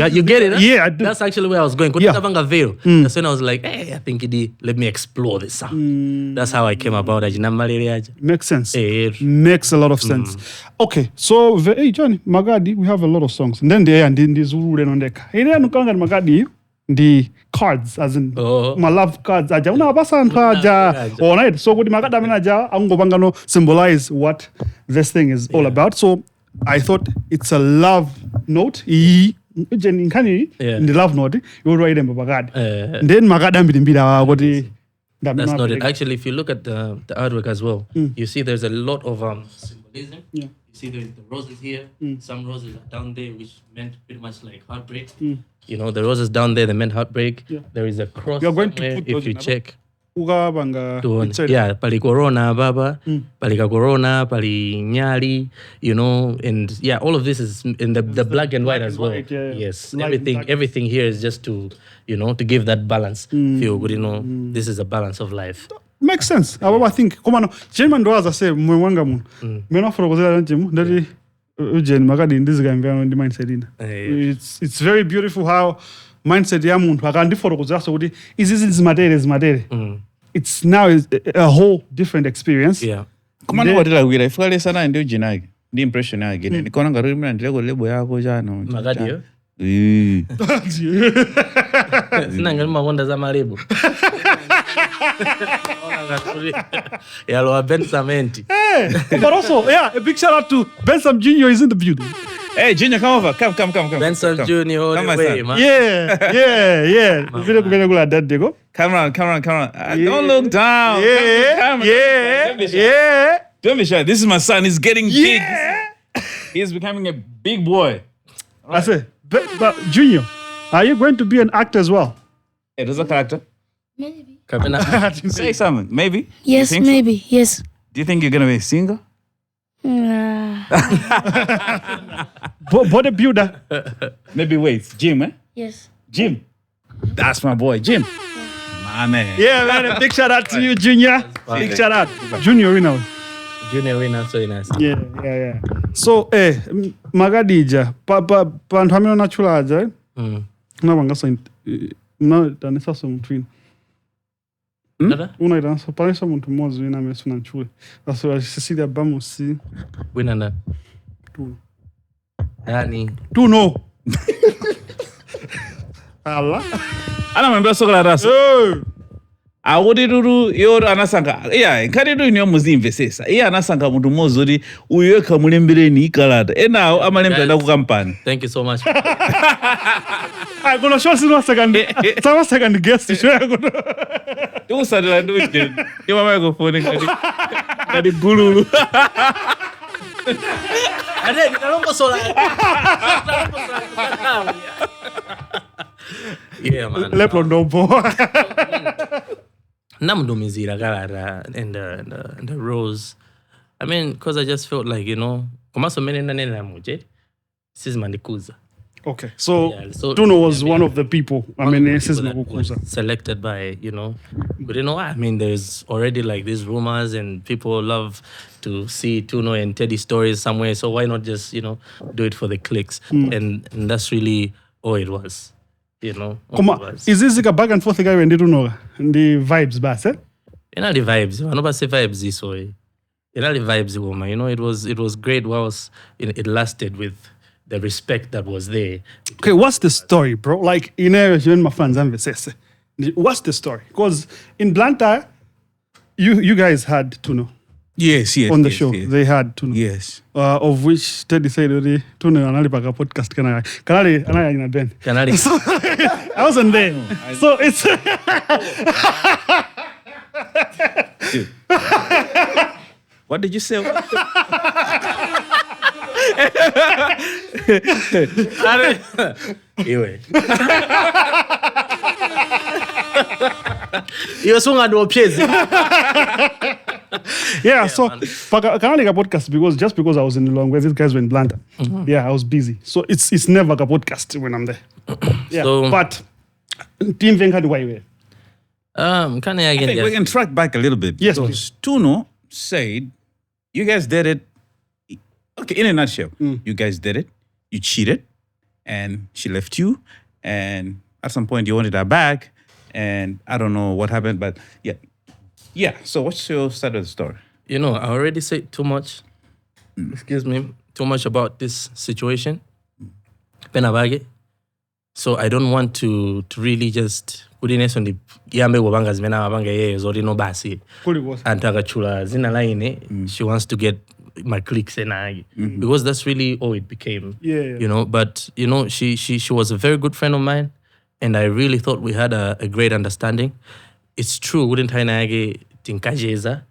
You get it, huh? Yeah, I do. That's actually where I was going. That's when I was like, hey, I think let me explore this sound. That's how I came about Ajina Mareled. Makes sense. Makes a lot of sense. Okay, so, hey, Johnny, Makadi, we have a lot of songs. And then there, and then Zulu and Ondeka. Hey, Makadi, the cards, as in my love cards aja alright, so good Makadi aja angobangano symbolize what this thing is all about. So I thought it's a love note in the love note you write them Makadi then Makadi that's not it. Actually, if you look at the artwork as well, you see there's a lot of symbolism. You see there's the roses here, some roses are down there which meant pretty much like heartbreak. The roses down there, they meant heartbreak. There is a cross. You're going to put if you check. Yeah, pali corona baba, pali corona, pali nyali, and yeah, all of this is in the black and white as well. White, yeah. Yes, everything here is just to to give that balance. Feel good, this is a balance of life. makes sense. I think komano chema ndo aza say mwe wanga muno. Mena forokozela ntimu ndati ujeni Makadi ndizigambya ndi mindset ina. It's very beautiful how mindset ya muntu akandiforokozela so kuti izizi zimatere. It's now a whole different experience. Yeah. Komano watela kuira ifukale sana ndi ujeni yake. Ndi impression yake. Nikona ngaro mina ndileko lebo yako jana. Makadi yo. Sina ngani makonda za malebo. Yalo Bensam enti. But also, yeah, a big shout out to Bensam Jr. is in the building. Hey, Junior, come over. Come. Bensam Jr. all the way, man. Yeah. Video kumene kula dad dego. Come on. Don't look down. Yeah. Don't be shy. This is my son. He's getting big. He's becoming a big boy. I say, but Junior, are you going to be an actor as well? Hey, there's a character. Maybe. Say something. Maybe. Yes, maybe. So? Yes. Do you think you're gonna be a singer? Bodybuilder. Maybe weights. Gym, eh? Yes. Gym. That's my boy, Jim. My man. Yeah, man. A big shout out to you, Junior. Big shout out. Junior winner. Junior winner, so nice. Yeah. So, Makadija, pa nthamino nachula aja. Unavanga danisa so mtwini. Unaidansa panisa muntu mmoja wina mesuna nchule. Sasa Cecilia Bamusi. Wina na. Tuno. Yani. Tuno. Allah. Ana mwambia soka la raso. Awudiruru yoro anasanga. Yeah, nkadiru niyo muzimve sesa. Iya anasanga muntu mmoja uri uyeka mulembeleni ikalata. Now amalembela ku kampani. Thank you so much. I'm going to show you a second guest. Do something do it. You want microphone ngadi gululu. Ade nitalongo sola. Yeah, man. Leplo ndombo. Namdumizira galera and the rose. I mean, because I just felt like, komaso menena nena muje. Sis mandikuza. Okay, so Tuno was one of the people. I mean, this is selected by, but I mean, there's already like these rumors and people love to see Tuno and Teddy stories somewhere. So why not just, do it for the clicks? And that's really all it was, Is this like a back and forth guy when they do know the vibes, bass? The vibes. I never say vibes this way. The vibes, woman. It was great whilst it lasted with the respect that was there. Okay, what's the story, bro? Like, my fans, what's the story? Because in Blantyre, you guys had Tuno. Yes. On the show, yes. They had Tuno. Yes. Of which Teddy said, Tuno analipaga podcast kanali anaya ben. I wasn't there. So it's... What did you say? Iwe. Iyo sunga do piezi. Yeah, so kanali podcast because I was in the long way. These guys were in Blantyre. Yeah, I was busy. So it's never a podcast when I'm there. Yeah, but team Venkadi way. I think we can track back a little bit. Yes, because Tuno said, you guys did it. Okay, in a nutshell, you guys did it. You cheated, and she left you. And at some point, you wanted her back. And I don't know what happened, but yeah. So what's your side of the story? I already said too much. Excuse me, too much about this situation. Penabage. So I don't want to really just put in on the yambe wabanga zimena wabanga ye zori no basi. Antaka chula zina line. She wants to get my clicks and because that's really all it became. Yeah. But she was a very good friend of mine, and I really thought we had a great understanding. It's true, wouldn't I nage tinkajeza?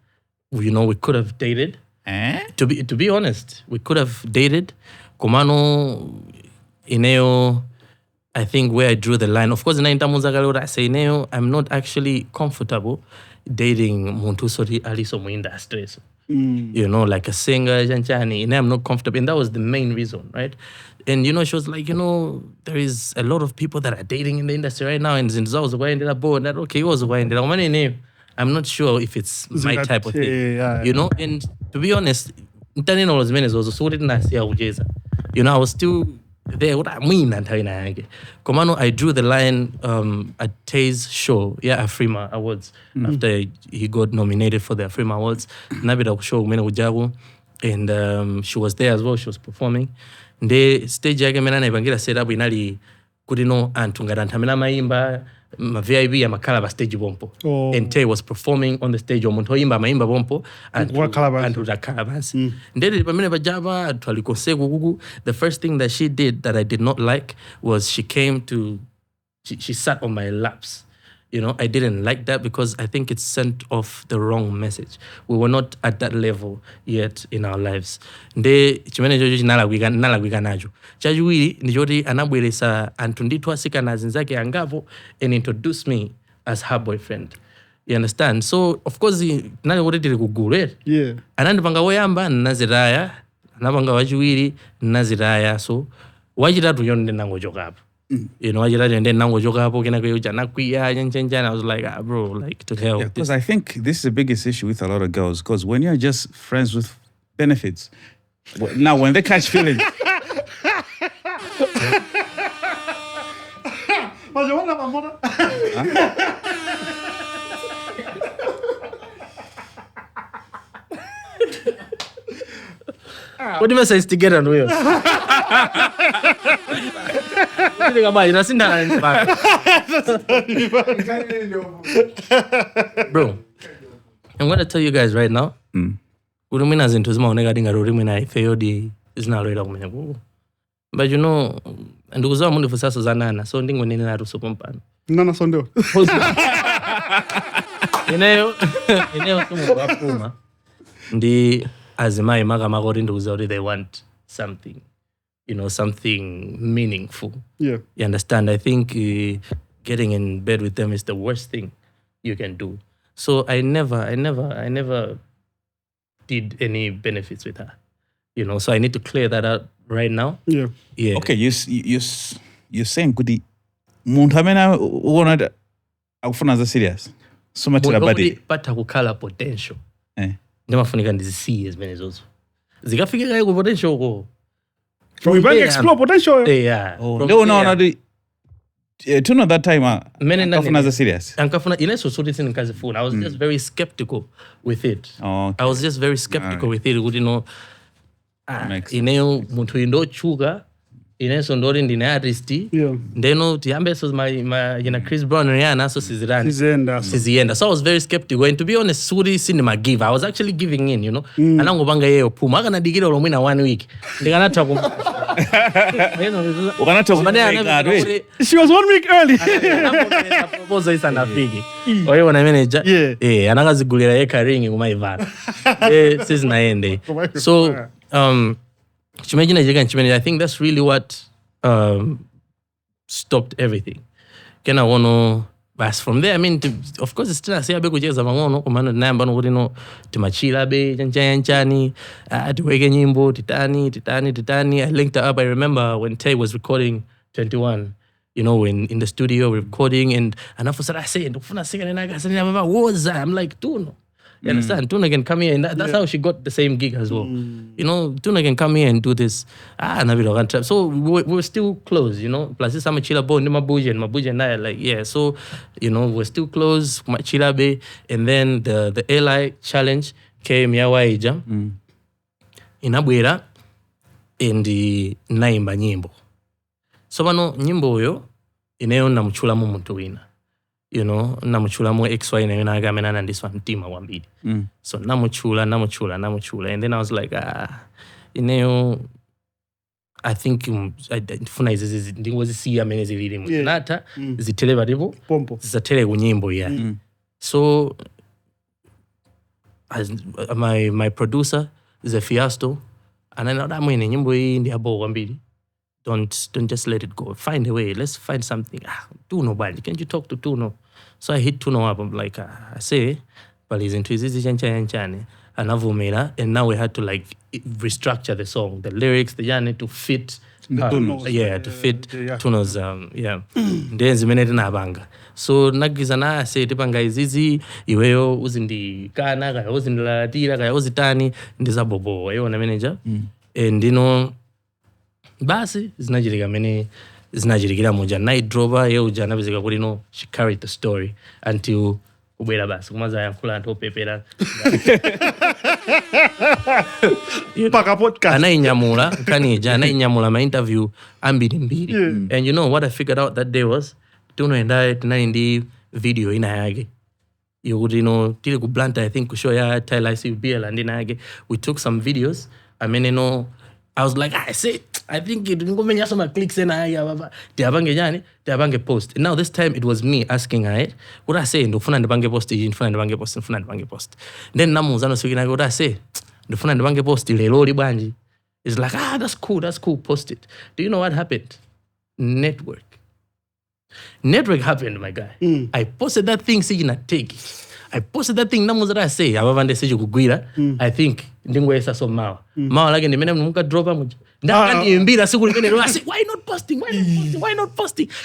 We could have dated. To be honest, we could have dated. Komano ineo, I think where I drew the line. Of course, I say ineo, I'm not actually comfortable dating muntu sori aliso mu industry. Like a singer, and I'm not comfortable. And that was the main reason, right? And, she was like, there is a lot of people that are dating in the industry right now. And Zinza was winding up, and that, okay, he was winding up. I'm not sure if it's my that- type of thing. yeah. You know, and to be honest, Ntanino was menes also so didn't I see ujeza. You know, I was still there. What I mean, Komano, I drew the line at Tay's show, Afrima Awards, after he got nominated for the Afrima Awards. Nabida show Mena Ujabu, and she was there as well. She was performing. The stage yake mena na ibangira set up inali kudino antungarantamela maimba ma VIP ya makala ba stage bompo. Oh. And Tay was performing on the stage omuntu imba maimba bompo and Calabash. Calabash. Ndeli pamene bajaba twalikose Gugu. The first thing that she did that I did not like was she sat on my laps. You know, I didn't like that because I think it sent off the wrong message. We were not at that level yet in our lives. Nde chimene jojo nalagwika nacho. Chajuwiri njoti anabweresa antunditwa sika na zinzake angapo and introduced me as her boyfriend. You understand? So, of course, nali wotitiri kugulu. Yeah. Anandipanga woyamba naziraya, anapanga wachiwiri naziraya. So, wachitatu yonde nangochoka apo. You know, and then now joke up, and I was like, bro, like to hell. Because I think this is the biggest issue with a lot of girls. Because when you're just friends with benefits, now when they catch feelings, What do you say together and wheels? Bro, I'm gonna tell you guys right now. Urumina zintuzima onega dinga urumina ifeodi zinaloela kumenya Gugu. But you know, ndugu zao mundu fusaso zanana, so ndingo nini na ruso pompano. Nana sondeo. Ineo sumu wapuma. Ndi azimai maga magori ndugu zao they want something. You know, something meaningful. Yeah. You understand? I think getting in bed with them is the worst thing you can do. So I never did any benefits with her. You know, so I need to clear that out right now. Yeah. Yeah. okay, you're saying kudi muntu amene uona akufuna za serious. So much la body. Pata kukala potential. Ndemafunika ndizisiye zimene zozo. Zikafika kai ku potential ko. From we explore potential. Yeah. No, to know that time, akafuna za serious. Ankafuna ineso so this in kazifuna. I was just very skeptical with it. Okay. I was just very skeptical with it. You know, ineo muntu indo chuga, ineso ndori ndine artist. Yeah. Ndeno tiambe so my Chris Brown and Rihanna so sizienda. So I was very skeptical. And to be honest, Suri cinema give. I was actually giving in, you know. Anango banga yeo puma. Akana digiro lomwina 1 week. Ndikana taku. She was 1 week early. Proposal is an afigi. Oye wana manager. Yeah. Anakazigulira yeka ringi kumaivana. Sisi naende. So, I think that's really what stopped everything. Kena wono bas from there, I mean, of course, it's still a say abe kucheza mangono kumano namba no kudino timachila be chanchani tuweke nyimbo titani. I linked her up. I remember when Tay was recording 21, you know, in the studio recording, and anafusa I say ndofuna sika ninaga sasa baba woza. I'm like Tuno. You understand? Tuno can come here, and that's how she got the same gig as well. You know, Tuno can come here and do this. So we were still close, you know. Plus, this chila bo, Mabuja and I, like, yeah. So, you know, we're still close, Chila Bay. And then the LI challenge came yawaija. Inabwera and naimba nyimbo. So, nyimbo yo, ineo namuchula mu muntu wina. You know, namuchula mo XY na yuna agamena na ndiswa mtima wambidi. So namuchula. And then I was like, ineo, I think, funa izi ndingozi siya menezi vili nata, zitele badibu, zitele kunyimbo ya. So, as my producer is a Fiasto, and I know that mwene nyimbo hii ndi abo wambidi. Don't just let it go. Find a way. Let's find something. Tuno bali. Can't you talk to Tuno? So I hit Tuno up. I'm like, I say, but he's into his chanchane. And now we had to like restructure the song, the lyrics, the yani to fit Yeah, to fit Yeah. Tuno's ndiye zimene tinapanga. So nagizana ase tipanga izizi iweyo uzindikana kaya uzindilatira kaya uzitani ndizabobo yona manager. Ndino basi zinachitikira muja night drover ye uja anapezeka kuti no she carried the story until kubwera basi kumaza yankhula anthu opepera Paka podcast. anainyamula kanija anainyamula ma interview ambiri and you know what I figured out that day was Tuno and I tinali ndi video ina yake yokuti tili ku Blanta I think kushow ya Tyler ICBL and ina yake we took some videos I mean I was like I think it ngomenya some clicks and tiabange post. And now this time it was me asking her what I say ndofuna ndibange post then namuzano sikina what I say ndofuna ndibange post lelo libwanji. It's like that's cool post it. Do you know what happened? Network happened, my guy. I posted that thing sijina take I posted that thing namuzara I say abavande sije kugwira I think ndingwesa so mawa like ndimene muka drop amuja ndakandiimbira siku limene I say why not posting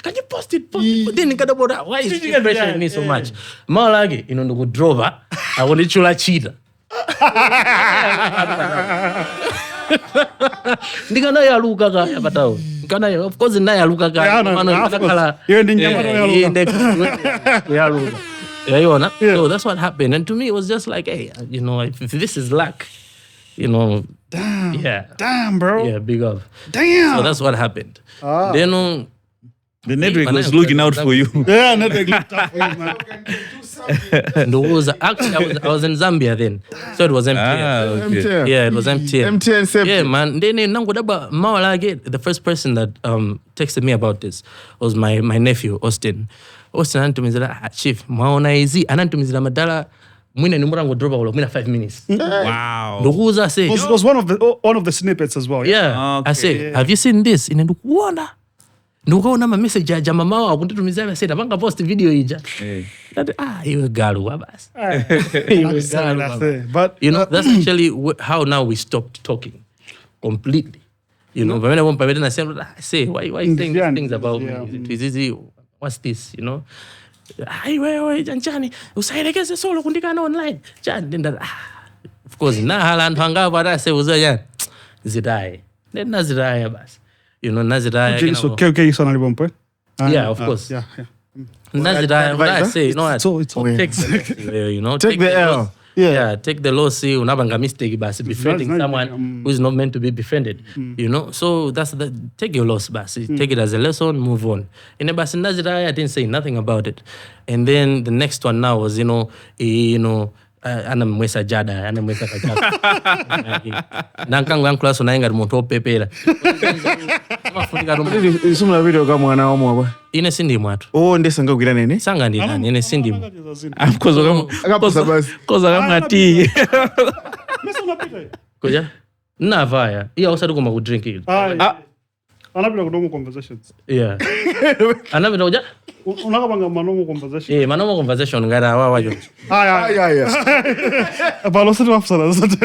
can you post it then nikadabora why is she pressuring me so much mawa like ndikudrova akonichula chita ndikana yaluka kaya patawo ndikana of course ndayaluka kaya kala yendi nyamata yaluka yeah. So that's what happened. And to me, it was just like, hey, if this is luck, Damn, bro. Yeah, big up. Damn. So that's what happened. Then, the network was looking out for you. Yeah, network looked out for you, man. Actually, I was in Zambia then. So it was MTN. MTN. Yeah, it was MTN. MTN safety. Yeah, man. Then, the first person that texted me about this was my nephew, Austin anantumizira chief mwaona izi anantumizira madala mwina nimurango dropa wala mwina 5 minutes. Wow. Ndukuza say It was one of the snippets as well. Yeah. Okay. I say, have you seen this? Ine ndukuona. Ndukaona ma message ya mama wao kunditumizira say tabanga post video ija. Iwe galu basi. But that's actually how now we stopped talking completely. But when I say why you saying these things about me? Is easy. What's this, wewe janjani usaelekeze solo kundikana online of course na hala ntanga bada se uzoya zidai then nazidai basi nazidai so okay so nalibompo yeah of course yeah nazidai I say take the L. Yeah, take the loss. See, unabanga mistake, basi befriending someone who is not meant to be befriended. So that's take your loss, basi. Take it as a lesson, move on. In the basi nazira, I didn't say nothing about it. And then the next one now was, anamwesa jada, anamwesa kajada. Nankangu yanklaso na inga moto pepera. Isumula video kama mwana wa mwa. Ine sindi mwatu. Ndesanga kugira nene. Sanga ndi nani, ine sindi. Koza kama tea. Mesa unapita. Koja? Navaya. Iya usadu kuma ku drink it. Anapita kudomo conversations. Yeah. Anapita kuja? Unakabanga manomo conversation. Manomo conversation ngara wajo. Balo sasa wafsala sasa.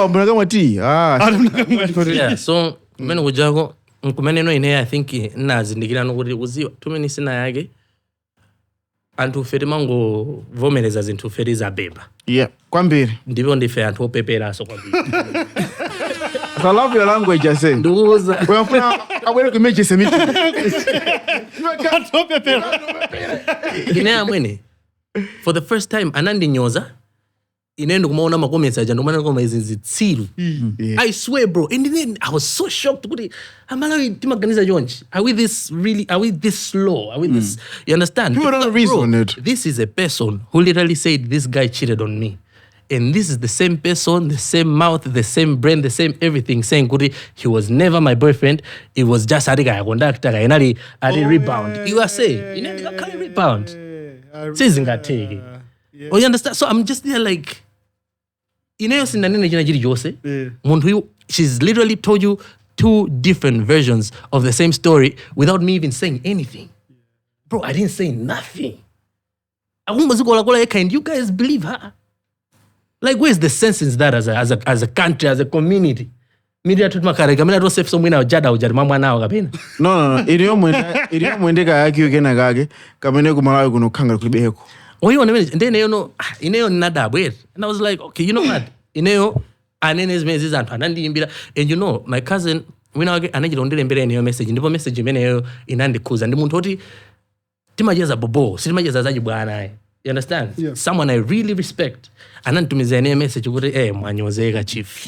Mbona kama tea. Yeah, so meno kujago nkumeneno ine I think nazindikira nokuti kuziwa tumeni sina yake anthu feri mango vomereza zinthu feri za beba. Yeah, kwambiri. Ndipo ndife anthu opepera so kwambiri. I love your language, I say. Nduza. Wafuna abwele kumeje semiti. Ine amwene. For the first time anandi nyoza inendo kumaona ma comments aja ndo maana koma izinzi tsilu. I swear bro, and then I was so shocked kuti Malawi timaganiza jonji. Are we this slow? Are we this, you understand? People don't reason it. This is a person who literally said this guy cheated on me. And this is the same person, the same mouth, the same brain, the same everything, saying kuti he was never my boyfriend. It was just a guy conductor and I rebound. You are saying, you know, you can't rebound. Sizingateke. Oh, you understand? So I'm just there like, she's literally told you 2 different versions of the same story without me even saying anything. Bro, I didn't say nothing. Can you guys believe her? Like, where's the sense in that as a country, as a community? media tu makare kamena to safe somwe na jada ujari mamwa nawo kapena. No. Iliyo mwendeka yake ukena kage kamene ku Malawi kuno khanga kulibeko. Then ineyo nadabwe. And I was like, okay, you know what? Ineyo anene zimezi zantu anandiyimbira, and you know my cousin wina wake anajira ondele mbele ineyo message ndipo message imeneyo inandikuza ndi munthu oti timajeza bobo sitimajeza zaji bwana. You understand? Yeah. Someone I really respect ananitumiza ineyo message kuti mwanyozeka chief.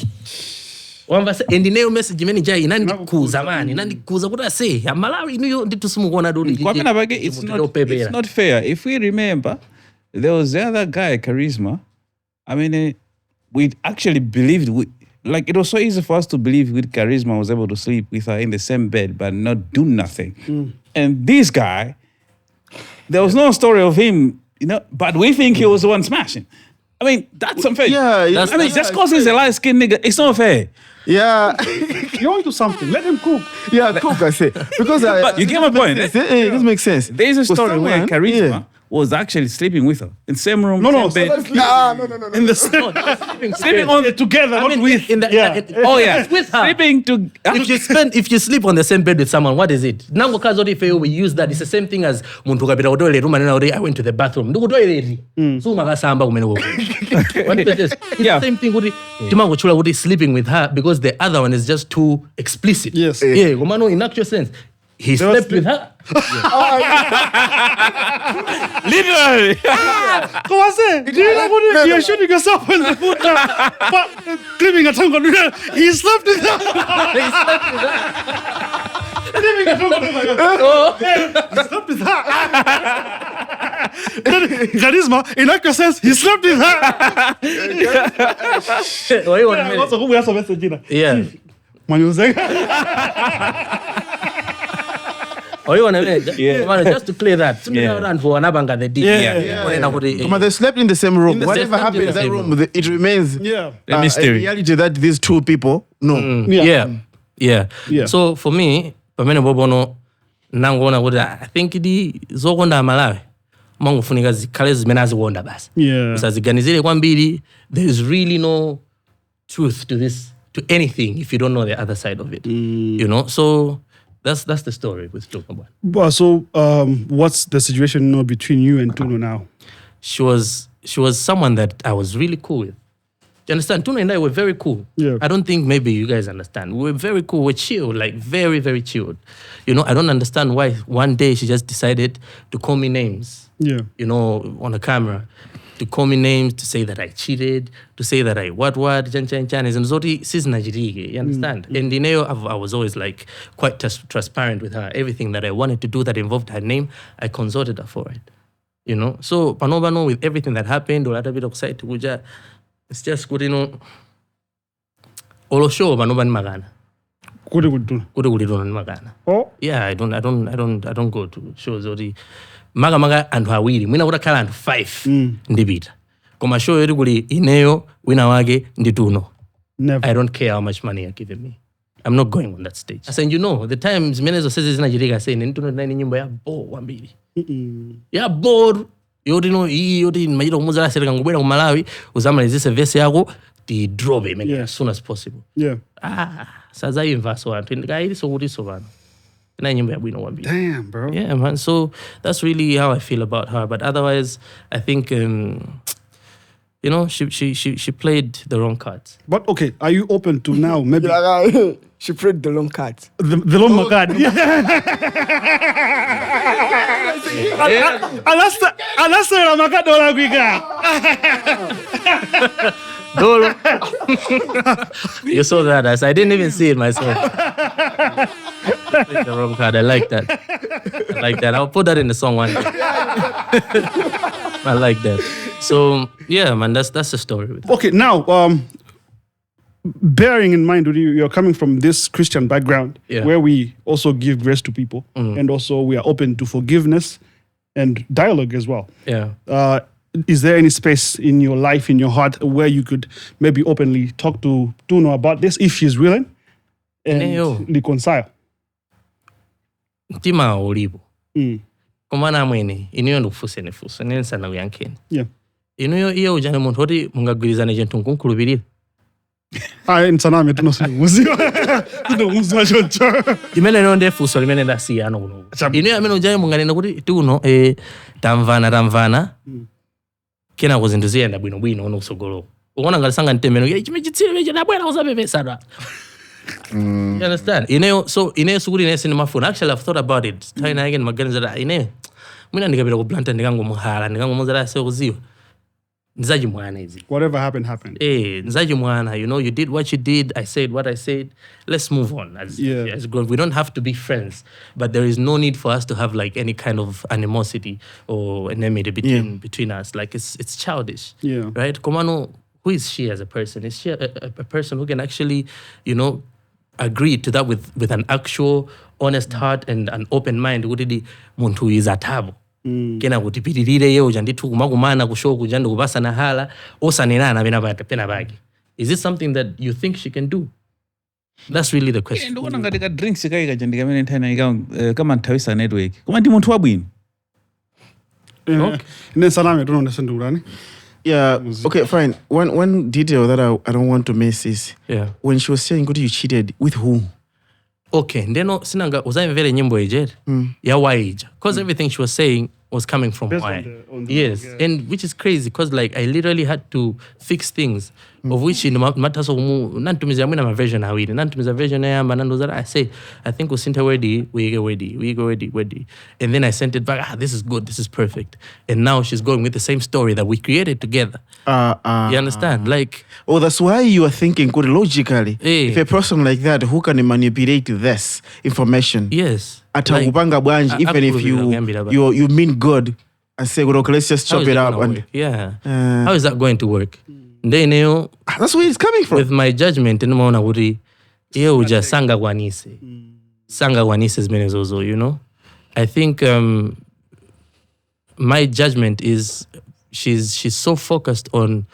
Wamba se ineyo message imene jai inandikuza mani inandikuza kuti ase ya Malawi iniyo nditusimukuona dodi. It's not fair. If we remember, there was the other guy, Charisma. I mean, we actually believed, like it was so easy for us to believe with Charisma was able to sleep with her in the same bed but not do nothing. And this guy, there was no story of him, but we think he was the one smashing. I mean, that's unfair. Yeah. I mean, just because he's a light-skinned nigga, it's not fair. Yeah. You're into something. Let him cook. Yeah, cook, I say. Because But you get my point. This makes sense. There is a story where Charisma Yeah. was actually sleeping with her in the same room. No. same bed. No. In the sleeping on it together, not with. Oh yeah, with her. Sleeping to. If you sleep on the same bed with someone, what is it? Nango kazo if we use that, it's the same thing as muntu kapita kutoilet room and I went to the bathroom. Ndugu toilet. So makasamba kumene go. What is this? It's the same thing kuti timango chula kuti sleeping with her because the other one is just too explicit. Yes. Yeah, kumano in actual sense. He slept with her. Literally. Come on, say. Do you know what you're shooting yourself in the foot? Clipping a tongue. He slept with her. Clipping a tongue. He slept with her. Charisma, in actual sense, he slept with her. Wait one minute. Also, who we have some message? Yeah. Oh, you want to just to clear that. Run for anabanga the deep. But they slept in the same room. They Whatever slept happened in in the that same room, it remains Yeah. A mystery. a reality that these two people know. Yeah. Yeah. So for me, pamene bobono nangona kuti I think di zokonda Malawi mangofunika zikhale zimene azikonda basi. Yeah. Usaziganizire kwambiri. There is really no truth to this, to anything if you don't know the other side of it. You know? So that's the story with Tuno. So, what's the situation between you and Tuno now? She was someone that I was really cool with. You understand? Tuno and I were very cool. Yeah. I don't think maybe you guys understand. We were very cool. We're chill, like very, very chilled. You know, I don't understand why one day she just decided to call me names. Yeah. You know, on the camera. To call me names, to say that I cheated, to say that I what, chan, and zoti sizinajirige, you understand? And I was always like quite transparent with her. Everything that I wanted to do that involved her name, I consulted her for it. You know? So, panobano with everything that happened, or a bit of side to Guja, it's just good, you know. Olo show panoban magana. Kude Tuno. Magana. Oh. Yeah, I don't go to shows ori. Maga anthu awiri mwina kuti akhala anthu 5 ndipita koma show yoti kuli ineyo wina wake ndi Tuno. Never. I don't care how much money you're giving me. I'm not going on that stage. I said, you know, the times zimenezo sezi zinachitika saying Tuno nani nyimbo ya bo wambiri. Ya bo yoti no yoti majira kumuzala sereka ngubwera ku Malawi uzamalizise verse yako ti drop it as soon as possible. Yeah. Saza imva so anthu ndikaili so kuti so vano. Damn, bro. Yeah, man. So that's really how I feel about her. But otherwise, I think, you know, she played the wrong cards. But okay, are you open to now maybe She played the long cards. the long Makadi? Alasera Makadi ola kwika. Dolo. You saw that. I didn't even see it myself. The wrong card. I like that. I'll put that in the song one day. I like that. So yeah, man, that's the story. Okay, now bearing in mind you're coming from this Christian background where we also give grace to people and also we are open to forgiveness and dialogue as well. Yeah. Is there any space in your life, in your heart, where you could maybe openly talk to Tuno about this if she's willing and reconcile? Ntima ulipo. Komana mwene, iniyo ndufuse nefuso, nensana uyankeni. Yeah. Iniyo iyo ujane muntu hoti mungagwirizane jentu nkunkulubirira. Nsaname tunosimuziwa. Tunomuziwa choncho. Imene nonde fuso limene ndasiya ano kuno. Ine amene ujaye munganena kuti Tuno tamvana. Kena kuzinthu ziyenda bwino ono kusogolo. Ukona ngalisanga ntemeno chimechitsire meche nabwera uzapepesana. You understand? Ineyo sukuli ine sinimafuna. Actually, I've thought about it. Taina again maganiza ineyo. Mwina ndikapita ku planta ndikangomuhala ndikangomuza sekuziwa. Nzaji mwana izi. Whatever happened. Nzaji mwana, you did what you did, I said what I said. Let's move on. As grown. We don't have to be friends, but there is no need for us to have like any kind of animosity or enmity between us. Like it's childish. Yeah. Right? Komano, who is she as a person? Is she a person who can actually, agree to that with an actual honest heart and an open mind? Kuti muntu is atabo. Kena kuti pitirire yeo janditu kumakumana kushoku jandu kupasa na hala osanenana pena bagi. Is it something that you think she can do? That's really the question. Ndikuona ngati ka drinks kai jandika mene nthana kama ntawisa network. Koma ndi munthu wabwino. Nsaname tunondesendurani. Yeah, okay, fine. One detail that I don't want to miss is when she was saying you cheated, with who? Okay, ndeno sinanga uzayimvele nyimbo ije ya waija because everything she was saying was coming from why. Yes, and which is crazy because like I literally had to fix things of which in mataso nantumiza mwina ma version awiri nantumiza version yamba nandoza I think usinta we go ready and then I sent it back. This is good, this is perfect, and now she's going with the same story that we created together. You understand? Like, that's why you are thinking good logically. If a person like that who can manipulate this information, yes, atakupanga bwanji, even if you mean good and say, okay, let's just chop it up. How is that going to work? Then that's where it's coming from. With my judgment, nimeona kuti yeye uja sanga kwanise zimene zozo, I think my judgment is she's so focused on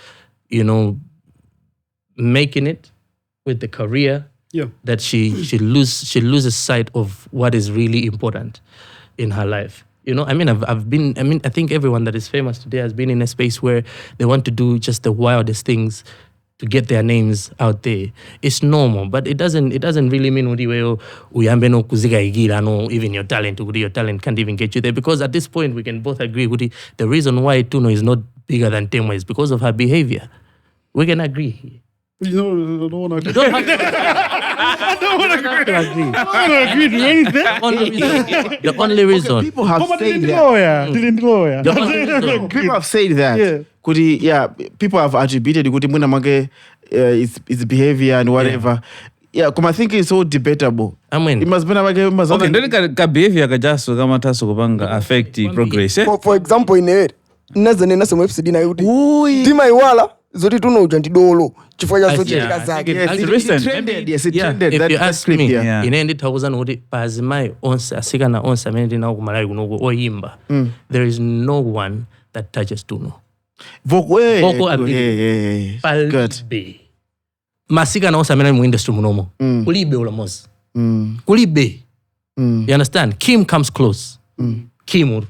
making it with the career that she loses sight of what is really important in her life. I think everyone that is famous today has been in a space where they want to do just the wildest things to get their names out there. It's normal, but it doesn't really mean even your talent can't even get you there, because at this point we can both agree the reason why Tuno is not bigger than Temwa is because of her behavior. We can agree. I don't want to agree. You don't have to. I don't want to agree. I don't want to agree to anything. The only reason. Okay, people have said that. People have said that. People have attributed its behavior and whatever. Yeah, I think it's so debatable. I mean, it must be okay, then ka behavior kajaso kama taso kupanga affect progress. For example, in here, nazanena some episode na yuti. Tima iwala zoti Tuno ujantidolo chifanya sote kazake. Yes, it trended. If you ask me, inendi thousand udi pazimai onse asika na onse amendi na ku Malawi kuno oyimba. There is no one that touches Tuno. Vocal ability. Good. Masika na onse amendi mu industry munomo. Kulibe ulamozi. Kulibe. You understand? Kim comes close. Kim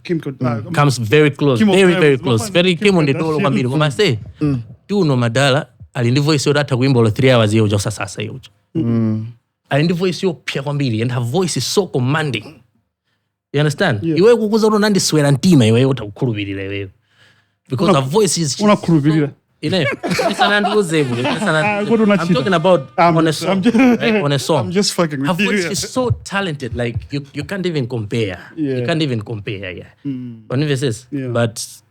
comes very close. Very close. Kim on the door kwambiri. Koma say Tuno madala alindi voice yo data kuimba lo 3 hours yo josa sasa yo. Alindi voice yo pia kwambiri, and her voice is so commanding. You understand? Iwe kukuza uno nandi swera ntima iwe utakukulubirira iwe. Because her voice is just unakulubirira. I'm talking about on a song. On a song. I'm just fucking with her voice you. is so talented, like you can't even compare. You can't even compare, But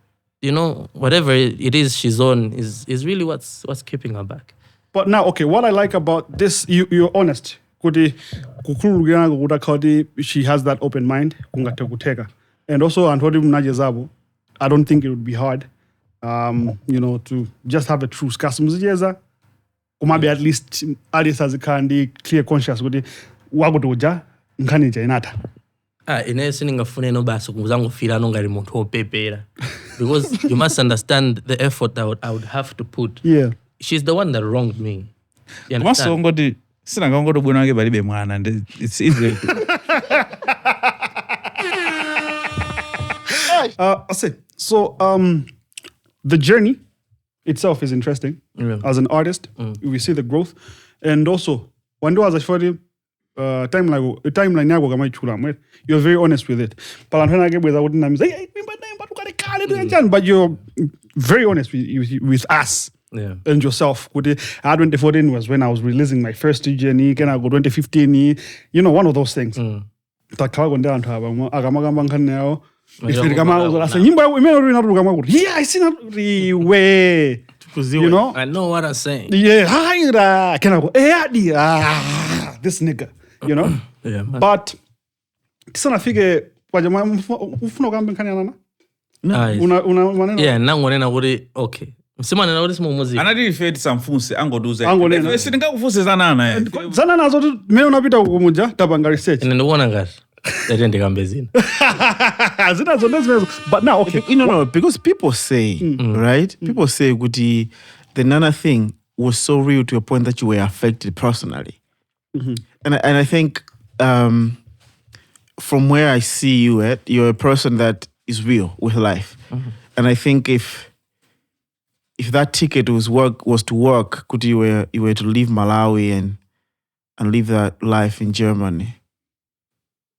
whatever it is she's on is really what's keeping her back. But now, okay, what I like about this, you're honest. She has that open mind. And also, I don't think it would be hard. To just have a true skasumuzijeza kumabe at least as kandi clear conscious kuti wakutoja nkhani jainata ine siningafune no baso kuzangu fira no ngari muntu opepera, because you must understand the effort I would have to put. She's the one that wronged me. You understand? Ngoti sinanga ngoto bwana wake balibe mwana, and it's easy. So the journey itself is interesting. Yeah. As an artist, we see the growth. And also, when I was actually timeline yako kama ichula mwe, you're very honest with it. Palantana ke bweza wouldn't say, hey, but you're very honest with us. Yeah. And yourself. 2014 was when I was releasing my first journey. Can I go 2015? You know, one of those things. Yeah, I see that way. You know? I know what I'm saying. Yeah, can I go? This nigga, you know? Yeah, man. But tisana fige wajama ufuna kamba nkani una yeah, nango nena kuti okay. Msima nena kuti simu muziki. Anati feti samfunse angoduze. Angonena. Siningakufunse zanana. Zanana zote mimi unapita kumuja tabanga research. Nenda kuona ngati. Ndende kambe zina. Zina zote but now okay. No, because people say, right? People say kuti the Nana thing was so real to a point that you were affected personally. And I think from where I see you at, you're a person that is real with life. And I think if that ticket was to work, could you were to leave Malawi and live that life in Germany.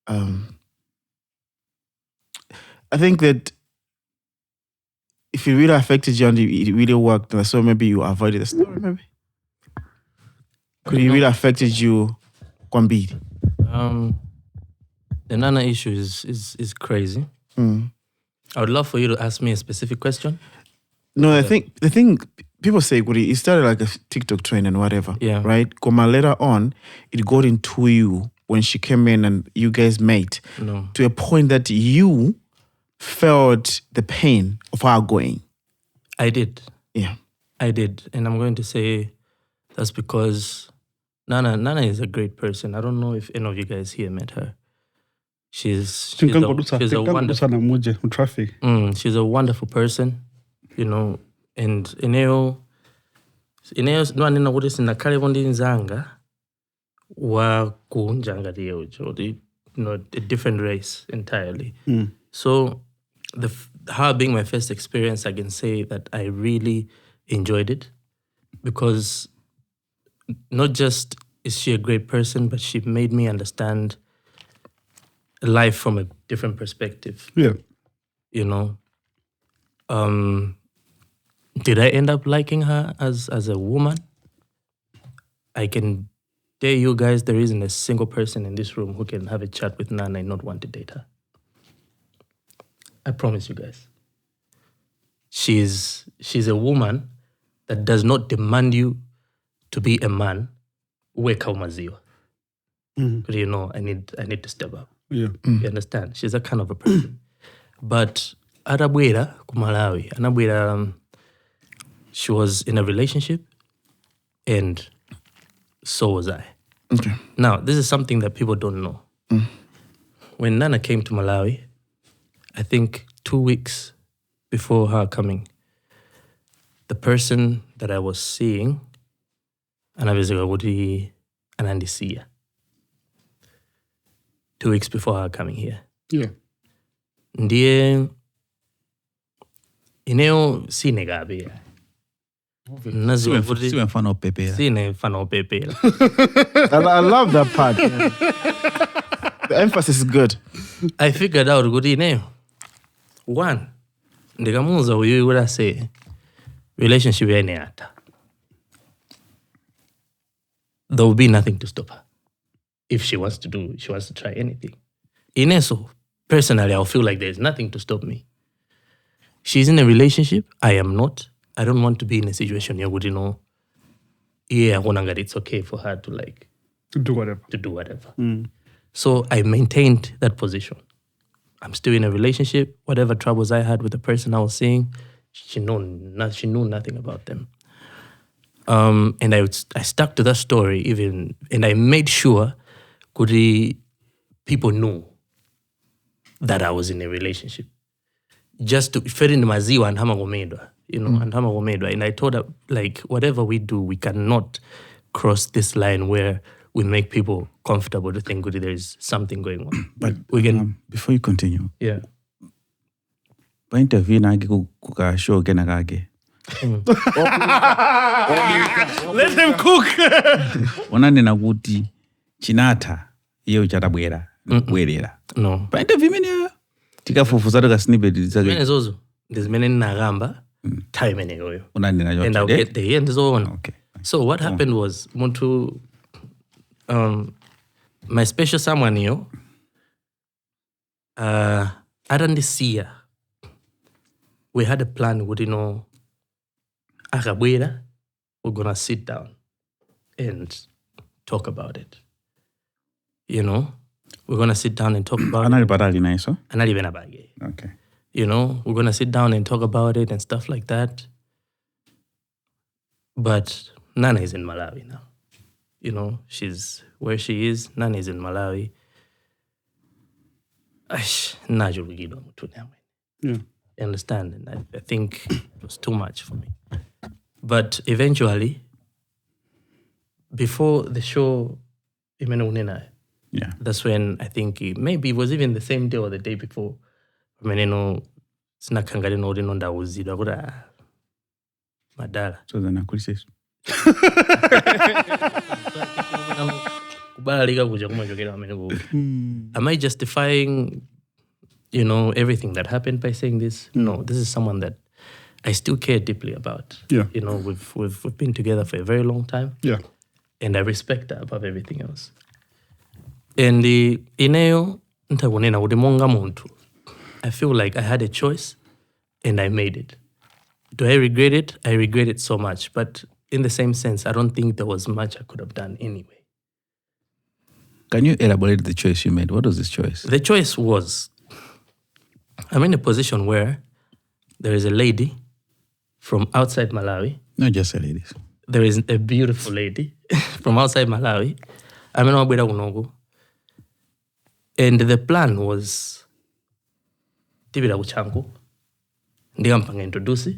I think that if it really affected you and it really worked, so maybe you avoided the story, maybe. Could it really affected you, Kwambidi? The Nana issue is crazy. I would love for you to ask me a specific question. No, I think the thing people say, it started like a TikTok trend and whatever, right? Koma later on, it got into you when she came in and you guys met to a point that you felt the pain of her going. I did. Yeah. I did. And I'm going to say that's because Nana is a great person. I don't know if any of you guys here met her. She's a wonderful person, you know, and Ineo nwanena kuti sinakale kondi nzanga wa kunjanga diyo, you know, a different race entirely. So her being my first experience, I can say that I really enjoyed it because not just is she a great person, but she made me understand life from a different perspective. Yeah. You know, did I end up liking her as a woman? I can dare you guys, there isn't a single person in this room who can have a chat with Nana and not want to date her. I promise you guys. She's a woman that does not demand you to be a man. Weka umaziwa. But you know, I need to step up. Yeah. You understand? She's that kind of a person. But Arabwera Kumalawi, Anabwera, she was in a relationship, and so was I. Okay. Now, this is something that people don't know. When Nana came to Malawi, I think 2 weeks before her coming, the person that I was seeing, anandisiya. 2 weeks before her coming here. Yeah. Ndiye ineo sine gabe. Naziwa kuti Siwe mfano pepera. sine mfano pepera. I love that part. Yeah. The emphasis is good. I figured out kuti ineo. One, ndikamuza uyu what I say, relationship yene ata. There will be nothing to stop her. If she wants to try anything. Ineso, personally, I'll feel like there's nothing to stop me. She's in a relationship. I am not. I don't want to be in a situation where, you know, it's okay for her to like... To do whatever. So I maintained that position. I'm still in a relationship. Whatever troubles I had with the person I was seeing, she knew nothing about them. And I stuck to that story even, and I made sure people knew that I was in a relationship. Just to fit in maziwa and hamagomedwa, you know, and hamagomedwa. And I told her, like, whatever we do, we cannot cross this line where we make people comfortable to think there is something going on. But we can... before you continue, yeah. pa interview nage kuka show kena kage. Let him cook. Onanena kuti chinatha iyo chatabwera kubwerera. No. Pa interview imene tikafufuza ka snippet zake. Ngozo. Ndizimene ninagamba time imeneyo. Onanena And I'll get the end zone. Okay. So what happened was muntu my special someone here atandisiya. We had a plan with akabwera, we're gonna sit down and talk about it. We're gonna sit down and talk about Anali patali na iso. Anali bena bage. Okay. We're gonna sit down and talk about it and stuff like that. But Nana is in Malawi now. She's where she is. Nana is in Malawi. Yeah. You understand? And I think it was too much for me. But eventually, before the show, Yeah. that's when I think maybe it was even the same day or the day before. Madala. So then akuliseso. Am I justifying, everything that happened by saying this? No, this is someone that I still care deeply about. Yeah. We've been together for a very long time. Yeah. And I respect her above everything else. And ineyo ntakunena kuti monga muntu, I feel like I had a choice and I made it. Do I regret it? I regret it so much. But in the same sense, I don't think there was much I could have done anyway. Can you elaborate the choice you made? What was this choice? The choice was, I'm in a position where there is a lady from outside Malawi. Not just a lady. There is a beautiful lady from outside Malawi. I'm in Wabwera Unogo. And the plan was, Tibira Uchanko, Ndigampanga introduce.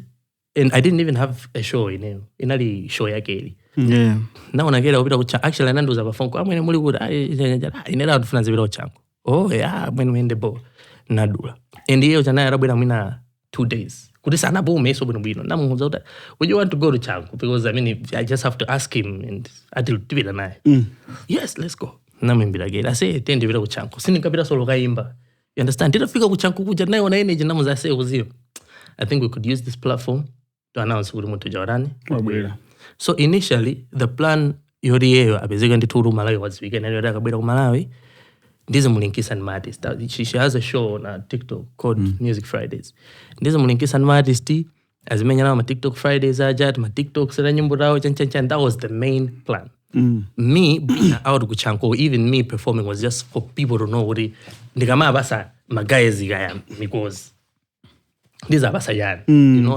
And I didn't even have a show inali show yake. Yeah. Now nagera ubira kucha actually ananduza bafonko amwene muli good inera kufanza bira uchanko. Oh yeah, mwende bo nadula. And hiyo jana yarabwera mwina 2 days. Kuti sana bo meso bwino namuza uta. Would you want to go to Chanko? Because I just have to ask him and atil tibira naye. Yes, let's go. Namumbira gera. I say tende bira kuchanko. Sinikabira solo kaimba. You understand? Did I figure kuchanko kuja naye ona energy namuza say uzio. I think we could use this platform to announce uri muntu jorani. So initially the plan yoriyeyo abezeka ndi turu Malawi was weekend and yodaka bwera ku Malawi. Ndize mulinkisa and artist. She has a show on TikTok called Music Fridays. Ndize mulinkisa and artist azimenya na ma TikTok Fridays ajat ma TikTok sera nyimbo rawo chan. That was the main plan. Me being out kuchanko, even me performing was just for people to know what ndikama basa magaezi gaya because these are Basayan.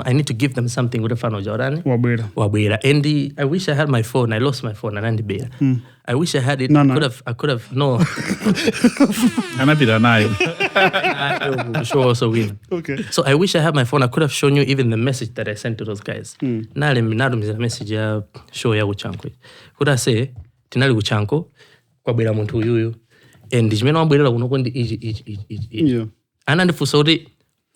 I need to give them something with a fan of Jordan. Wabwera. And I wish I had my phone. I lost my phone. And I wish I had it. No. I could have. No. Show also win. Okay. So I wish I had my phone. I could have shown you even the message that I sent to those guys. Nalo message ya show ya kuchanko. Could I say tinali kuchanko kwa bwera muntu yuyu. And jimeno wabwera kunoko ndi iji. Yeah. Anandifusa kuti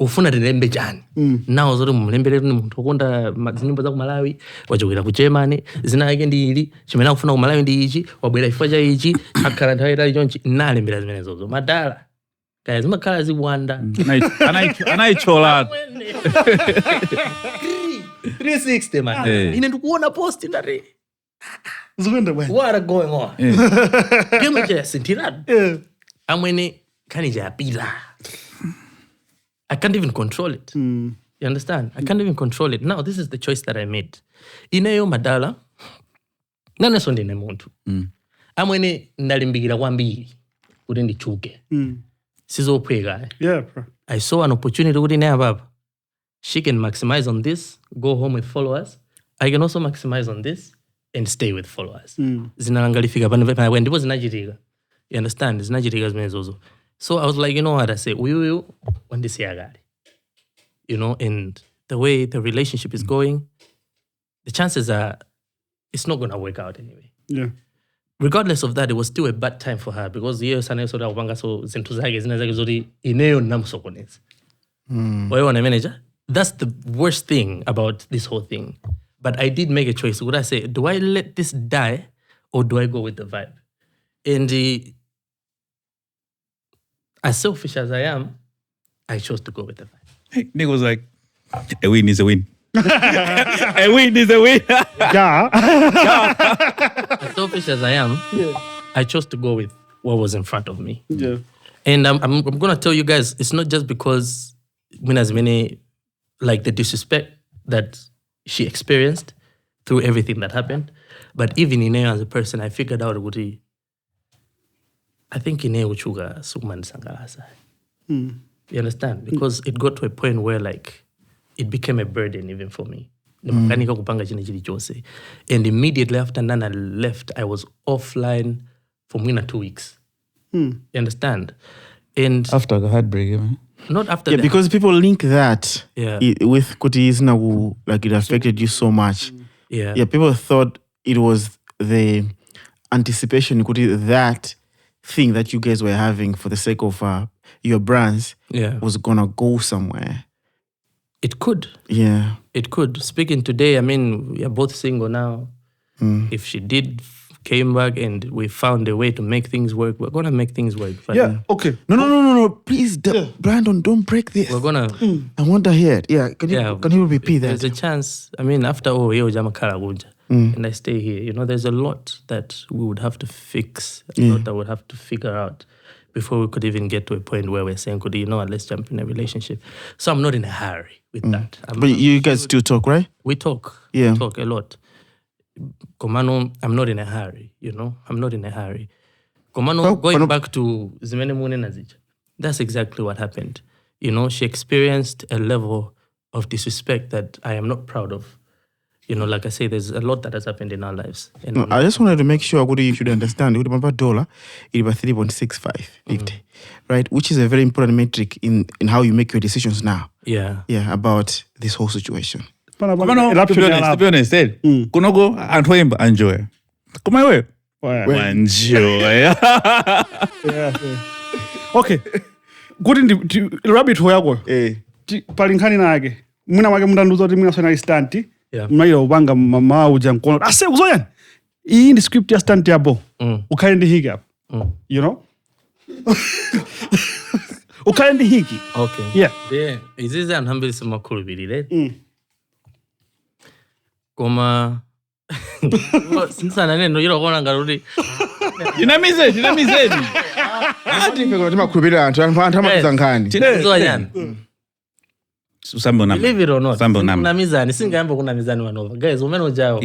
ufuna tilembe chani. Nawo zoti mumulembere ni muntu okonda nyimbo za ku Malawi, wachokera ku Germany, zina yake ndi ili, chimene akufuna ku Malawi ndi ichi, wabwera chifukwa cha ichi, akhala nthawi itali chonchi, nalembera zimene zozo. Madala. Kaya zimakhala ziwanda. Anaichola. 360 man. Ine ndikuona post ndati. Zikuenda bwana. What going on? Game cha sintirad. Amwene kanija yapita. I can't even control it. You understand? I can't even control it. Now, this is the choice that I made. Ineyo madala, nane sonde ne muntu. Amwene ndalimbigira kwambiri kuti ndichuke. Sizopweka. Yeah, bro. I saw an opportunity kuti ne ababa. She can maximize on this, go home with followers. I can also maximize on this and stay with followers. Zinalangalifika pano ndipo zinachitika. You understand? Zinachitika zimene zozo. So I was like, you know what I say? Uyu when this year, and the way the relationship is going, the chances are it's not going to work out anyway. Yeah. Regardless of that, it was still a bad time for her because yeyo sana so da kupanga so zintu zake zina zake zoti ineyo namsokoneza. Wewe wana manager? that's the worst thing about this whole thing. But I did make a choice. Would I say, do I let this die or do I go with the vibe? And as selfish as I am, I chose to go with the vibe. Nigga was like, a win is a win. A win is a win. Yeah. As selfish as I am, I chose to go with what was in front of me. Yeah. And I'm going to tell you guys, it's not just because as many, like the disrespect that she experienced through everything that happened, but even in her as a person, I figured out what I think in her uchuga suman sangalasa. You understand? Because it got to a point where like it became a burden even for me. And immediately after Nana left, I was offline for more than 2 weeks. You understand? And After the heartbreak, man. not after Yeah, that. because people link that with Kuti Isnawu, like it affected you so much. Yeah. Yeah, people thought it was the anticipation, Kuti, that thing that you guys were having for the sake of your brands was gonna go somewhere. It could. Yeah. It could. Speaking today, I mean, we are both single now. If she came back and we found a way to make things work, we're gonna make things work. But Yeah. Okay. No. Please, Brandon, don't break this. we're gonna. I want to hear it. Yeah. Can you repeat There's that? a chance. I mean, after all, and I stay here. There's a lot that we would have to fix. A lot that we would have to figure out before we could even get to a point where we're saying, let's jump in a relationship. So I'm not in a hurry with that. But you guys still talk, right? We talk. Yeah. We talk a lot. Komano, I'm not in a hurry, I'm not in a hurry. Komano, going back to Zimene Mune Nazija, that's exactly what happened. She experienced a level of disrespect that I am not proud of. Like I say, there's a lot that has happened in our lives. And No, I just wanted to make sure you should understand. $1 is about 3.6550, right? Which is a very important metric in how you make your decisions now. Yeah. Yeah, about this whole situation. To be honest, kunogo antwemba enjoy. Kuma wewe? Enjoy. Okay. Kuti rabbit hole yako. Palinkhani nake. Mwina mwake mundanduza kuti mwina sona istanti. Mnaira ubanga mama uja nkono. Ase uzoyani. Iyi ndi script ya stand yabo. Ukaende hiki hapo. Ukaende hiki. Okay. Yeah. Izizi anhambili makuru bilile. Koma sinsana neno yirokona ngarudi. Dinamizeni. Believe it or not, kuna mizani, singamba kuna mizani wanova. Guys, umeno jao.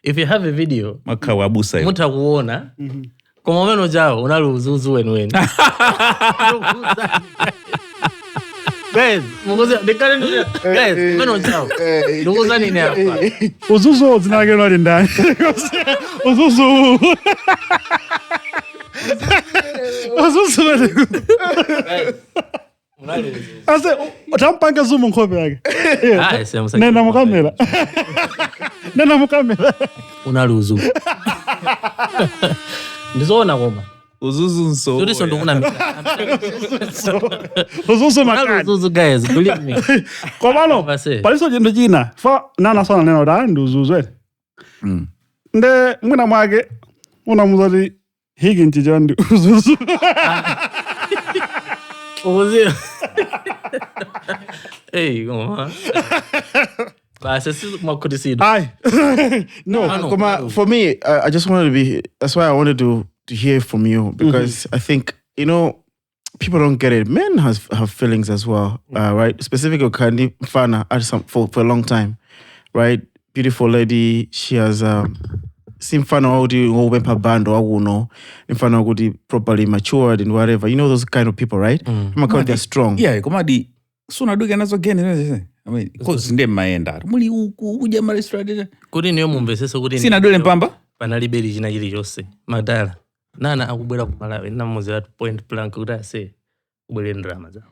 If you have a video, muta kuona. Koma umeno jao, unaluzuzu wenu. Guys, umeno jao. Luguza nini hapa? Uzuzu zinage nori ndani. Uzuzu. Ase utampanga zoom nkhope yake. Nena mukamera. Unaluzu. Ndizoona koma. Uzuzu nso. Turiso ndukuna Uzuzu makadi. Uzuzu guys, believe me. Komano. Paliso jendo jina. Fa nana sona neno da ndi uzuzu. Nde mwina mwake unamuzati hiki nchija ndi uzuzu. Uzuzu. Hey, come on. No, for me, I just wanted to be. That's why I wanted to hear from you, because I think people don't get it. Men have feelings as well, right? Specifically, Kandi Fana for a long time, right? Beautiful lady. She has seen Fana already open her band or uno, and Fana already properly matured and whatever. You know those kind of people, right? They're strong. Yeah, komadi. Suna duga nazo again. I mean, because nde maenda. Muli uja maristrade. Kuri niyo mumbesesa kuri. Sina dole mpamba. Panalibeli jina jili jose. Madala. Nana akubwera ku Malawi na muzira point blank udase ubwele ndrama za.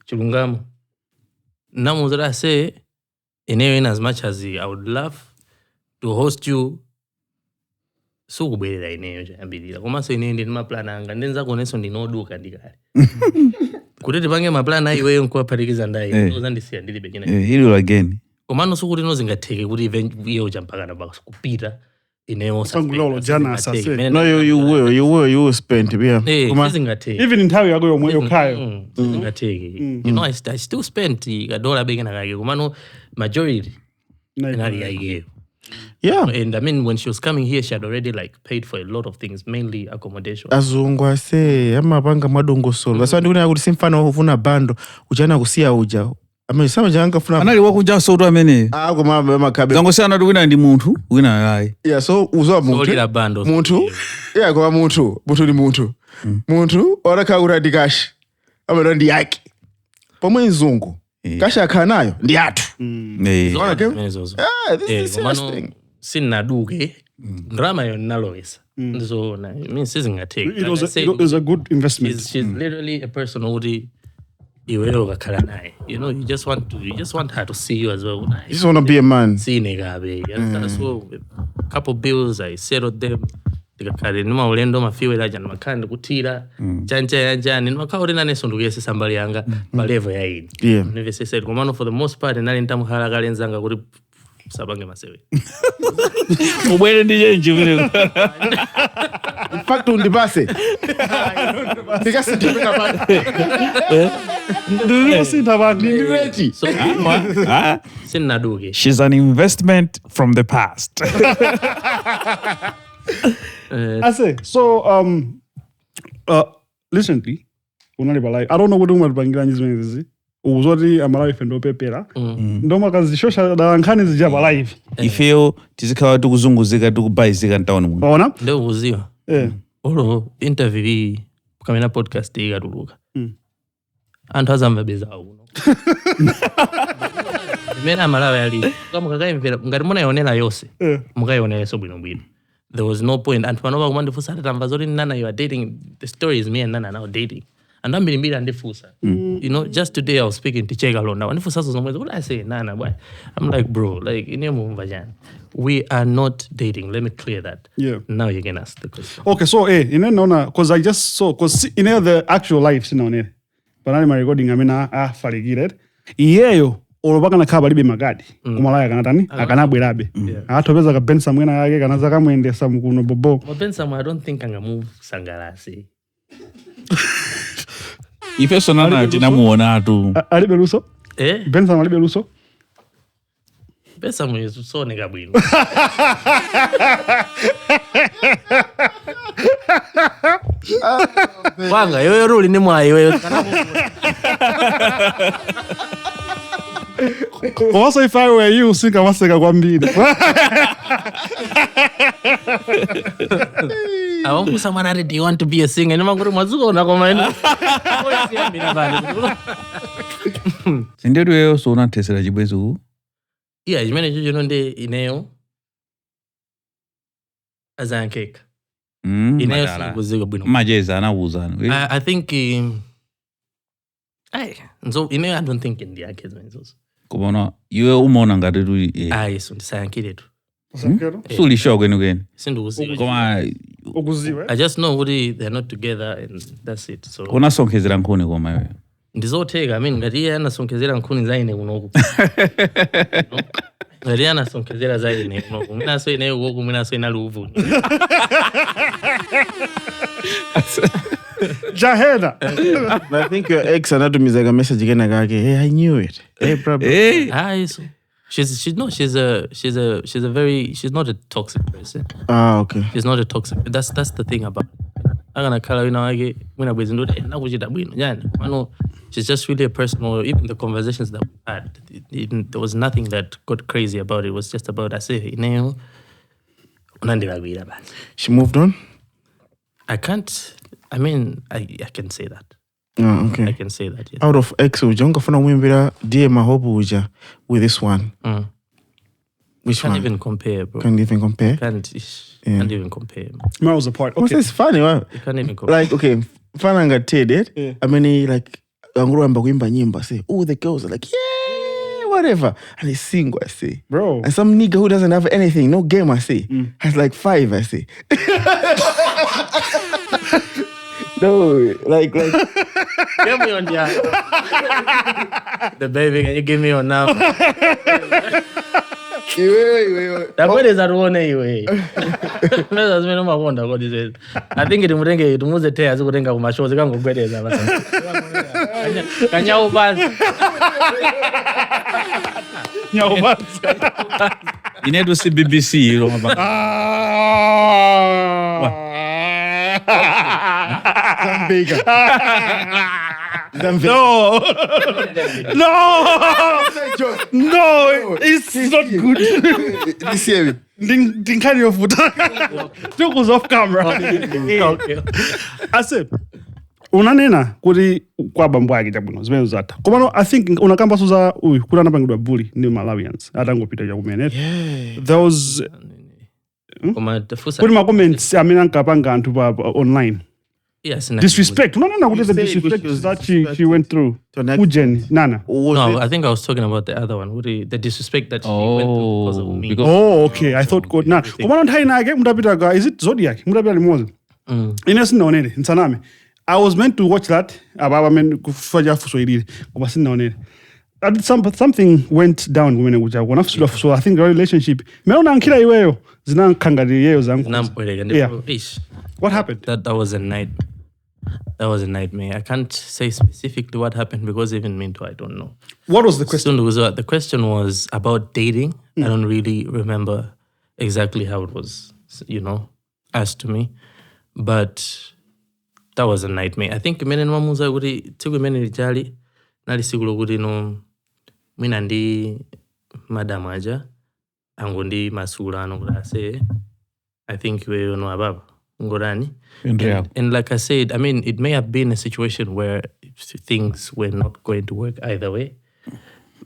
Chilungamo. Na muzira say in as much as I would love to host you, so kubwela ineyo jambirira. Koma so ineyo ndi maplananga ndenza kuoneso ndinoduka ndikale. kuti tipange maplana iweyo nkuwaphatikiza ndayi uzandisiya ndilibe china hilo again komano sukuti nozingatheke kuti iye uchampakana kupita ineyo Sangulolo jana asase. No, you will spend. Yeah. Sizingatheke Even in tawi yako yomwe yokhayo. Sizingatheke. You know, I still spent $1 bekena kake komano majority nali yayiyo. Yeah. And I mean, when she was coming here, she had already like paid for a lot of things, mainly accommodation. Azungu ase amapanga madongosolo. Basa ndikuna kuti simfana ufuna bando uchana kusiya uja. Sama janga funa anali wakuja soto amene koma Makadi zangosiyana kuti wina ndi munthu wina ayi yeah so uzowa munthu yeah kwa munthu ni munthu munthu oraka uradi cash amene ndi yake pomwe nzungu cash akhala nayo ndi athu this is sinaduke drama yo nalowesa so I mean sizingatheke It was a good investment. She's literally a person who iweyo kakhala naye, you know, you just want her to see you as well. You just want to be a man. See negabe. So a couple bills I settled them. Ndikakhala nima ulendo mafiwe jana makanda kutira chanja njani nimakaona neso ndukuyese sambali yanga pa level ya ini. Yeah. Nivese said komano for the most part nali ntamuhala kalenzanga kuti sabange masewe. ubwere ndi njivile In fact undibase. Ndikasitipeka pale. So sinaduke. She's an investment from the past. I say so. Recently, unali I don't know what umalipangira nyizimezi. Uzoti Malawi fendo pepera. Ndoma kazishosha dalankhani zija pa live. Ifeo tizikhala tikuzunguzika tikubayizika ntaoni muno. Ona? Ndio uziwa. Olo interview kamena podcast ikatuluka. Anthu azamva bezawo uno. Mena Malawi ali. Kama kakayimvera ngati mona yonela yose. Mukayonela so bwino. There was no point. Anthu panoba kumandifusa tamva zoti Nana you are dating. The story is me and Nana now dating. And I'm being andifusa. You know, just today I was speaking to Chega alone. Now, andifusa so what did I say? Nana, boy. I'm like, bro, like we are not dating. Let me clear that. Yeah. Now you can ask the question. Okay, so because I just saw the actual live sinaone. Panali ma recording amena farigire. Iyeyo olobaka nakaba libe Makadi. Kumalaya kanatani akanabwerabe. Atopeza ka Bensam mwena yake kanaza kamwendesa mukuno bobo. Bensam I don't think anga move sangalasi. Ifeso nana tinamuona atu. Alibe luso? Bensam alibe luso? Bensam so nega bwino. Wanga yoyo ruli ni mwayo yoyo. Also if I were you singa maseka kwambiri. I want someone that do you want to be a singer? Nima nguri mwazuko na koma ino. Sindetu yeyo so unathesera chibwezu. Yeah, chimene chocho nde ineyo azankeka. Ineyo sikuzika bwino. Majeza anawuzana. I think so ineyo I don't think in the kids mensos. Kubona iwe umona ngati tu so ndisayankire tu. Suli shock again. I just know what they're not together and that's it. So unasonkezera nkhuni koma iwe. Ndizotheka I mean ngati yeye anasonkezera nkhuni zaine kunoku. Ngati anasonkezera zaine kunoku. Mina so ine uko mina so inaluvu. Jaheda. I think your ex anatumiza a message again kake. Hey, I knew it. Hey, brother. Hey. So she's not a toxic person. Okay. She's not a toxic. That's the thing about. Agana kala wina wage wina bwezindo na kuchita bwino yani. Mano she's just really a person or even the conversations that we had there was nothing that got crazy about it. It was just about I say ineo unandilagwira basi. She moved on? I can say that. Oh, okay. I can say that, yes. Out of X, ujonga funa mwimbira DM mahobu uja with this one. Which can't one? Even compare, bro. Can't even compare? Can't even compare. Miles apart. Okay. It's funny, wow. You can't even compare. Like, okay, fananga teded. Yeah. I mean, like, angruamba kuimba nyimba, say, oh, the girls are like, yeah, whatever. And they sing, I say. Bro. And some nigga who doesn't have anything, no game, I say, has like 5, I say. No, like Give me your number. The baby, can you give me your number? iwe. Takweleza tuone iwe. Meza zimene makonda kodi zezi. I think timutenge tumuze teya zikutenga kumashozi kangogwedeza basi. Kanyau basi. Nyau basi. Inedu si BBC ilo mabanga. No, it's not good. This year. Ndinkani yofuta. Took us off camera. Okay. Ase unanena kuti kwaba mbwaki chabwino zimene zata komano I think unakamba suza uyu kuti anapangidwa bully ni Malawians atangopita chakumene there was kuti ma comments amene ankapanga anthu pa online Yes, disrespect unanena kuti the disrespect that she went through Ujeni Nana No, I think I was talking about the other one. The disrespect that she went through because of me. Okay, I thought God na komano nthawi nake mudapita ka is it Zodiac mudapita limodzi ine sinaonere nsaname I was meant to watch that ababa men kufaja fuso ilile koma sinaonere something went down kumene kuja kona so I think the relationship meona ankira iweyo zinankangati yeyo zangu yeah. What happened? That was a night. That was a nightmare. I can't say specifically what happened because even me too, I don't know. What was the question? The question was about dating. I don't really remember exactly how it was, asked to me. But that was a nightmare. I think mene nwamuza kuti tsiku imene lijali nali sikulo kuti mina ndi madam aja ango ndi masula ano kuti ase I think iweyo no ababa ngorani and like I said, I mean it may have been a situation where things were not going to work either way,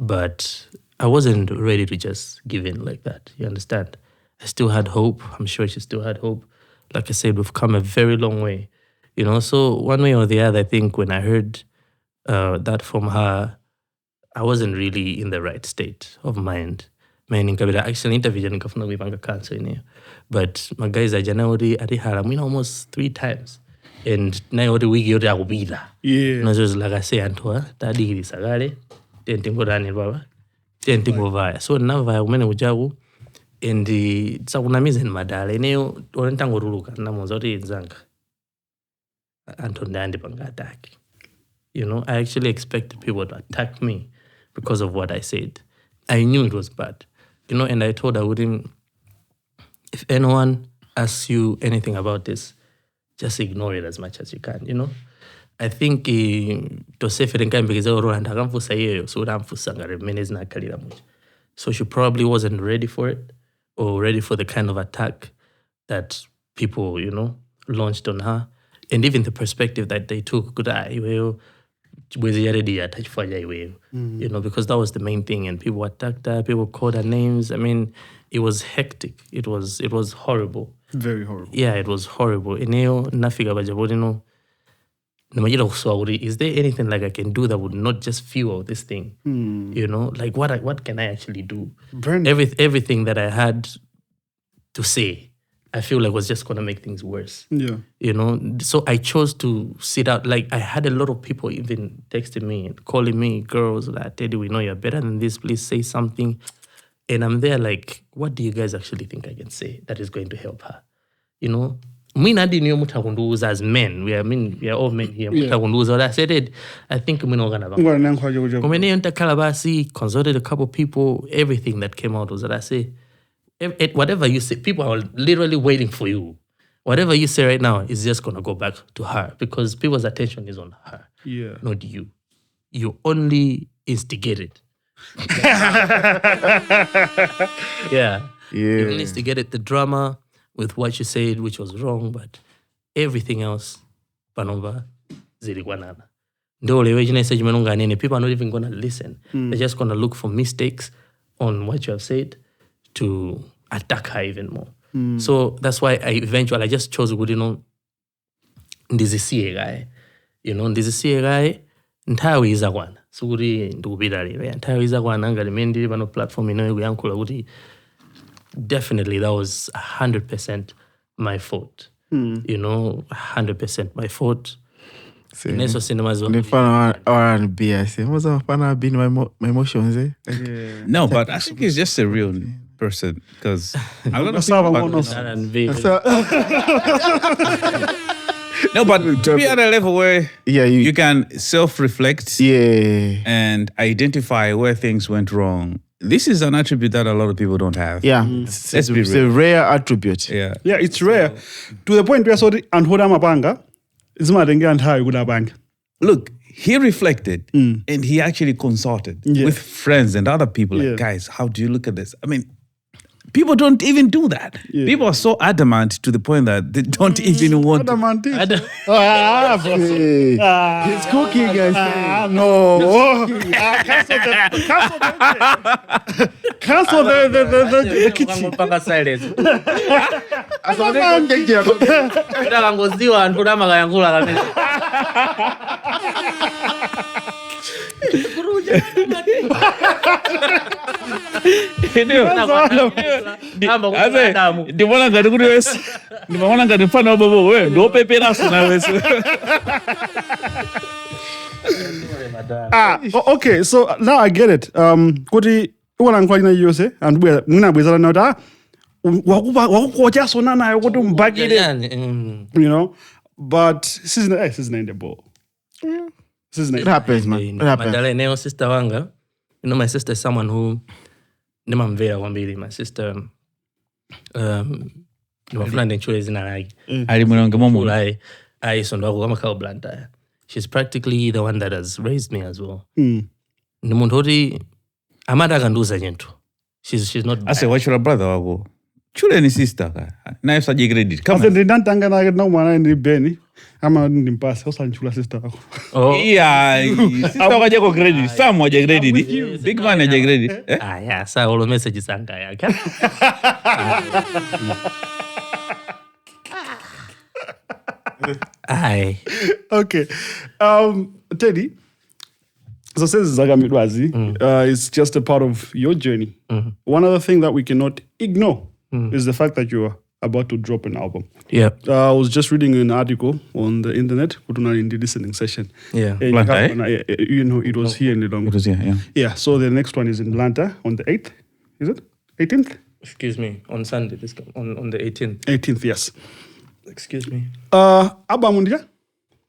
but I wasn't ready to just give in like that. You understand? I still had hope. I'm sure she still had hope. Like I said, we've come a very long way. So one way or the other, I think when I heard that from her, I wasn't really in the right state of mind. Meaning, I actually interviewed with cancer in here. But my guys are January at the almost 3 times. And now the week I will be there. Yeah. No, just like I say, Antoa, that degree sagare, then go down in Baba, then go via. So now I went with Jawu. And the Saunamiz and Madale, Neo, or Tanguruluka, Namozori in Zanka. Anton Dandy Banga attack. I actually expected people to attack me because of what I said. I knew it was bad. And I told her, if anyone asks you anything about this, just ignore it as much as you can, I think to say for the kind because so she probably wasn't ready for it or ready for the kind of attack that people, launched on her. And even the perspective that they took, because that was the main thing. And people attacked her, people called her names. I mean, it was hectic. It was horrible. Very horrible. Yeah, it was horrible. Is there anything like I can do that would not just fuel this thing? Like what can I actually do? Everything that I had to say, I feel like was just going to make things worse. Yeah. So I chose to sit out. Like I had a lot of people even texting me and calling me, girls, like, Teddy, we know you're better than this. Please say something. And I'm there like, what do you guys actually think I can say that is going to help her? As men, we are all men here. Yeah. I said it. I think consulted a couple people. Everything that came out was that I say, whatever you say, people are literally waiting for you. Whatever you say right now is just gonna go back to her because people's attention is on her, not you. You only instigated. Yeah. You only instigated the drama with what you said, which was wrong, but everything else, panova zilikuwa people are not even gonna listen. They're just gonna look for mistakes on what you have said to attack her even more. So that's why I just chose ndizisiye guy. Ndizisiye guy nthawi izakwana. Sukuri ndikupitali. Nthawi izakwana ngati mendi pano platform ino kuyankhula kuti definitely that was 100% my fault. you know, 100% my fault. Same. Neso cinemas When fan R&B, I say, what's up, fan R&B in my emotions, eh? No, but I think he's just a real person because a lot of R&B. No, but to be at a level where Yeah, you can self-reflect and identify where things went wrong. This is an attribute that a lot of people don't have. Yeah, Let's be it's real. a rare attribute. Yeah. Yeah, it's rare. To the point where so and hold mapanga, it's madenge and how good abang. Look, he reflected and he actually consulted with friends and other people. Like, guys, how do you look at this? I mean, people don't even do that. Yeah. People are so adamant to the point that they don't even want to. He's cooking, guys. No. Cancel the kitchen. Ndimona ngati kuti wese ndimona ngati mfana wa bobo wewe ndopeperaso na wese. Okay, so now I get it. Kuti iwana nkwalina yose and mwina bwezala na ta wakukocha sona nayo kuti umbakire. You know, but season in the ball. It happens, man. It happens. Madala neo sister wanga. You know, my sister is someone who nimamvera kwambiri. My sister nimafuna nchule zina lagi. Alimwonge momo. Sondo wako kama kao blanta. She's practically the one that has raised me as well. Nimuntu hoti amada kanduza nyentu. She's not. Ase wachura brother wako. Chule ni sister ka. Na yesa credit. Kama ndantanga na mwana ndi beni. Ama ndimpasa usanchula sister wako. Oh. Yeah, sister wako jako credit. Sam waje credit. Big man waje credit. Yeah, sa all message sanga yake. Aye. Okay. Teddy, so says Zagamitwazi, it's just a part of your journey. One other thing that we cannot ignore is the fact that you are about to drop an album. Yeah. I was just reading an article on the internet, in the listening session. Yeah. You know, it was here in Lilongwe. It was here, yeah. Yeah, so the next one is in Blanta on the 8th. Is it? 18th? Excuse me, on Sunday, on the 18th. 18th, yes. Excuse me. Abamundia?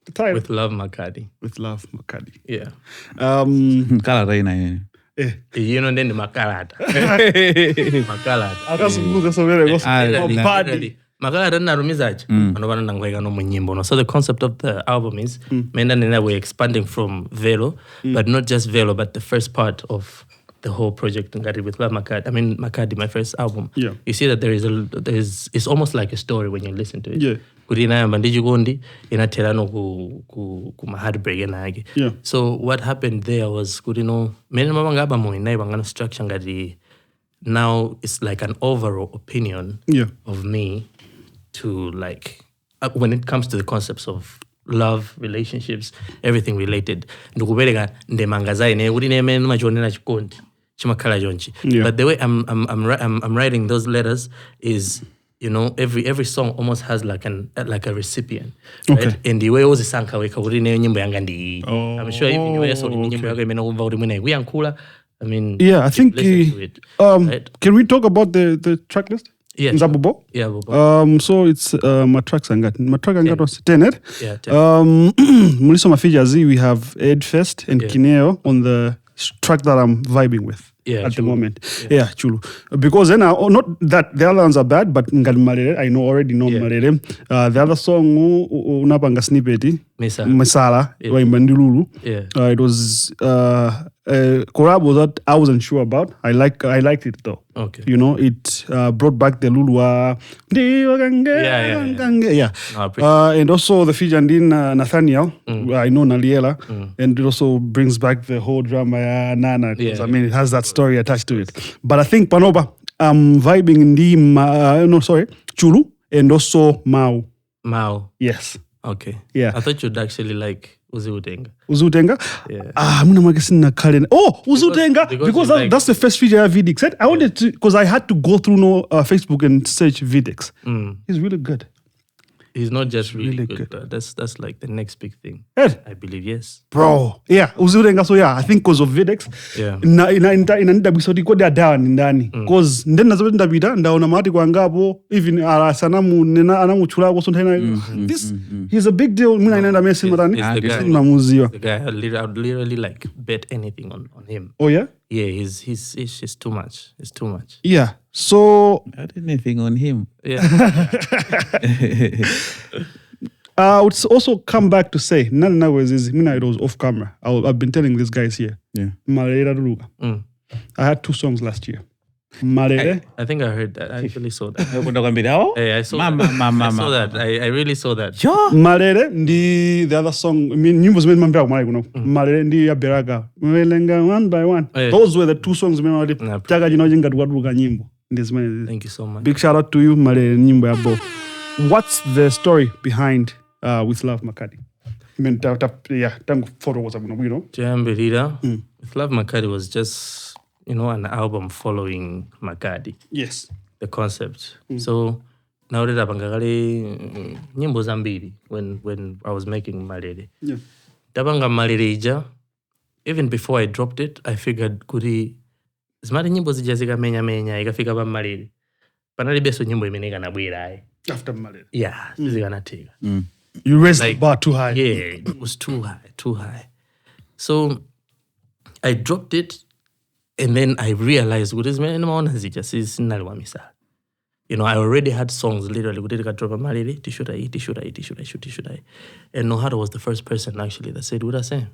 The title? With Love, Makadi. With Love, Makadi. Yeah. Kala raina. You know, then the Makalad. Makalad. Makalad na rumizaji. Anobana nangwega no munyimbo. So the concept of the album is, we're expanding from Velo, but not just Velo, but the first part of the whole project Ngati with Love Makadi. I mean Makadi, my first album. Yeah. You see that it's almost like a story when you listen to it. Yeah. Kurina mbandiji gondi inaterano ku heartbreak enage. Yeah. So what happened there was kurino many mama ngaba mo inai bangana structure ngati now it's like an overall opinion of me to like when it comes to the concepts of love, relationships, everything related. Ndukubereka ndemangazai ne kurine meni machonena chikondi. Chimakala jonchi. But the way I'm writing those letters is, you know, every song almost has like a recipient, right? Okay. And the way was sanka we kawuri ne nyimbo yanga ndi. I'm sure even you so nyimbo yanga imena kumva uri mwene kuyankula. I mean, yeah, I think it, right? Can we talk about the track list? Yeah. Nzabubo? Yeah, Bobo. So it's my tracks angat. My track angat was 10, right? Yeah, 10. Muliso Mafijazi, we have Ed Fest and Kineo on the track that I'm vibing with at the moment. Yeah, Chulu. Because then, not that the other ones are bad, but Ngalmalere, I already know Malere. The other song, Unapanga Snippety, Mesala, it was a collab that I wasn't sure about. I liked it though. Okay. You know, it brought back the Lulua. Yeah. And also the Fijandin Nathaniel, I know Naliela, and it also brings back the whole drama Nana. I mean, it has that story attached to it. But I think Panoba, I'm vibing in the Chulu and also Mau. Yes. Okay. Yeah. I thought you'd actually like Uzutenga. Yeah. I'm gonna make a Cardinal. Oh, Uzutenga! Because that's the first feature I have Vidix. I wanted to, because I had to go through Facebook and search Vidix. He's really good. He's not just really really good. good. That's like the next big thing. Ed. I believe, yes. Bro, yeah, uziulenga so yeah, I think because of Videx. Yeah. Inandabisa kuti kodi adawa ni ndani. Because ndeni nazoti ndapita ndaona mati kwangapo even sanamu anamutchulako so nthena. This he's a big deal. Mina inaenda mesi matani. Mamuziwa. The guy I'd literally like bet anything on him. Oh yeah? Yeah, he's too much. It's too much. Yeah. So I did anything on him. Yeah. I would also come back to say, Nana was it was off camera. I've been telling these guys here. Yeah. Malere Ruga. I had 2 songs last year. Malere. I think I heard that. I actually saw that. Hey, Hey, I saw that. I saw that. I really saw that. Malere ndi the other song. I mean, nyimbo zimene mambia kumali kuno. Malere ndi ya Beraga. Mwelenga one by one. Yeah. Those were the 2 songs mimi wali. Nah, Chaga jino jinga tukaduka nyimbo. Thank you so much. Big shout out to you, Malere nyimbo ya Bo. What's the story behind With Love Makadi? I mean, tangu photo was abwino. Jambirira. With Love Makadi was just, an album following Makadi. Yes. The concept. So now that apangakale nyimbo zambiri when I was making Malere. Yeah. Dabanga Malere ija, even before I dropped it, I figured kuti zimati nyimbo zija zikamenya ikafika pa Malere. Panali beso nyimbo imene ikanabwera. After Malere. Yeah, zikanatheka. You raised the Like, bar too high. Yeah, it was too high. So I dropped it, and then I realized, I already had songs literally. We did drop a Malere, should I? And Nohara was the first person actually that said, what I say?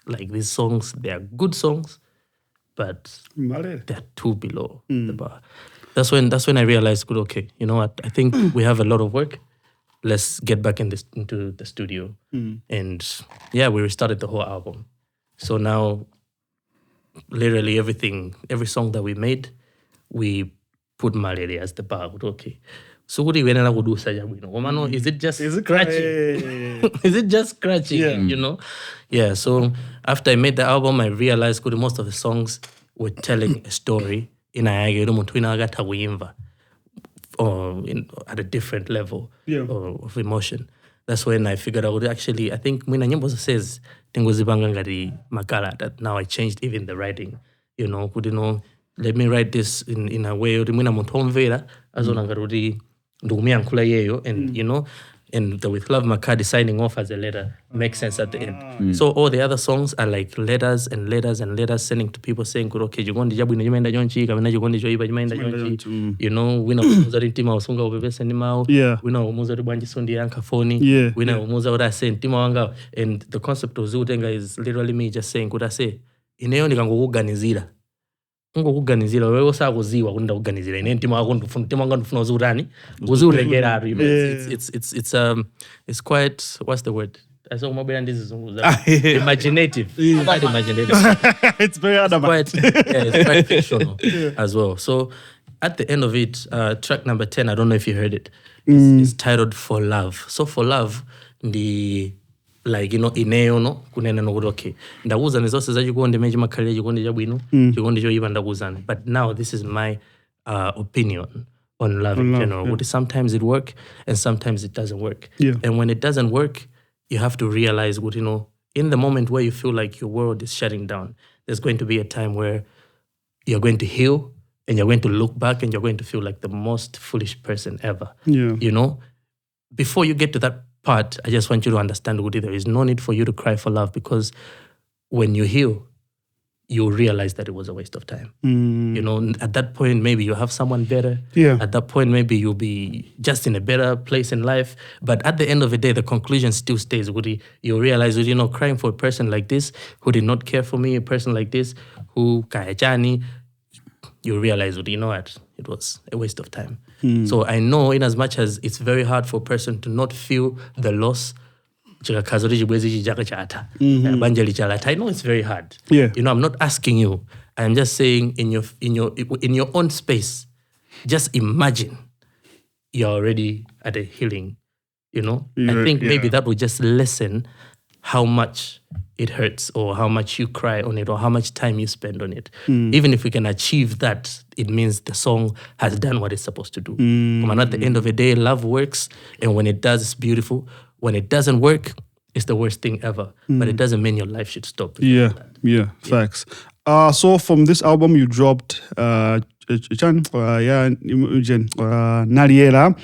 Like these songs, they are good songs, but Malere. they're too below the bar. That's when I realized, okay, you know what? I think we have a lot of work. Let's get back into the studio. And yeah, we restarted the whole album. So now, literally every song that we made, we put Malere as the bar. Okay. So what do you do? Is it just scratching? Is it just scratching? Yeah. So after I made the album, I realized that most of the songs were telling a story at a different level of emotion. That's when I figured out, actually, I think Mina Nyimbo says makala, that now I changed even the writing. Let me write this in a way and the With Love Makadi signing off as a letter makes sense at the end. So all the other songs are like letters and letters and letters sending to people saying, okay, jugondi jabu ina jumaenda jonchi, kamena jugondi joiba jumaenda jonchi. Wina umuza rintima usunga ubebese nimao. Wina umuza ribanji sundi yanka phone. Wina umuza ura say ntima wanga. And the concept of Zutenga is literally me just saying, kuda say, ineo nikangukuganizira. Kuganizira wewe sakuziwa kunda kuganizira ine ntima wako ndufuna uzurani uzuregera. It's quite, what's the word? I saw mobile ndizizunguza imaginative. Quite imaginative. It's very adamant. It's quite fictional as well. So at the end of it, track number 10, I don't know if you heard it, is titled For Love. So For Love, ineo no kunena no okay ndakuzana zose za chikondi mechi makhalira chikondi chabwino chikondi choyipa ndakuzana, but now this is my opinion on love in general. Sometimes it works and sometimes it doesn't work. And when it doesn't work, you have to realize in the moment where you feel like your world is shutting down, there's going to be a time where you're going to heal and you're going to look back and you're going to feel like the most foolish person ever. Before you get to that part, I just want you to understand, Woody, there is no need for you to cry for love, because when you heal, you realize that it was a waste of time. At that point, maybe you have someone better. At that point, maybe you'll be just in a better place in life. But at the end of the day, the conclusion still stays, Woody. You realize, crying for a person like this who did not care for me, a person like this who kayajani, you realize, Woody, what? It was a waste of time. So I know, in as much as it's very hard for a person to not feel the loss, I know it's very hard. I'm not asking you. I'm just saying, in your own space, just imagine you're already at a healing. I think maybe that would just lessen how much it hurts or how much you cry on it or how much time you spend on it. Even if we can achieve that, it means the song has done what it's supposed to do. And at the end of the day, love works, and when it does, it's beautiful. When it doesn't work, it's the worst thing ever. But it doesn't mean your life should stop. Facts. So from this album you dropped Naliera,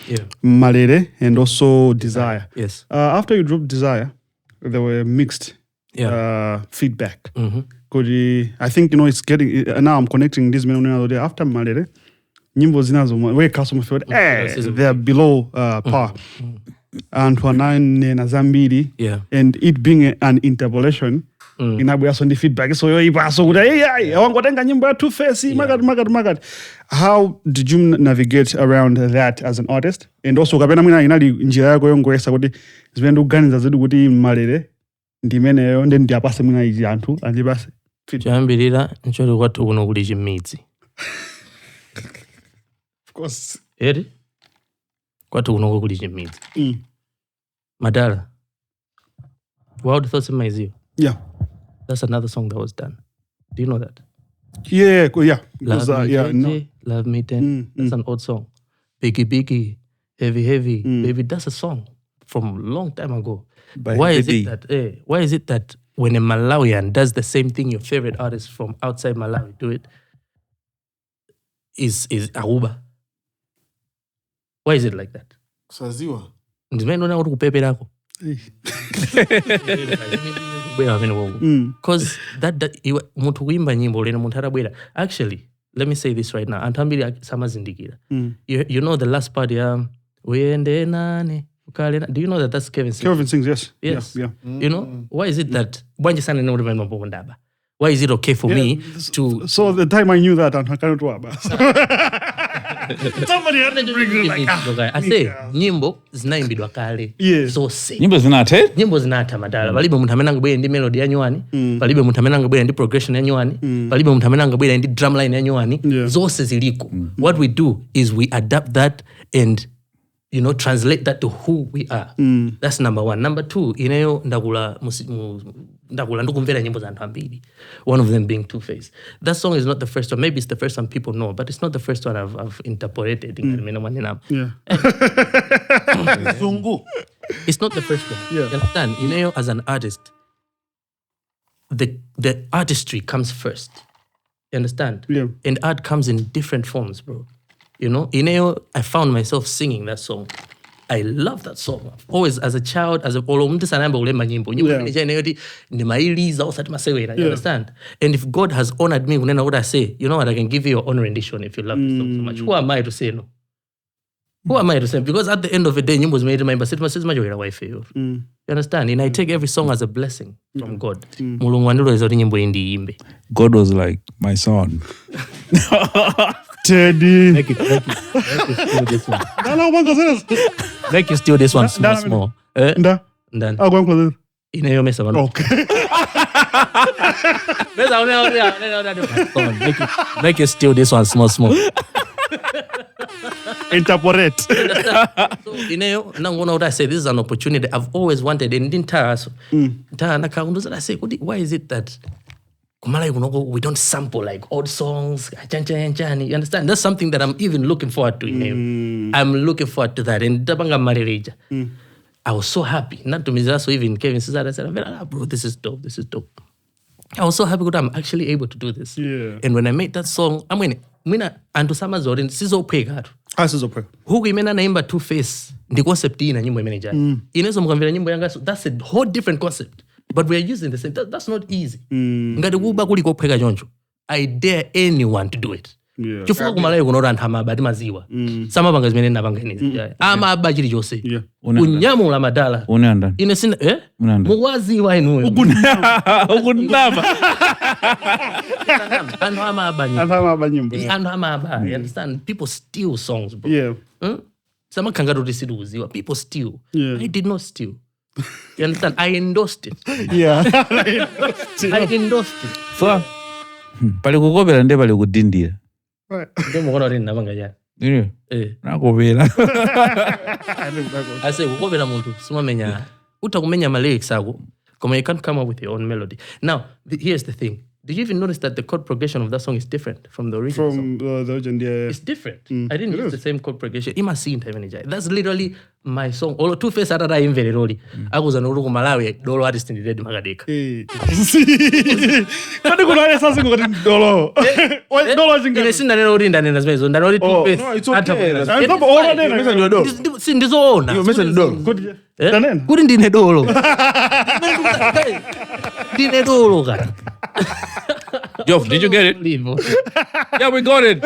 Malere, and also Desire. Yes. After you dropped Desire, there were mixed feedback. I think it's getting now. I'm connecting this after Malere. Nyimbo zinazo where customer felt they are below par. Antoine na Zambiri, and it being an interpolation. Inabuya sondi feedback so yo ibaso kuda wangotenga nyimbo ya Two Face magad. How did you navigate around that as an artist? And also kapena mwina inali njira yako yongoyesa kuti zimene uganiza zidi kuti Malere ndimeneyo ndi apase mwina izi anthu andipase chambirira nchoti kwathu kuno kuli chimidzi. Of course. Eri kwathu kuno kuli chimidzi. Madala. Wild Thoughts in My Zio. Yeah. That's another song that was done. Do you know that? Yeah. Because, Love Me Ten. That's an old song. Biggie, Heavy, Baby. That's a song from a long time ago. Why is it that when a Malawian does the same thing your favorite artist from outside Malawi do it, is Auba? Why is it like that? Saziwa. Ndimeno kupepe lako. Because that muntu kuimba nyimbo lena muntu arabwera. Actually, let me say this right now. Antambiri samazindikira. You know the last part uende nane. Do you know that that's Kevin sings? Kevin sings, yes. Yeah. You know, why is it that why is it okay for me to... So the time I knew that, I cannot work. Somebody had to bring it like... I say, nyimbo zinaimbidwa kale. Zose. Nyimbo zinate? Nyimbo zinata madala. Palibe muntu amenanga bwera ndi melody ya nyuwani. Palibe muntu amenanga bwera ndi progression ya nyuwani. Palibe muntu amenanga bwera ndi drum line ya nyuwani. Zose ziliko. What we do is we adapt that and translate that to who we are. That's number one. Number two, ineyo ndakula ndikumvera nyimbo za anthu ambiri. One of them being Two Face. That song is not the first one. Maybe it's the first one people know, but it's not the first one I've interpreted. Yeah. It's not the first one. You understand? Ineyo as an artist, the artistry comes first. You understand? Yeah. And art comes in different forms, bro. Ineyo, I found myself singing that song. I love that song. Always, as a child, you understand? And if God has honored me, what I say, you know what, I can give you your own rendition if you love the song so much. Who am I to say no? Who am I to say? Because at the end of the day, nyimbo zimene remember sit my wife. You understand? And I take every song as a blessing from God. God was like, my son. Teddy. Make you steal this one. Make you steal this one small. Nda. I'll go and close it. Okay. Make you steal this one small. Interpret. So, now what I say, this is an opportunity I've always wanted and didn't tell us. I say, why is it that we don't sample like old songs? You understand? That's something that I'm even looking forward to. I'm looking forward to that. And I was so happy. Not to me, so even Kevin says that. I said, bro, this is dope. I was so happy that I'm actually able to do this. Yeah. And when I made that song, antu sama zorin sizophweka atu. Sizophweka. Huku imene naimba Two Face ndi concept ina nyimbo imene jani. Inezo mukamvera nyimbo yanga, so that's a whole different concept. But we are using the same. That's not easy. Ngati kuba kuli kophweka choncho. I dare anyone to do it. Chifukwa kumalawi kuno anthu amaba maziwa. Samapanga zimene napanga inezi. Amaba chili chose. Kunyamula madala. Uneanda. Ine sina muwaziwa inuyo. Ukunama. Anthu amaba nyimbo. Anthu amaba. You understand? People steal songs, bro. Yeah. Samakhanga kuti siduziwa. People steal. Yeah. I did not steal. You understand? I endorsed it. Yeah. I endorsed it. So, pali kukopera nde pali kudindira. Nde mukona kuti ndinapanga chani. Nakopera. I say kukopera muntu simamenya utakumenya ma lyrics ako Come on, you can't come up with your own melody. Now, here's the thing. Did you even notice that the chord progression of that song is different from the original song? From the original, yeah. It's different. I didn't use the same chord progression. That's literally my song. All two-face at I invented only. I was an Urugu Malawi, Dolo artist in the dead Makadi. Kani kuna ile sasa ngoti dolo. Dolo zinga. Ile sinda neno uri ndani nazmezo. Ndani uri two-face. No, it's okay. Ndoba ora nena. Mesa ni dolo. Si ndizoona. You mesa ni dolo. Kodi. Danena. Kuri ndine dolo. Ndine dolo kana. Geoff, did you get it? Yeah, we got it.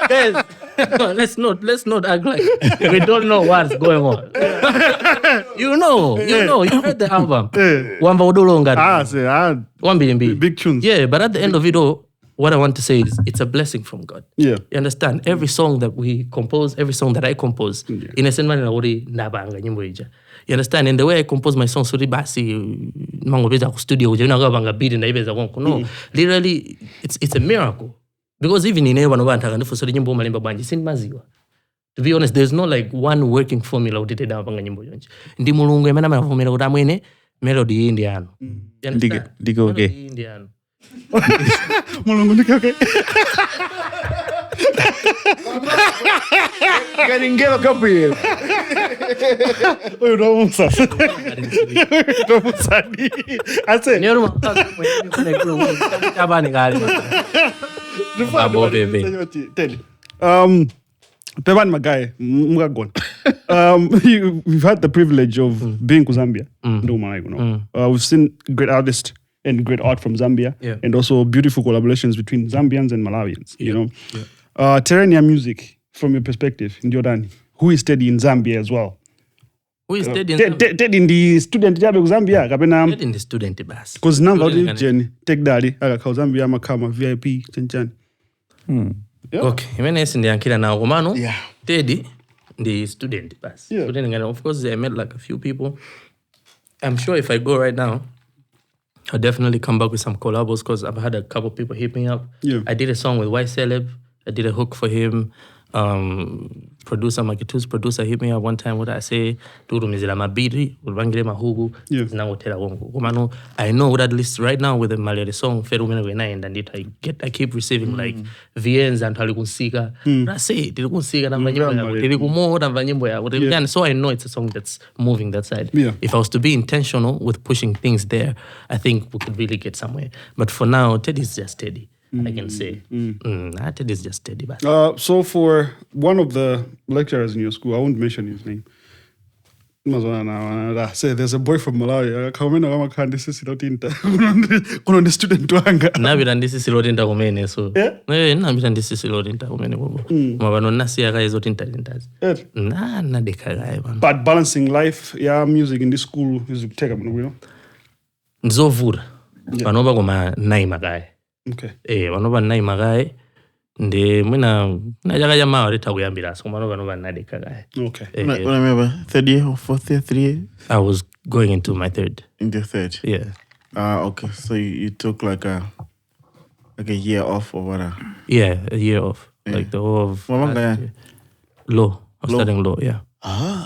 Guys, let's not act like we don't know what's going on. You heard the album. Wamba udolonga. Big tunes. Yeah, but at the end of it all, what I want to say is it's a blessing from God. Yeah. You understand? Every song that we compose, every song that I compose, in a sense, nabanga nyimbo ija. You understand? And the way I compose my songs, mango beza studio, no, literally, it's a miracle. Because even in everyone to be honest, there's no like one working formula utiteda apanga nyimbo yonje. Ndi mulungu emana mafumira kuti amwene melody indiano. Digo okay. Indiano. Mulungu ndike okay. Kaningelo kapil. Oyo ndo musasa. Ndo musani. Ase. Nyoro abane gali. Pevan Magai, we've had the privilege of being to Zambia. We've seen great artists and great art from Zambia, and also beautiful collaborations between Zambians and Malawians. You know, Terrenia music, from your perspective, in Jordan, who is steady in Zambia as well? Who is steady in Zambia? Steady in the student job in Zambia. Steady in the student bus. Because now what Jen take daddy, Zambia makama VIP Chenchan. Okay, imenes ndi ankila na Romano. Teddy, the student bus. Of course, I met like a few people. I'm sure if I go right now, I'll definitely come back with some collabos because I've had a couple people hit me up. I did a song with White Celeb. I did a hook for him. Producer Makitu's producer hit me up one time. What I say, Turu mizila mabiri, ulbangile mahugu. Now tell Romano. I know that at least right now with the Malawi song, Ferumene Wenai, and I keep receiving like VNs and Talikunsika. I say, Talikunsika, so I know it's a song that's moving that side. If I was to be intentional with pushing things there, I think we could really get somewhere. But for now, Teddy's just steady. I can say. Teddy's just steady. So for one of the lecturers in your school, I won't mention his name. Say there's a boy from Malawi. Kuna the student wanga. Nabira ndisi lotinta kumene so. Nabira ndisi lotinta kumene bobo. Mabano nasi yaka izotinta tintazi. Na dekagaye man. But balancing life, music in this school is take up, you know. Nzovura. Panoba kuma nai magaye. Okay. Vanoba nai magaye. Nde mwina najaga jamaa waleta kuyambira so vanoba nadekagaye. Okay. Remember third year or fourth year, 3 years? I was going into my third. In the third. Yeah. Okay. So you took like a year off or what? Yeah, a year off. Like the whole of law. I was studying law, yeah.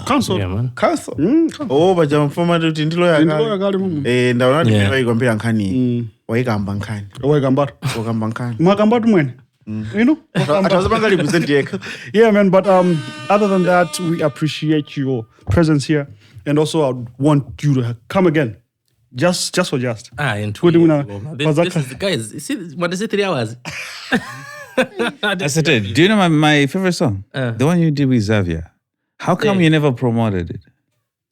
Council. Yeah, man. Council. But I'm former ndilo ya kali. Ndaona ndiwa ikombira nkani. Waikamba nkani. Wakamba nkani. Mwakambatu mwene. You know? Yeah, man. But other than that, we appreciate your presence here, and also I want you to come again, just for just. In 2 years. This is guys. You see, what is it? 3 hours. I said, do you know my favorite song? The one you did with Xavier. How come you never promoted it?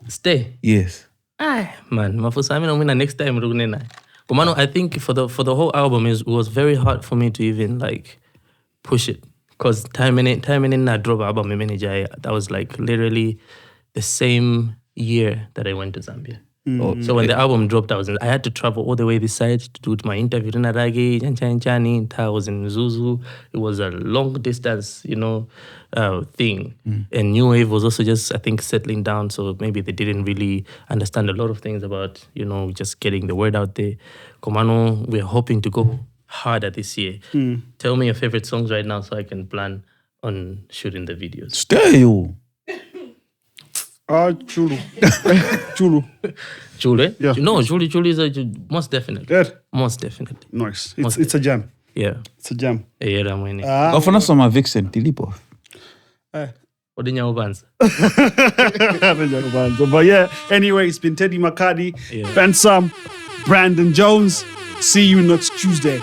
Stay. Yes. Man, next time Kumano, I think for the whole album it was very hard for me to even like push it because time in na drop album that was like literally the same year that I went to Zambia. So when the album dropped, I had to travel all the way this side to do my interview in Aragi, I was in Zuzu. It was a long distance, thing. And New Wave was also just, I think, settling down. So maybe they didn't really understand a lot of things about, just getting the word out there. Komano, we're hoping to go harder this year. Tell me your favorite songs right now so I can plan on shooting the videos. Stay you. Chulu. Chulu. Chule? Yeah. No, Chuli is a most definitely. Good. Most definitely. Nice. It's a jam. Yeah. It's a jam. Yeah, I'm winning. Ofana soma Vixen tilipo. Odinya ubanza. But yeah, anyway, it's been Teddy Makadi, Yeah. Bensam, Brandon Jones. See you next Tuesday.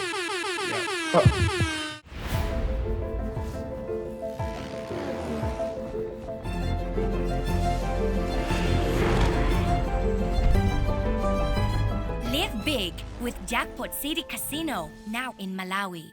Live big with Jackpot City Casino, now in Malawi.